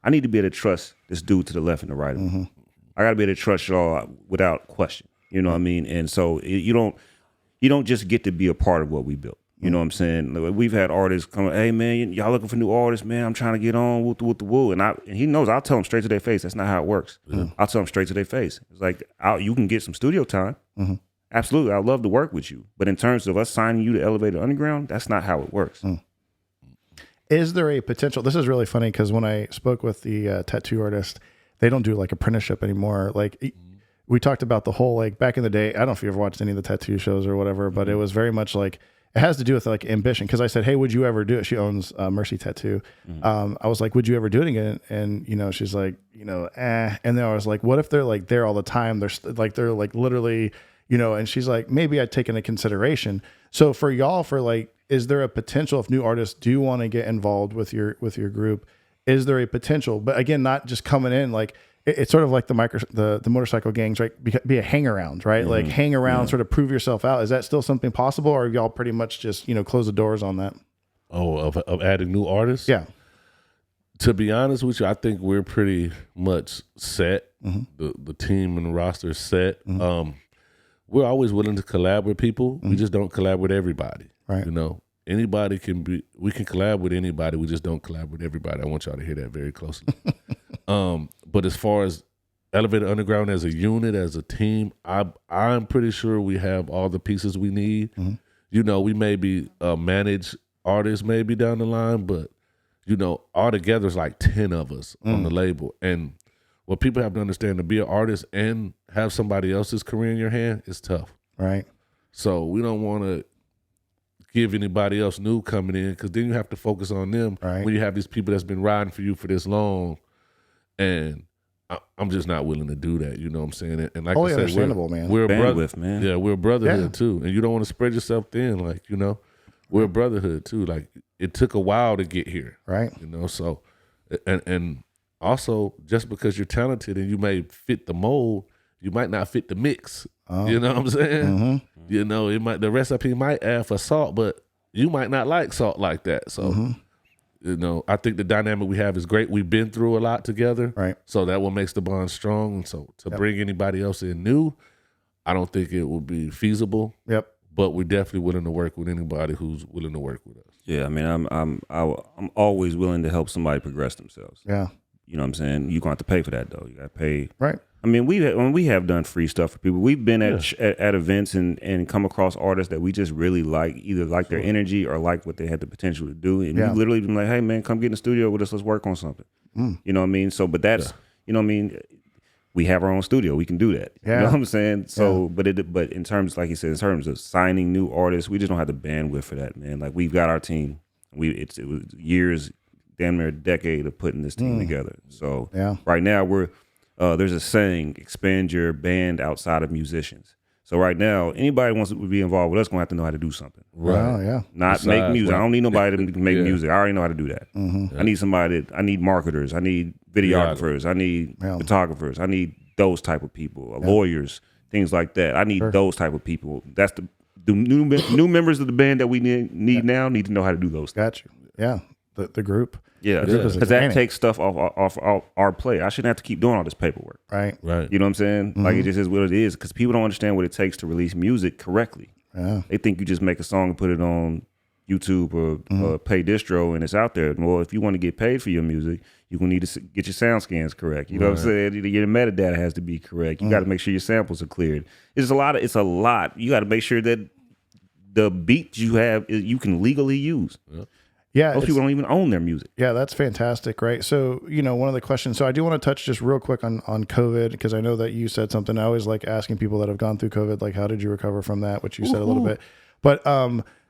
I need to be able to trust this dude to the left and the right of me. I got to be able to trust y'all without question. You know what I mean? And so you don't just get to be a part of what we built. You know what I'm saying? Like, we've had artists come, hey man, y'all looking for new artists, man? I'm trying to get on with the woo. And he knows I'll tell them straight to their face. That's not how it works. I'll tell them straight to their face. It's like you can get some studio time. Absolutely, I'd love to work with you. But in terms of us signing you to Elevator Underground, that's not how it works. Is there a potential? This is really funny because when I spoke with the tattoo artist, they don't do like apprenticeship anymore. Like we talked about the whole, like back in the day, I don't know if you ever watched any of the tattoo shows or whatever, but it was very much like, it has to do with like ambition. Cause I said, hey, would you ever do it? She owns Mercy Tattoo. I was like, would you ever do it again? And, she's like, And then I was like, what if they're like there all the time? They're like literally, and she's like, maybe I'd take into consideration. So for y'all, is there a potential if new artists do want to get involved with your group? Is there a potential? But again, not just coming in, like it's sort of like the motorcycle gangs, right? Be a hang around, right? Like hang around, sort of prove yourself out. Is that still something possible, or y'all pretty much just close the doors on that? Oh, of adding new artists? Yeah. To be honest with you, I think we're pretty much set. The team and the roster is set. We're always willing to collab with people. We just don't collab with everybody. Right. Anybody we can collab with anybody. We just don't collab with everybody. I want y'all to hear that very closely. But as far as Elevator Underground as a unit, as a team, I'm pretty sure we have all the pieces we need. We may be managed artists maybe down the line, but all together is like 10 of us on the label. And what people have to understand, to be an artist and have somebody else's career in your hand is tough. Right. So we don't want to give anybody else new coming in, because then you have to focus on them when you have these people that's been riding for you for this long. And I'm just not willing to do that. You know what I'm saying? And like I said, understandable, man. We're a Bandwidth, man. Yeah, we're a brotherhood too. And you don't want to spread yourself thin. Like, we're a brotherhood too. Like, it took a while to get here. Right. So, and also, just because you're talented and you may fit the mold, you might not fit the mix. You know what I'm saying? The recipe might add for salt, but you might not like salt like that. So, I think the dynamic we have is great. We've been through a lot together. Right. So that what makes the bond strong. And so to bring anybody else in new, I don't think it would be feasible. Yep. But we're definitely willing to work with anybody who's willing to work with us. Yeah, I mean, I'm always willing to help somebody progress themselves. Yeah. You know what I'm saying? You're going to have to pay for that, though. You got to pay. Right. I mean, we have done free stuff for people. We've been at events and come across artists that we just really like, either like their energy or like what they had the potential to do. And we literally been like, hey, man, come get in the studio with us. Let's work on something. You know what I mean? So, but that's, you know what I mean? We have our own studio. We can do that. You know what I'm saying? So, but in terms, like you said, in terms of signing new artists, we just don't have the bandwidth for that, man. Like, we've got our team. It was years, damn near a decade of putting this team together. So right now there's a saying, expand your band outside of musicians. So right now, anybody wants to be involved with us going to have to know how to do something. Right. Not make music. I don't need nobody to make music. I already know how to do that. I need marketers. I need videographers. I need photographers. I need those type of people, lawyers, things like that. I need those type of people. That's the new members of the band that we need now need to know how to do those things. Got you. Yeah. The group. Yeah, because that takes stuff off our plate. I shouldn't have to keep doing all this paperwork. Right. You know what I'm saying? Like, it just is what it is, because people don't understand what it takes to release music correctly. Yeah. They think you just make a song and put it on YouTube or pay distro and it's out there. Well, if you want to get paid for your music, you're going to need to get your sound scans correct. You know what I'm saying? Your metadata has to be correct. You got to make sure your samples are cleared. It's a lot. You got to make sure that the beats you have, you can legally use. Yeah. Most people don't even own their music. Yeah, that's fantastic, right? So, one of the questions, so I do want to touch just real quick on COVID, because I know that you said something. I always like asking people that have gone through COVID, like, how did you recover from that, which you said a little bit. But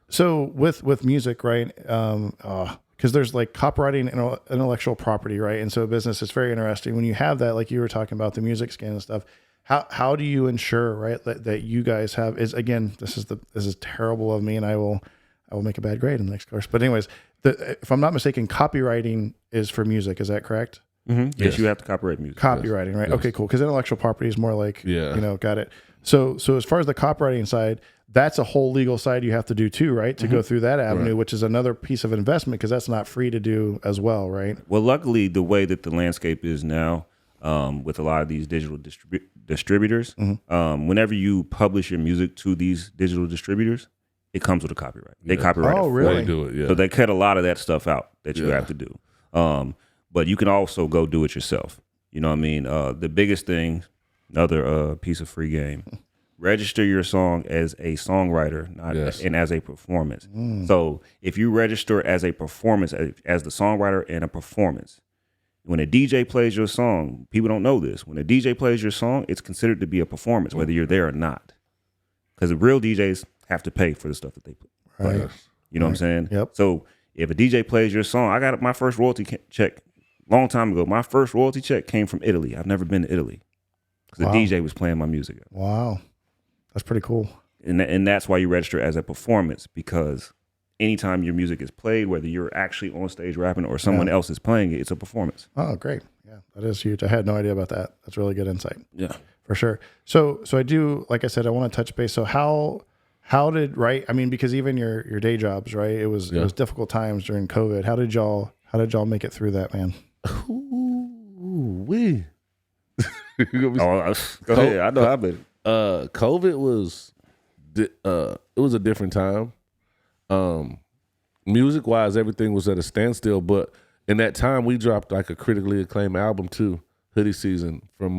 so with music, right, because there's like copywriting and intellectual property, right? And so business is very interesting. When you have that, like you were talking about the music scan and stuff, how do you ensure, right, that you guys have, this is terrible of me, and I will make a bad grade in the next course. But anyways, if I'm not mistaken, copywriting is for music. Is that correct? Yes, you have to copyright music. Copywriting, right? Yes. Okay, cool. Because intellectual property is more like, Yeah. got it. So as far as the copywriting side, that's a whole legal side you have to do too, right? To go through that avenue, which is another piece of investment because that's not free to do as well, right? Well, luckily, the way that the landscape is now, with a lot of these digital distributors, whenever you publish your music to these digital distributors, it comes with a copyright. They copyright it for really? you. They do it, yeah. So they cut a lot of that stuff out that you have to do. But you can also go do it yourself. You know what I mean? The biggest thing, another piece of free game, register your song as a songwriter, not and as a performance. So if you register as a performance, as the songwriter and a performance, when a DJ plays your song, people don't know this. When a DJ plays your song, it's considered to be a performance, whether you're there or not. Because the real DJs have to pay for the stuff that they play. Right. You know what I'm saying? Yep. So if a DJ plays your song, I got my first royalty check long time ago. My first royalty check came from Italy. I've never been to Italy because the DJ was playing my music. Wow. That's pretty cool. And that's why you register as a performance, because anytime your music is played, whether you're actually on stage rapping or someone else is playing it, it's a performance. Oh, great. Yeah, that is huge. I had no idea about that. That's really good insight. Yeah. For sure. So I do, like I said, I want to touch base. So how did, right? I mean, because even your day jobs, right? It was difficult times during COVID. How did y'all make it through that, man? Ooh-wee. Go ahead. I know. I bet. COVID was it was a different time. Music wise, everything was at a standstill. But in that time, we dropped like a critically acclaimed album too, Hoodie Season, from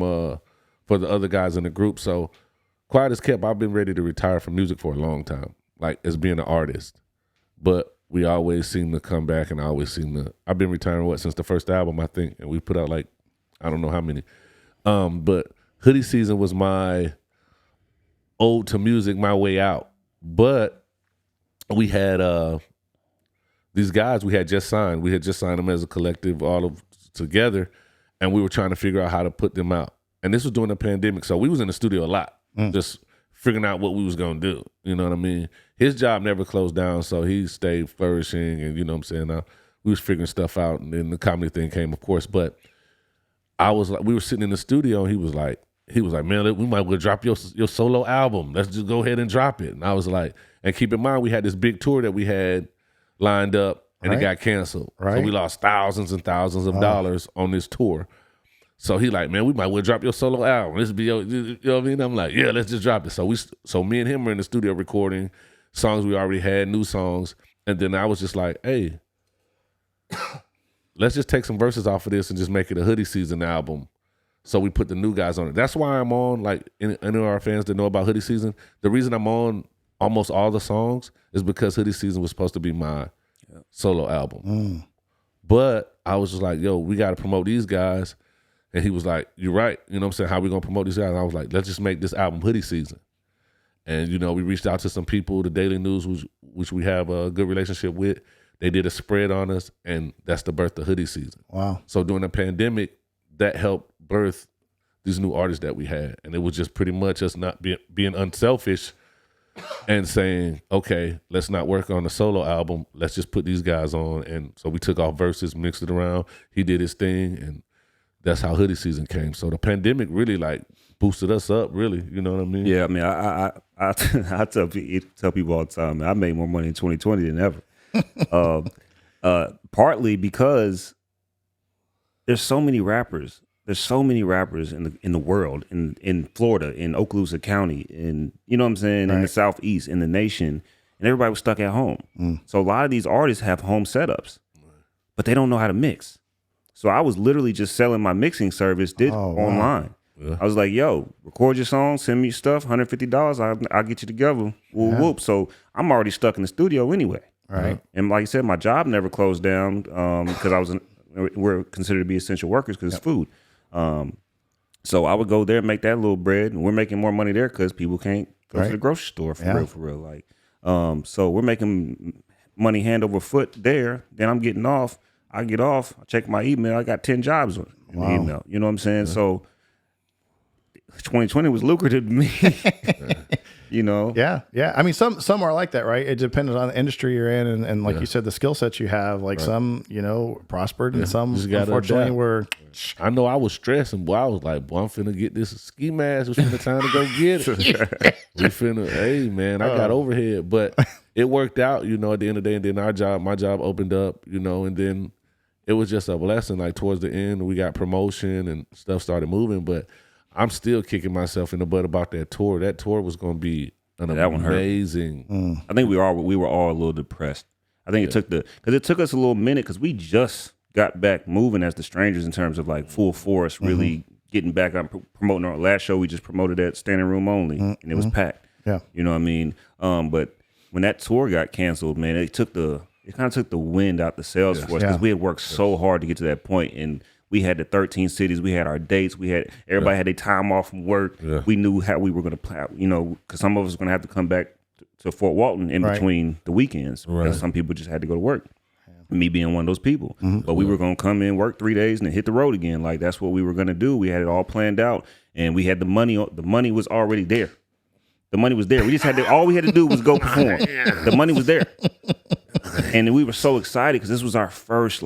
for the other guys in the group. So quiet as kept, I've been ready to retire from music for a long time, like as being an artist. But we always seem to come back, and I always seem to. I've been retiring since the first album, I think, and we put out like I don't know how many. But Hoodie Season was my ode to music, my way out. But we had these guys we had just signed. We had just signed them as a collective, all of together, and we were trying to figure out how to put them out. And this was during the pandemic, so we was in the studio a lot, just figuring out what we was gonna do. You know what I mean? His job never closed down, so he stayed flourishing, and you know what I'm saying. We was figuring stuff out, and then the comedy thing came, of course. But I was like, we were sitting in the studio, and he was like, man, we might well drop your solo album. Let's just go ahead and drop it. And I was like, and keep in mind, we had this big tour that we had lined up, and it got canceled. Right. So we lost thousands and thousands of dollars on this tour. So he like, man, we might well drop your solo album. This be your, you know what I mean? I'm like, yeah, let's just drop it. So me and him were in the studio recording songs we already had, new songs. And then I was just like, hey, let's just take some verses off of this and just make it a Hoodie Season album. So we put the new guys on it. That's why I'm on, like, any of our fans that know about Hoodie Season, the reason I'm on almost all the songs is because Hoodie Season was supposed to be my solo album. But I was just like, yo, we got to promote these guys. And he was like, you're right. You know what I'm saying? How we going to promote these guys? And I was like, let's just make this album Hoodie Season. And, you know, we reached out to some people, the Daily News, which we have a good relationship with. They did a spread on us, and that's the birth of Hoodie Season. Wow. So during the pandemic, that helped birth these new artists that we had. And it was just pretty much us not being unselfish and saying, okay, let's not work on a solo album. Let's just put these guys on. And so we took off verses, mixed it around. He did his thing, and that's how Hoodie Season came. So the pandemic really like boosted us up, really. You know what I mean? Yeah, I mean, I tell people all the time, man, I made more money in 2020 than ever. Partly because there's so many rappers. There's so many rappers in the world, in Florida, in Okaloosa County, in, you know what I'm saying, in the Southeast, in the nation, and everybody was stuck at home. So a lot of these artists have home setups, but they don't know how to mix. So I was literally just selling my mixing service online. Yeah. I was like, yo, record your song, send me your stuff, $150, I'll get you together. Whoop. So I'm already stuck in the studio anyway. Right. And like you said, my job never closed down because we're considered to be essential workers because it's food. So I would go there and make that little bread, and we're making more money there because people can't go to the grocery store for real. Like, so we're making money hand over foot there. Then I'm getting off. I get off. I check my email. I got 10 jobs in the email. You know what I'm saying? So 2020 was lucrative to me. you know. Yeah. I mean, some are like that, right? It depends on the industry you're in, and like you said, the skill sets you have. Like some, prospered, and some unfortunately adapt. were. I know I was stressing, boy. I was like, boy, I'm finna get this ski mask. It's finna time to go get it. We finna, hey man, I got overhead, but it worked out, at the end of the day. And then my job opened up, and then it was just a blessing. Like towards the end, we got promotion and stuff started moving, but I'm still kicking myself in the butt about that tour. That tour was going to be amazing. I think we were all a little depressed. I think it took us a little minute because we just got back moving as the Strangers in terms of like full force, really getting back on promoting our last show. We just promoted at standing room only, and it was packed. Yeah, you know what I mean. But when that tour got canceled, man, it kind of took the wind out the sails for us because we had worked so hard to get to that point, and we had the 13 cities, we had our dates, everybody had their time off from work. Yeah. We knew how we were going to play, because some of us were going to have to come back to Fort Walton in between the weekends because some people just had to go to work. Me being one of those people. But we were going to come in, work 3 days, and then hit the road again. Like, that's what we were going to do. We had it all planned out, and we had the money. The money was already there. The money was there. We just had all we had to do was go perform. The money was there. And we were so excited because this was our first,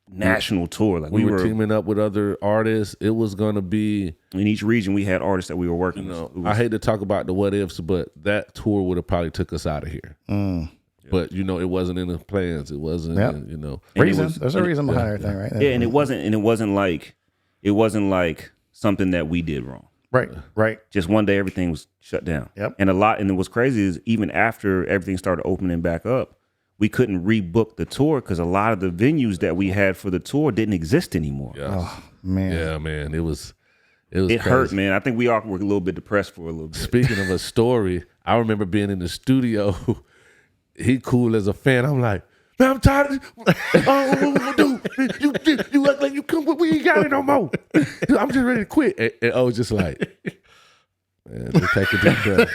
national tour. Like we were teaming up with other artists. It was going to be... In each region, we had artists that we were working with. I hate to talk about the what ifs, but that tour would have probably took us out of here. But it wasn't in the plans. It wasn't, reasons. There's a reason behind everything, right? Yeah, and it wasn't like something that we did wrong. Right. Just one day, everything was shut down. Yep. And what's crazy is even after everything started opening back up, we couldn't rebook the tour because a lot of the venues that we had for the tour didn't exist anymore. Yeah. Oh man. Yeah, man. It hurt, man. I think we all were a little bit depressed for a little bit. Speaking of a story, I remember being in the studio. He cool as a fan. I'm like, man, I'm tired of this. What we do? You act like you come, we ain't got it no more. I'm just ready to quit. And I was just like, man, just take a deep breath,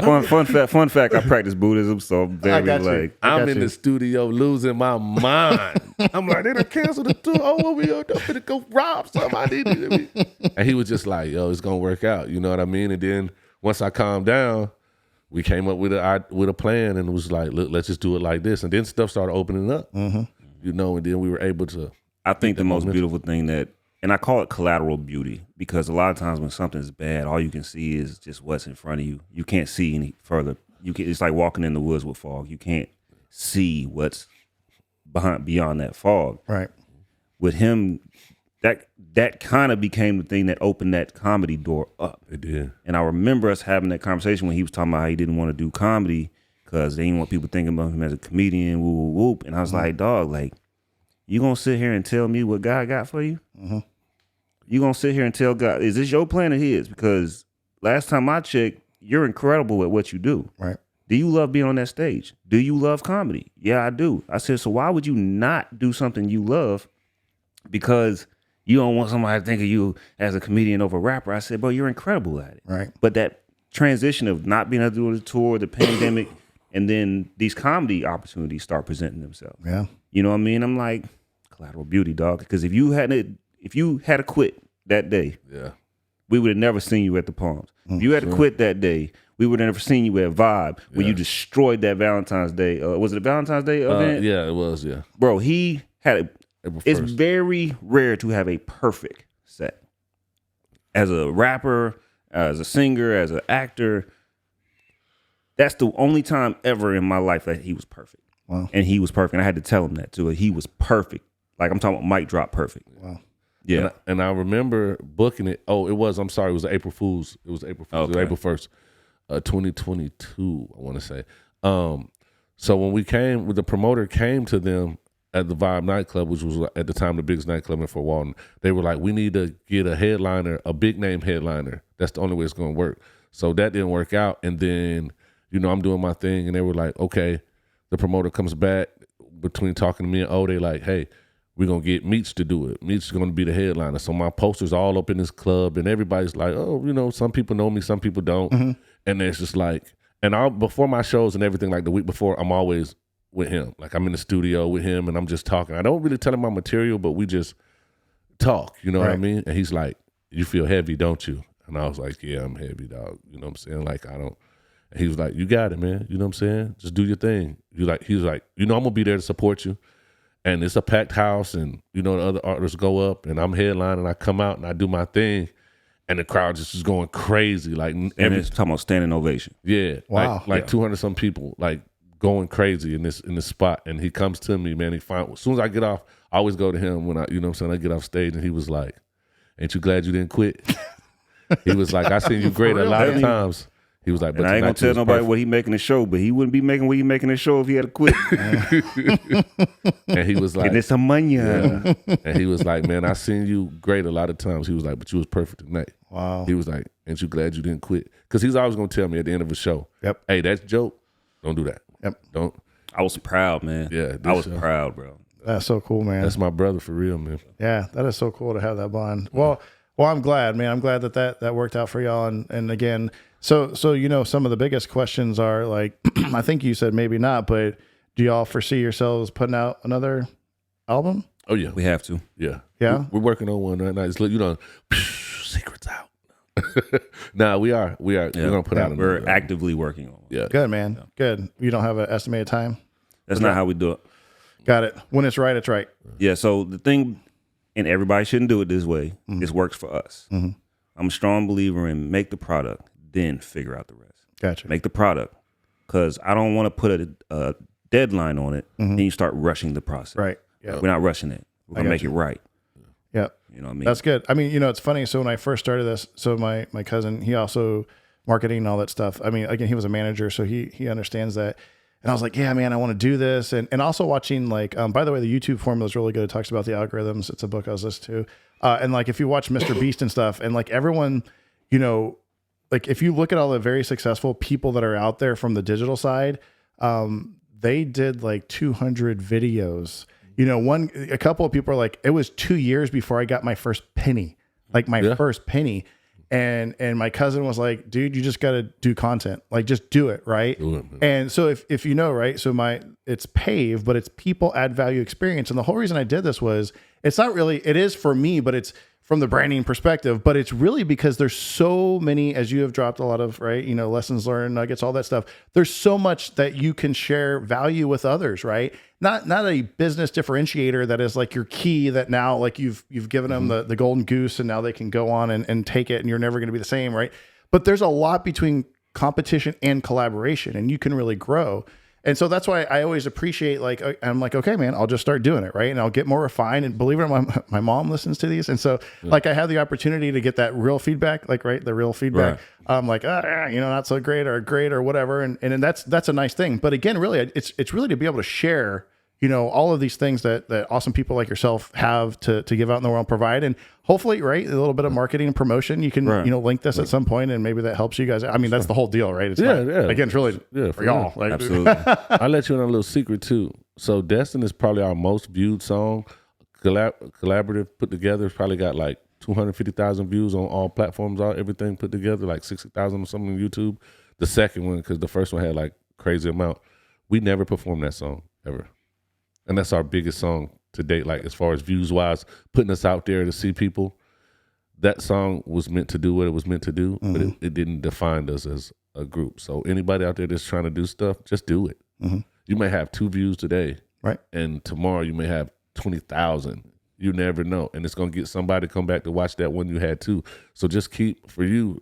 bro. Fun fact, I practice Buddhism, so I'm very I'm in the studio losing my mind. I'm like, they done canceled the tour. Oh, what we are going to go rob somebody. And he was just like, yo, it's going to work out. You know what I mean? And then once I calmed down, we came up with a plan and it was like, look, let's just do it like this. And then stuff started opening up, and then we were able to. I think the most beautiful thing and I call it collateral beauty because a lot of times when something's bad, all you can see is just what's in front of you. You can't see any further. It's like walking in the woods with fog. You can't see what's beyond that fog. Right. With him, that kind of became the thing that opened that comedy door up. It did. And I remember us having that conversation when he was talking about how he didn't want to do comedy because they didn't want people thinking about him as a comedian, whoop, whoop, whoop. And I was like, dog, you gonna sit here and tell me what God got for you? You gonna sit here and tell God, is this your plan or his? Because last time I checked, you're incredible at what you do. Right. Do you love being on that stage? Do you love comedy? Yeah, I do. I said, so why would you not do something you love because you don't want somebody to think of you as a comedian over a rapper? I said, bro, you're incredible at it. Right. But that transition of not being able to do the tour, the pandemic, and then these comedy opportunities start presenting themselves. Yeah. You know what I mean? I'm like, collateral beauty, dog. Because if you had to quit that day, we would have never seen you at the Palms. If you had to quit that day, we would have never seen you at Vibe when you destroyed that Valentine's Day. Was it a Valentine's Day event? Yeah, it was, yeah. Bro, he had it's very rare to have a perfect set. As a rapper, as a singer, as an actor, that's the only time ever in my life that he was perfect. Wow. And he was perfect. And I had to tell him that too. He was perfect. Like I'm talking about mic drop perfect. Wow. Yeah. And I remember booking it. Oh, it was April Fool's. It was April Fool's. Okay. It was April 1st, 2022, I want to say. So when the promoter came to them at the Vibe nightclub, which was at the time the biggest nightclub in Fort Walton, they were like, we need to get a headliner, a big name headliner. That's the only way it's going to work. So that didn't work out. And then, I'm doing my thing and they were like, okay, the promoter comes back between talking to me and they like, hey, we're going to get Meech to do it. Meech is going to be the headliner. So my poster's all up in this club and everybody's like, oh, some people know me, some people don't. Mm-hmm. And it's just like, before my shows and everything, like the week before, I'm always with him. Like I'm in the studio with him and I'm just talking. I don't really tell him my material, but we just talk, you know what I mean? And he's like, you feel heavy, don't you? And I was like, yeah, I'm heavy, dog. You know what I'm saying? Like, I don't. And he was like, you got it, man. You know what I'm saying? Just do your thing. He was like, I'm going to be there to support you. And it's a packed house, and, the other artists go up, and I'm headlining, I come out, and I do my thing, and the crowd just is going crazy. Like, and it's talking about standing ovation. Yeah. Wow. Like 200-some people, like, going crazy in this spot. And he comes to me, man. As soon as I get off, I always go to him when I get off stage, and he was like, ain't you glad you didn't quit? He was like, I seen you great a lot of times. He was like, but I ain't gonna tell nobody what he making the show, but he wouldn't be making what he making the show if he had to quit. And he was like, and it's some money. Yeah. And he was like, man, I seen you great a lot of times. He was like, but you was perfect tonight. Wow. He was like, ain't you glad you didn't quit? Because he's always gonna tell me at the end of a show, Yep. Hey, that's joke. Don't do that. Yep. Don't. I was proud, man. Yeah, I was proud, bro. That's so cool, man. That's my brother for real, man. Yeah, that is so cool to have that bond. Well, I'm glad, man. I'm glad that worked out for y'all. And again, so some of the biggest questions are like, I think you said maybe not, but do y'all foresee yourselves putting out another album? Oh yeah, we have to. Yeah, yeah. We're working on one right now. It's secrets out. Nah, we are. We're gonna put out. We're actively working on one. Yeah, good, man. Yeah. Good. You don't have an estimated time? That's not how we do it. Got it. When it's right, it's right. Yeah. So the thing, and everybody shouldn't do it this way. This works for us. I'm a strong believer in make the product, then figure out the rest. Gotcha. Make the product, because I don't want to put a deadline on it, and you start rushing the process. Right. Yeah. We're not rushing it. We're gonna make it right. Yeah. You know what I mean? That's good. I mean, it's funny. So when I first started this, so my cousin, he also marketing and all that stuff. I mean, again, he was a manager, so he understands that. And I was like, yeah, man, I want to do this. And also watching like, by the way, the YouTube formula is really good. It talks about the algorithms. It's a book I was listening to. And like, if you watch Mr. Beast and stuff, and like everyone, like if you look at all the very successful people that are out there from the digital side, they did like 200 videos. A couple of people are like, it was 2 years before I got my first penny, like my first penny. And my cousin was like, dude, you just got to do content. Like, just do it. Right. Do it, and so if right. So it's pave, but it's people add value experience. And the whole reason I did this was, it is for me, but it's from the branding perspective, but it's really because there's so many, as you have dropped a lot of, right, lessons learned, nuggets, all that stuff. There's so much that you can share value with others, right? Not a business differentiator that is like your key that now like you've given them the golden goose and now they can go on and take it and you're never going to be the same, right? But there's a lot between competition and collaboration, and you can really grow. And so that's why I always appreciate, like, I'm like, okay, man, I'll just start doing it, right? And I'll get more refined. And believe it or not, my mom listens to these. And so, like, I have the opportunity to get that real feedback, like, right, the real feedback. Right. I'm like, not so great or whatever. And that's a nice thing. But again, really, it's really to be able to share, all of these things that awesome people like yourself have to give out in the world, provide. And hopefully, right, a little bit of marketing and promotion. You can, link this at some point, and maybe that helps you guys. I mean, that's the whole deal, right? It's again, it's really for y'all. Like, absolutely. I'll let you in on a little secret too. So Destin is probably our most viewed song. Collaborative put together, it's probably got like 250,000 views on all platforms, everything put together, like 60,000 or something on YouTube. The second one, because the first one had like crazy amount. We never performed that song ever. And that's our biggest song to date, like as far as views wise, putting us out there to see people. That song was meant to do what it was meant to do, but it didn't define us as a group. So anybody out there that's trying to do stuff, just do it. You may have 2 views today, right? And tomorrow you may have 20,000. You never know. And it's going to get somebody to come back to watch that one you had 2. So just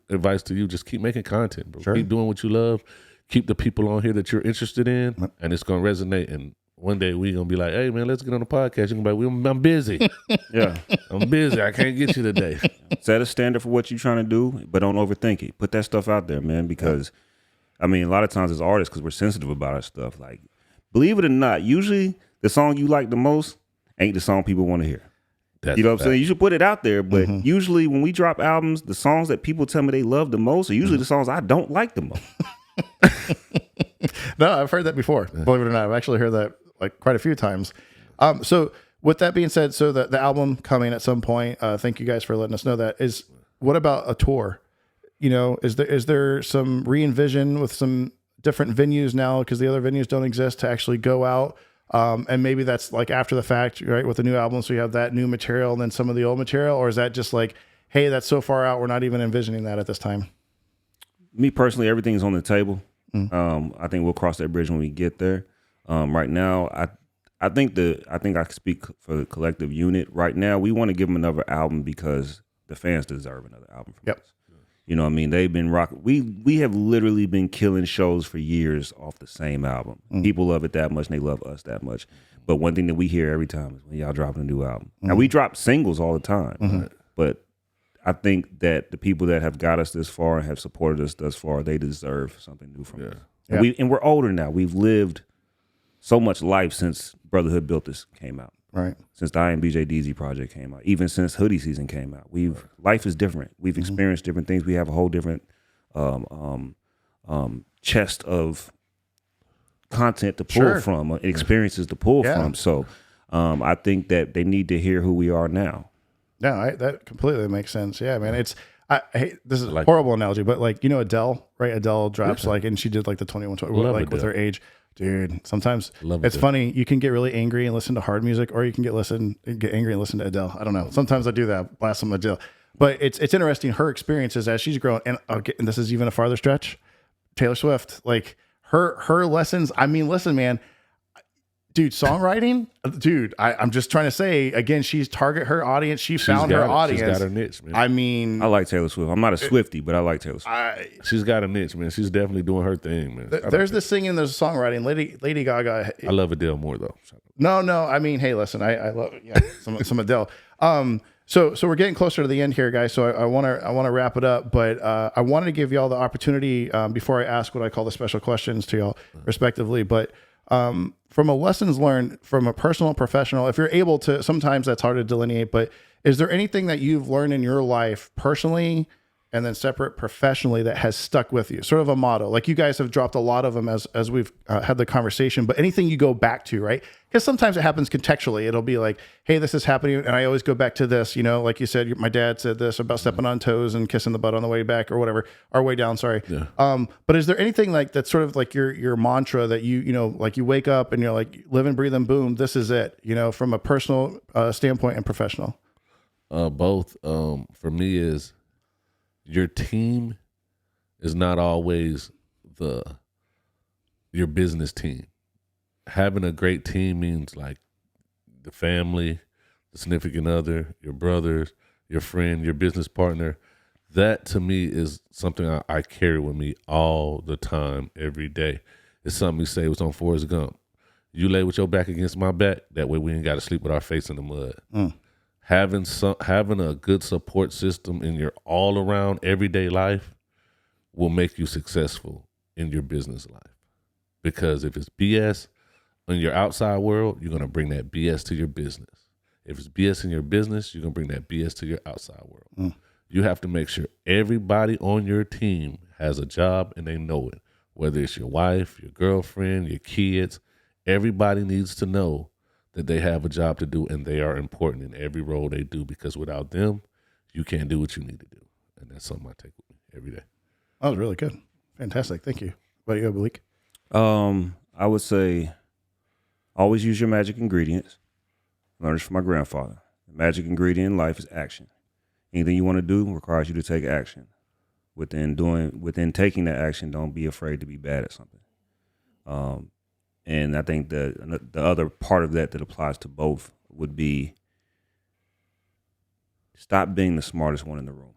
advice to you, just keep making content, bro. Sure. Keep doing what you love. Keep the people on here that you're interested in, and it's going to resonate. And one day we're going to be like, hey, man, let's get on the podcast. You're going to be like, I'm busy. Yeah. I'm busy. I can't get you today. Set a standard for what you're trying to do, but don't overthink it. Put that stuff out there, man, because, I mean, a lot of times as artists, because we're sensitive about our stuff, like, believe it or not, usually the song you like the most ain't the song people want to hear. You know what I'm saying? You should put it out there, but usually when we drop albums, the songs that people tell me they love the most are usually the songs I don't like the most. No, I've heard that before. Believe it or not, I've actually heard that like quite a few times. So with that being said, so the album coming at some point, thank you guys for letting us know that. What about a tour? Is there some re-envision with some different venues now, because the other venues don't exist, to actually go out? And maybe that's like after the fact, right, with the new album, so you have that new material and then some of the old material, or is that just like, hey, that's so far out, we're not even envisioning that at this time? Me personally, everything's on the table. I think we'll cross that bridge when we get there. Right now, I think I can speak for the collective unit. Right now, we want to give them another album because the fans deserve another album from us. You know what I mean? They've been rocking. We have literally been killing shows for years off the same album. People love it that much, and they love us that much. But one thing that we hear every time is when y'all dropping a new album. Now, we drop singles all the time, but I think that the people that have got us this far and have supported us thus far, they deserve something new from us. And we're older now. We've lived so much life since Brotherhood Built This came out. Right. Since the IMBJ DZ project came out, even since Hoodie Season came out, life is different. We've experienced different things. We have a whole different chest of content to pull from, experiences to pull from. So I think that they need to hear who we are now. No, that completely makes sense. Yeah, man. I hate, this is a horrible analogy, but like, you know, Adele, right? Adele drops and she did like the 21, like with her age. Dude, sometimes it's funny. You can get really angry and listen to hard music, or you can get angry and listen to Adele. I don't know. Sometimes I do that. Blast some Adele. But it's interesting, her experiences as she's grown. And this is even a farther stretch. Taylor Swift, like her lessons. I mean, listen, man. Dude, songwriting, dude, I'm just trying to say, again, she's target her audience. She's found her audience. She's got her niche, man. I mean, I like Taylor Swift. I'm not a Swiftie, but I like Taylor Swift. She's got a niche, man. She's definitely doing her thing, man. There's the singing, there's the songwriting. Lady Gaga. I love Adele more, though. No. I mean, hey, listen, I love some Adele. So we're getting closer to the end here, guys. So I want to wrap it up, but I wanted to give y'all the opportunity before I ask what I call the special questions to y'all, respectively. But from a lessons learned, from a personal and professional, if you're able to, sometimes that's hard to delineate, but is there anything that you've learned in your life personally and then separate professionally that has stuck with you? Sort of a motto. Like you guys have dropped a lot of them as we've had the conversation, but anything you go back to, right? Because sometimes it happens contextually. It'll be like, hey, this is happening. And I always go back to this, you know, like you said, my dad said this about stepping on toes and kissing the butt on the way back or whatever, or way down, sorry. Yeah. But is there anything like that's sort of like your mantra that you know, like you wake up and you're like, live and breathe and boom, this is it, you know, from a personal standpoint and professional? Both. For me is, your team is not always your business team. Having a great team means like the family, the significant other, your brothers, your friend, your business partner. That to me is something I carry with me all the time, every day. It's something we say was on Forrest Gump. You lay with your back against my back, that way we ain't got to sleep with our face in the mud. Having a good support system in your all around everyday life will make you successful in your business life. Because if it's BS in your outside world, you're going to bring that BS to your business. If it's BS in your business, you're going to bring that BS to your outside world. You have to make sure everybody on your team has a job and they know it. Whether it's your wife, your girlfriend, your kids, everybody needs to know that they have a job to do and they are important in every role they do, because without them, you can't do what you need to do. And that's something I take with me every day. That was really good. Fantastic. Thank you. What about you, Malik? I would say always use your magic ingredients. I learned this from my grandfather. The magic ingredient in life is action. Anything you want to do requires you to take action. Within taking that action, don't be afraid to be bad at something. And I think the other part of that applies to both would be stop being the smartest one in the room.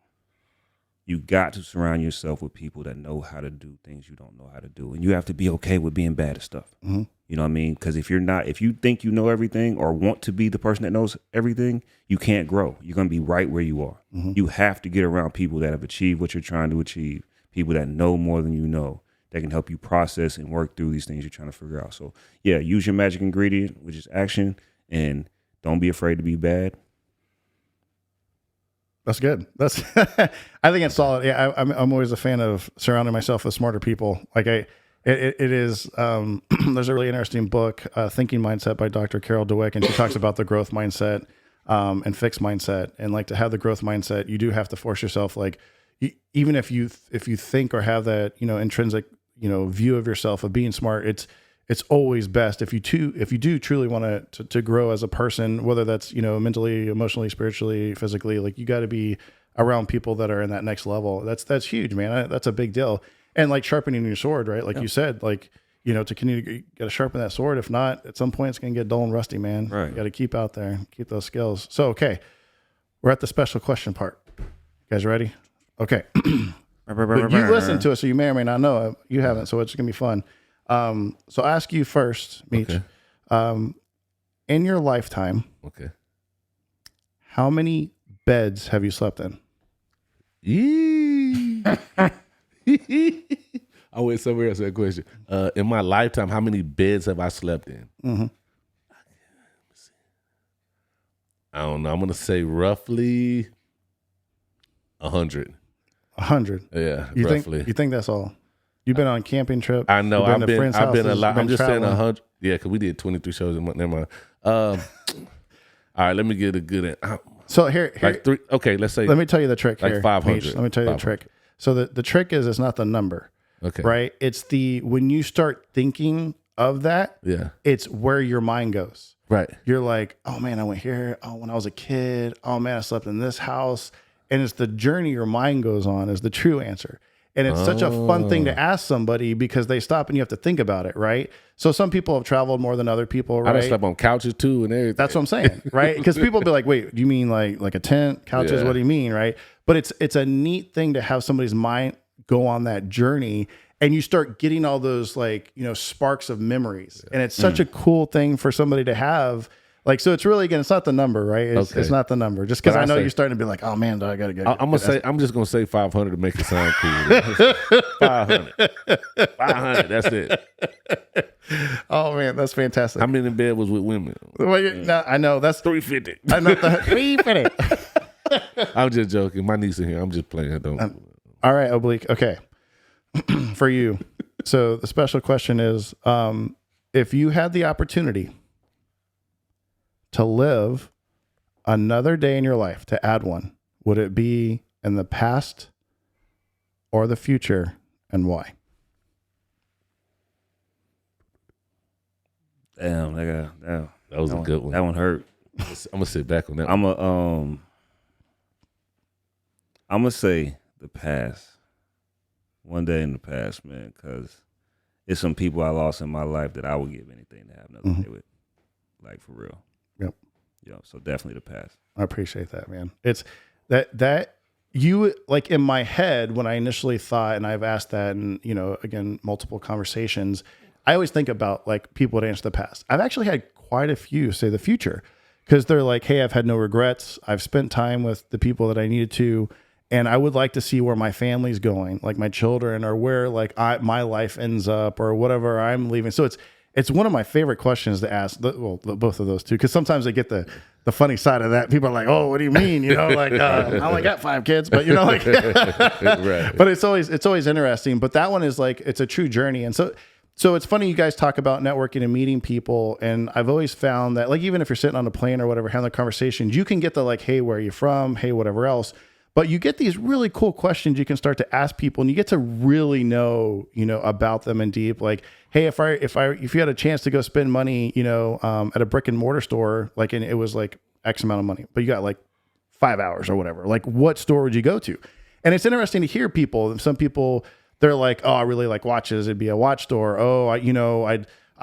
You got to surround yourself with people that know how to do things you don't know how to do. And you have to be okay with being bad at stuff. You know what I mean? Because if you think you know everything or want to be the person that knows everything, you can't grow. You're going to be right where you are. You have to get around people that have achieved what you're trying to achieve, people that know more than you know, that can help you process and work through these things you're trying to figure out. So, yeah, use your magic ingredient, which is action, and don't be afraid to be bad. That's good. That's I think it's solid. Yeah, I'm always a fan of surrounding myself with smarter people. Like it is. There's a really interesting book, Thinking Mindset by Dr. Carol Dweck, and she talks about the growth mindset and fixed mindset. And like to have the growth mindset, you do have to force yourself. Like even if you think or have that intrinsic view of yourself of being smart, it's always best if you do truly want to grow as a person, whether that's mentally, emotionally, spiritually, physically. Like you got to be around people that are in that next level. That's huge, man. That's a big deal. And like sharpening your sword, right? Like you said, like, you know, to continue, you got to sharpen that sword. If not, at some point it's going to get dull and rusty, man. Right. You got to keep out there, keep those skills. So, okay. We're at the special question part. You guys ready? Okay. But you listened to it, so you may or may not know it. You haven't, so it's going to be fun. So I'll ask you first, Meech. Okay. In your lifetime, Okay. how many beds have you slept in? I went somewhere else with that question. In my lifetime, how many beds have I slept in? Mm-hmm. I don't know. I'm gonna say roughly 100. 100. Yeah, You roughly. think that's all? You've been on camping trip. I know. You've to friends' I've been a houses, lot. you've been I'm just saying traveling. 100. Yeah, because we did 23 shows in month. Never mind. All right, let me get a good. So here, Like 3. Okay, let's say. let me tell you the trick like here. 500. Meech. Let me tell you the 500. trick. So the trick is it's not the number, Okay. right? It's when you start thinking of that, Yeah. it's where your mind goes. Right. You're like, oh man, I went here. Oh, when I was a kid. Oh man, I slept in this house. And it's the journey your mind goes on is the true answer. And it's such a fun thing to ask somebody because they stop and you have to think about it, right? So some people have traveled more than other people, I done right? slept on couches too and everything. That's what I'm saying, right? Because people be like, wait, do you mean like a tent, couches? Yeah. What do you mean, right? But it's a neat thing to have somebody's mind go on that journey and you start getting all those like, you know, sparks of memories. And it's such a cool thing for somebody to have. Like, so it's really, again, it's not the number, right? It's not the number. Just because But I know say- you're starting to be like, oh man, I got to get. I'm just gonna say 500 to make it sound cool. 500. 500. That's it. Oh man, that's fantastic. How many in bed was with women? No, I know that's 350. I know the 350. I'm just joking. My niece in here. I'm just playing. Don't. All right, Oblique. Okay. For you. So the special question is, if you had the opportunity to live another day in your life, to add one, would it be in the past or the future, and why? Damn, That was a good one. That one hurt. I'm gonna sit back on that. I'm gonna say the past. One day in the past, man, because it's some people I lost in my life that I would give anything to have another day with, like for real. Yep. Yeah. So definitely the past. I appreciate that, man. It's that you like in my head when I initially thought, and I've asked that, and you know, again, multiple conversations. I always think about like people that answer the past. I've actually had quite a few say the future because they're like, hey, I've had no regrets. I've spent time with the people that I needed to, and I would like to see where my family's going, like my children, or where like my life ends up, or whatever I'm leaving. So it's one of my favorite questions to ask. Well, both of those two, because sometimes I get the funny side of that. People are like, "Oh, what do you mean?" You know, like I only got 5 kids, but you know, like. Right. But it's always interesting. But that one is like it's a true journey, and so it's funny you guys talk about networking and meeting people, and I've always found that like even if you're sitting on a plane or whatever, having the conversations, you can get the like, "Hey, where are you from? Hey, whatever else." But you get these really cool questions you can start to ask people, and you get to really know, you know, about them in deep. Like, hey, if you had a chance to go spend money, you know, at a brick and mortar store, like, and it was like X amount of money, but you got like 5 hours or whatever, like, what store would you go to? And it's interesting to hear people. Some people, they're like, oh, I really like watches. It'd be a watch store. Oh,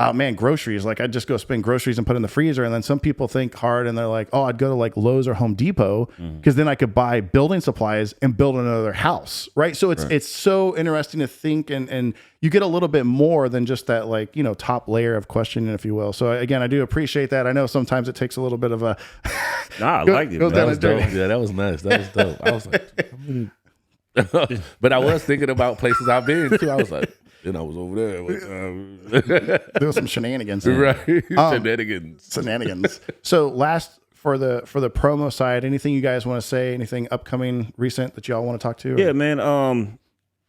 oh man, groceries. Like I'd just go spend groceries and put in the freezer. And then some people think hard and they're like, oh, I'd go to like Lowe's or Home Depot because then I could buy building supplies and build another house. Right. So it's so interesting to think and you get a little bit more than just that, like, you know, top layer of questioning, if you will. So again, I do appreciate that. I know sometimes it takes a little bit of a, Nah, I like it. goes That down was a journey. dope. Yeah, that was nice. That was dope. I was like, how many? But I was thinking about places I've been too. I was like, then I was over there. One time. There was some shenanigans. Right. Shenanigans. Shenanigans. So last for the promo side, anything you guys want to say? Anything upcoming, recent that y'all want to talk to? Yeah, man.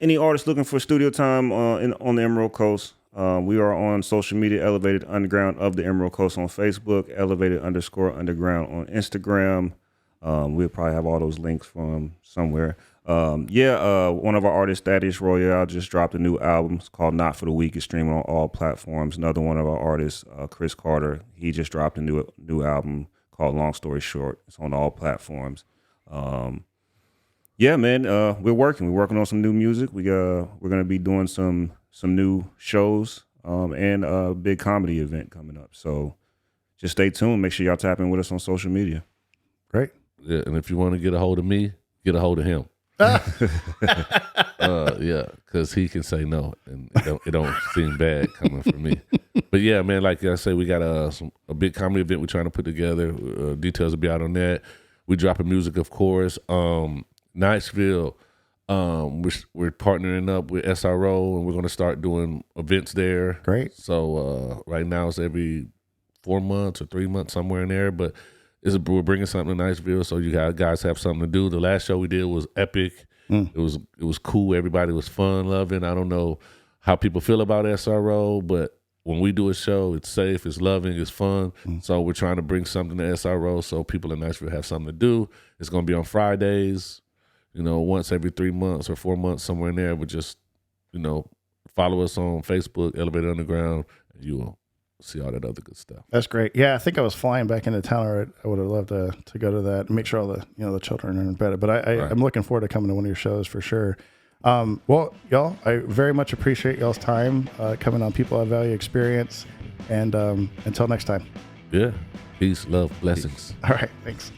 Any artists looking for studio time on the Emerald Coast? We are on social media, Elevated Underground of the Emerald Coast on Facebook, Elevated_Underground on Instagram. We'll probably have all those links from somewhere. One of our artists, Thaddeus Royale, just dropped a new album. It's called Not for the Weak. It's streaming on all platforms. Another one of our artists, Chris Carter, he just dropped a new album called Long Story Short. It's on all platforms. Yeah, man. We're working on some new music. We're gonna be doing some new shows and a big comedy event coming up. So just stay tuned. Make sure y'all tap in with us on social media. Great. Yeah, and if you want to get a hold of me, get a hold of him. Yeah, because he can say no, and it don't seem bad coming from me. But yeah, man, like I say, we got a big comedy event we're trying to put together. Details will be out on that. We dropping music, of course. Niceville, we're partnering up with SRO, and we're going to start doing events there. Great. So right now it's every 4 months or 3 months, somewhere in there. But we're bringing something to Niceville, so you guys have something to do. The last show we did was epic. It was cool. Everybody was fun, loving. I don't know how people feel about SRO, but when we do a show, it's safe, it's loving, it's fun. So we're trying to bring something to SRO so people in Nashville have something to do. It's going to be on Fridays, once every 3 months or 4 months, somewhere in there. But just, follow us on Facebook, Elevator Underground, and you will see all that other good stuff. That's great. Yeah, I think I was flying back into town, or I would have loved to go to that and make sure all the the children are in bed. But I'm looking forward to coming to one of your shows for sure. Well, y'all, I very much appreciate y'all's time coming on People of Value Experience. And until next time. Yeah. Peace, love, blessings. All right. Thanks.